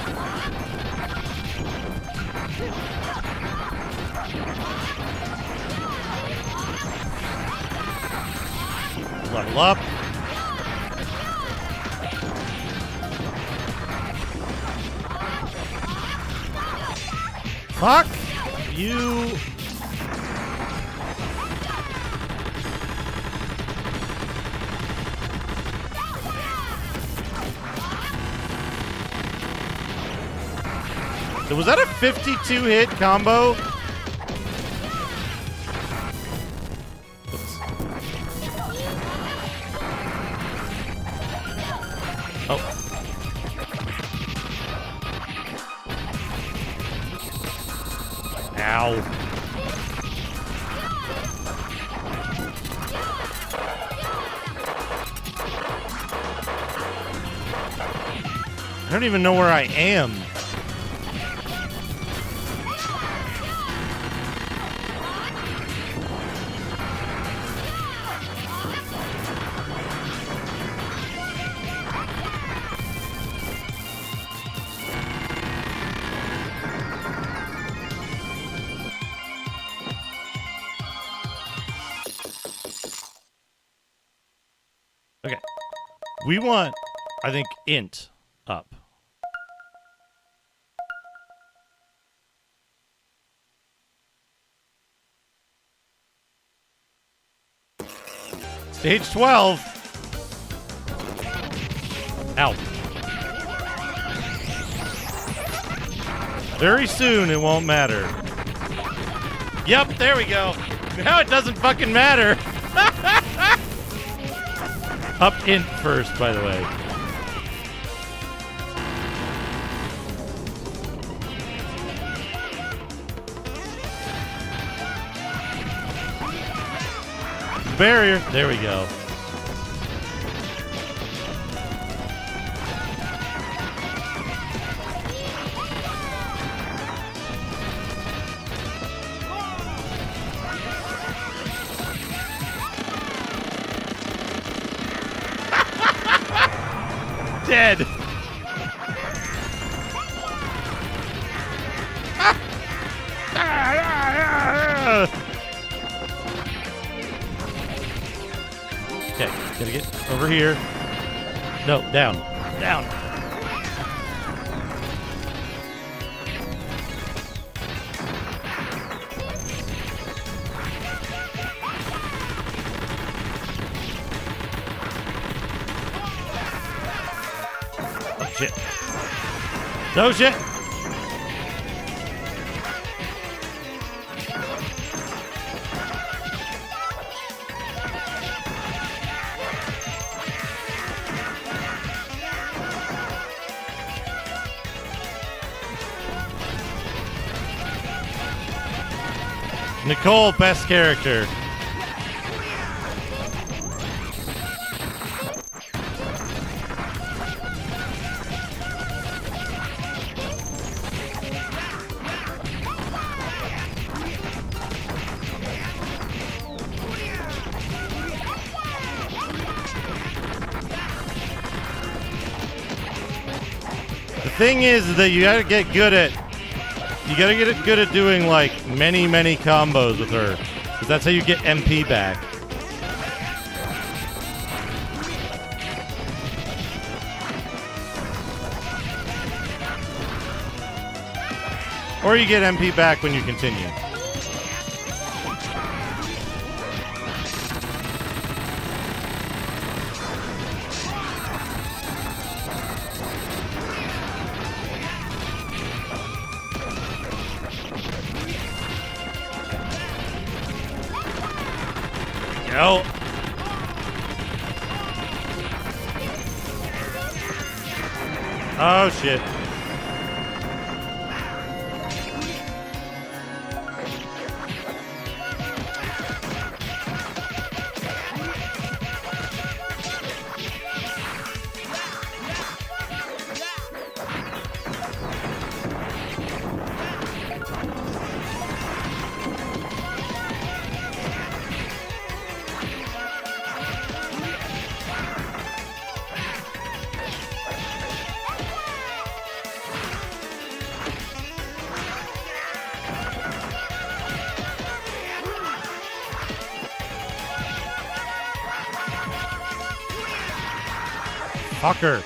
Level up. Fuck you. So was that a 52 hit combo? Oops. Oh. Ow. I don't even know where I am. Okay. We want, I think, int up. Stage 12. Ow. Very soon it won't matter. Yep, there we go. Now it doesn't fucking matter. Up int first, by the way. Barrier. There we go. Dead. Okay, gotta get over here. No, down. Down. Oh, shit. No shit. Nicole, best character. The thing is that you gotta get good at doing like many combos with her, because that's how you get MP back. Or you get MP back when you continue. Go. Oh shit. Fucker.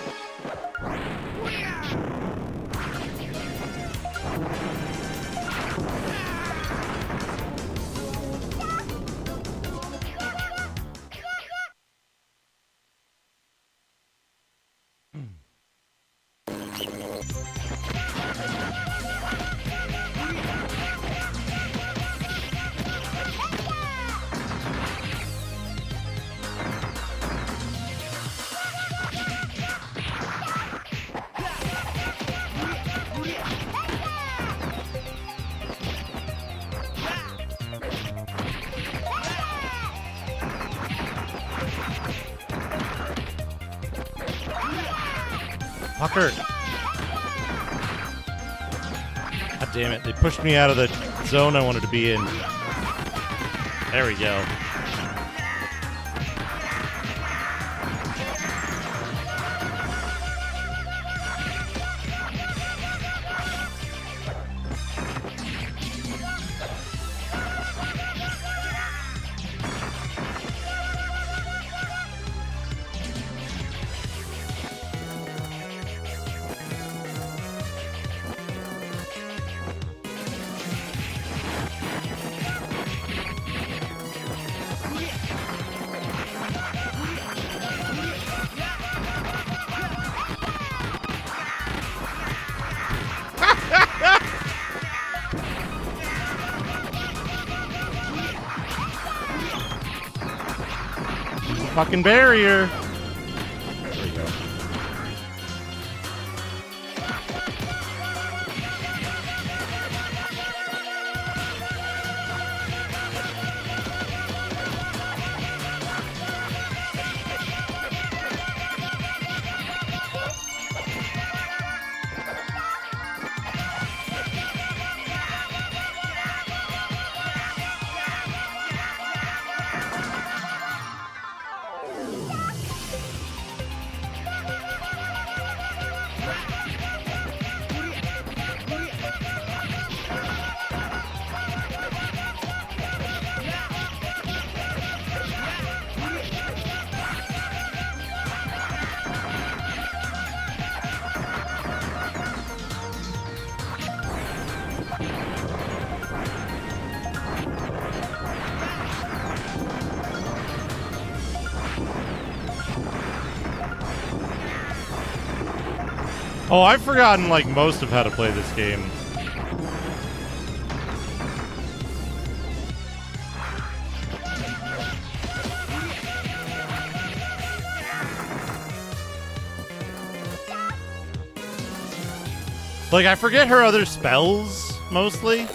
Fucker. God damn it. They pushed me out of the zone I wanted to be in. There we go. Fucking barrier. There we go. Oh, I've forgotten, like, most of how to play this game. Like, I forget her other spells, mostly.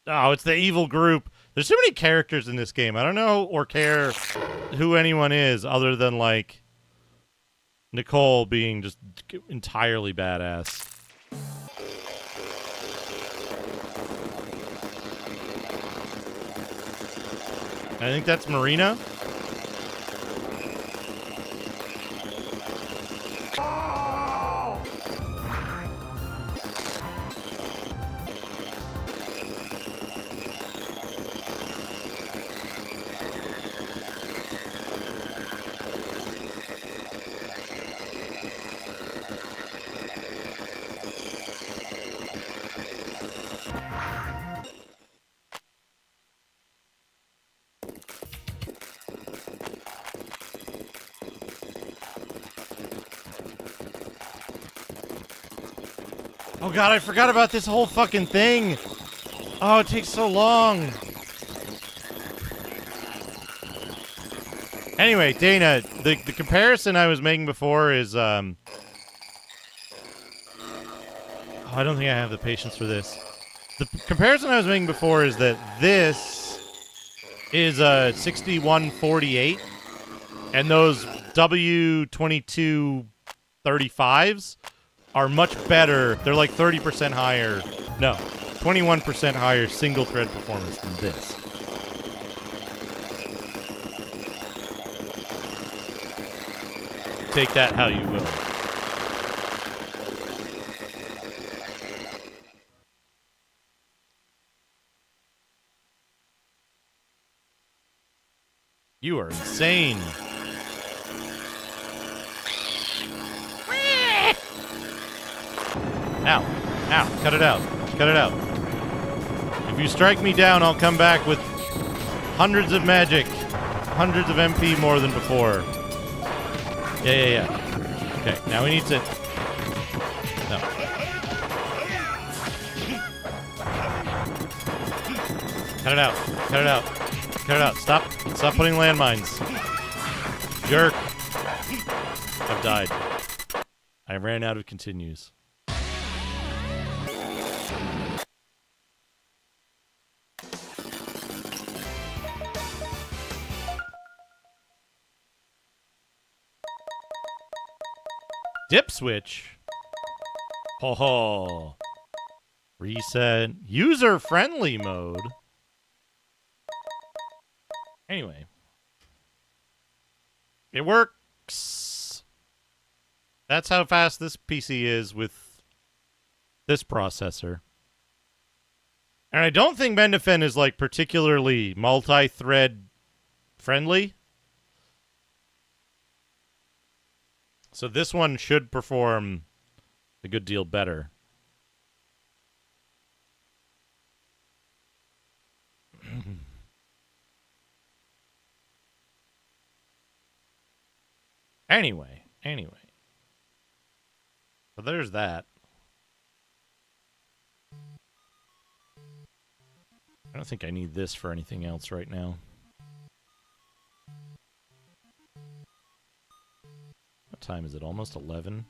Oh, it's the evil group. There's so many characters in this game. I don't know or care who anyone is other than, like, Nicole being just entirely badass. I think that's Marina. Oh god, I forgot about this whole fucking thing. Oh, it takes so long. Anyway, Dana, the comparison I was making before is, oh, I don't think I have the patience for this. The comparison I was making before is that this is a 6148, and those W2235s are much better. They're like 30% higher. No, 21% higher single thread performance than this. Take that how you will. You are insane. Ow. Ow. Cut it out. Cut it out. If you strike me down, I'll come back with hundreds of magic. Hundreds of MP more than before. Yeah. Okay, now we need to... No. Cut it out. Cut it out. Cut it out. Stop. Stop putting landmines. Jerk. I've died. I ran out of continues. Dip switch. Ho ho. Reset. User friendly mode. Anyway. It works. That's how fast this PC is with this processor. And I don't think Mendefen is like particularly multi-thread friendly. So this one should perform a good deal better. Anyway. So there's that. I don't think I need this for anything else right now. What time is it? Almost 11?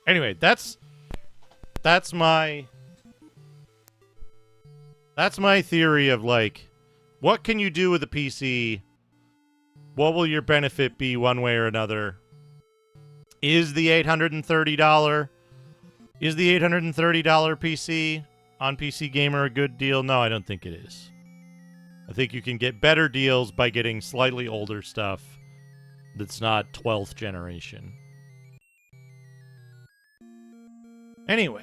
Anyway, that's my theory of, like, what can you do with a PC? What will your benefit be one way or another? Is the $830 PC on PC Gamer a good deal? No, I don't think it is. I think you can get better deals by getting slightly older stuff that's not 12th generation. Anyway.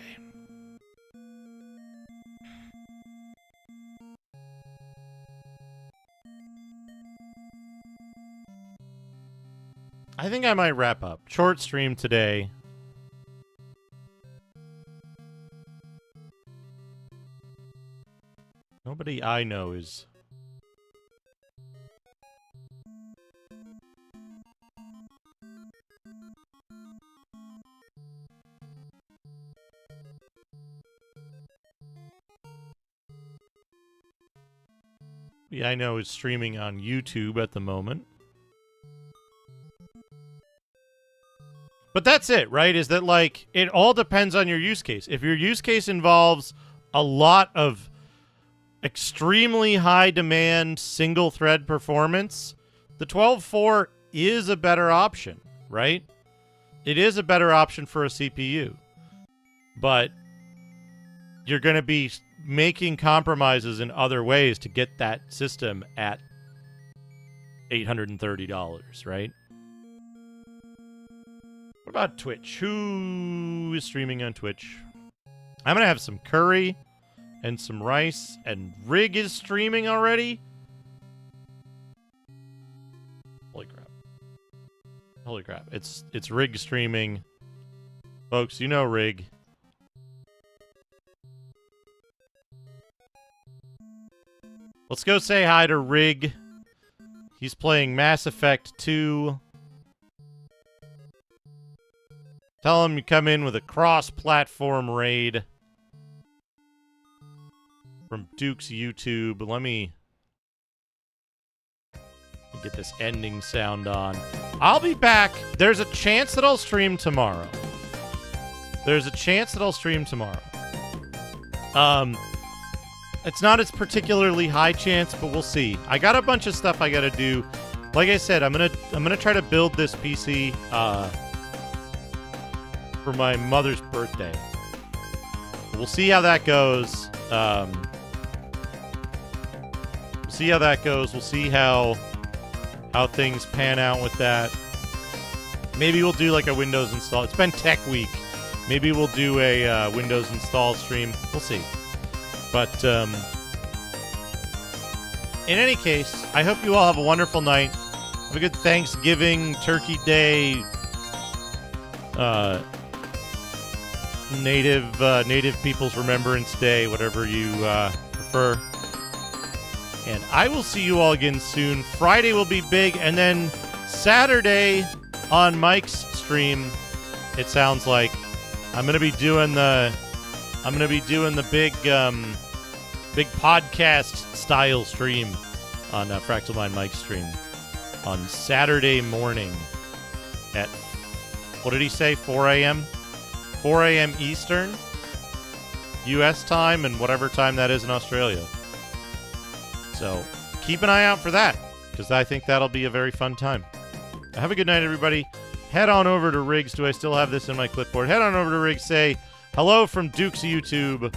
I think I might wrap up. Short stream today. Nobody I know is... I know is streaming on YouTube at the moment. But that's it, right? Is that, like, it all depends on your use case. If your use case involves a lot of extremely high demand single thread performance, the 12.4 is a better option, right? It is a better option for a CPU. But you're going to be making compromises in other ways to get that system at $830, right? What about Twitch? Who is streaming on Twitch? I'm going to have some curry and some rice, and Rig is streaming already? Holy crap. Holy crap. It's Rig streaming. Folks, you know Rig. Let's go say hi to Rig. He's playing Mass Effect 2. Tell him you come in with a cross-platform raid from Duke's YouTube. Let me get this ending sound on. I'll be back. There's a chance that I'll stream tomorrow. It's not as particularly high chance, but we'll see. I got a bunch of stuff I gotta do. Like I said, I'm gonna try to build this PC for my mother's birthday. We'll see how that goes. We'll see how that goes. We'll see how things pan out with that. Maybe we'll do like a Windows install. It's been Tech Week. Maybe we'll do a Windows install stream. We'll see. But in any case, I hope you all have a wonderful night. Have a good Thanksgiving, Turkey Day, Native People's Remembrance Day, whatever you prefer. And I will see you all again soon. Friday will be big, and then Saturday on Mike's stream, it sounds like I'm gonna be doing the big podcast style stream on Fractal Mind Mike's stream on Saturday morning at, what did he say, 4 a.m.? 4 a.m. Eastern, U.S. time, and whatever time that is in Australia. So keep an eye out for that, because I think that'll be a very fun time. Have a good night, everybody. Head on over to Riggs. Do I still have this in my clipboard? Head on over to Riggs. Say hello from Duke's YouTube.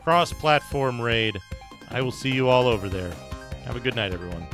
Cross-platform raid. I will see you all over there. Have a good night, everyone.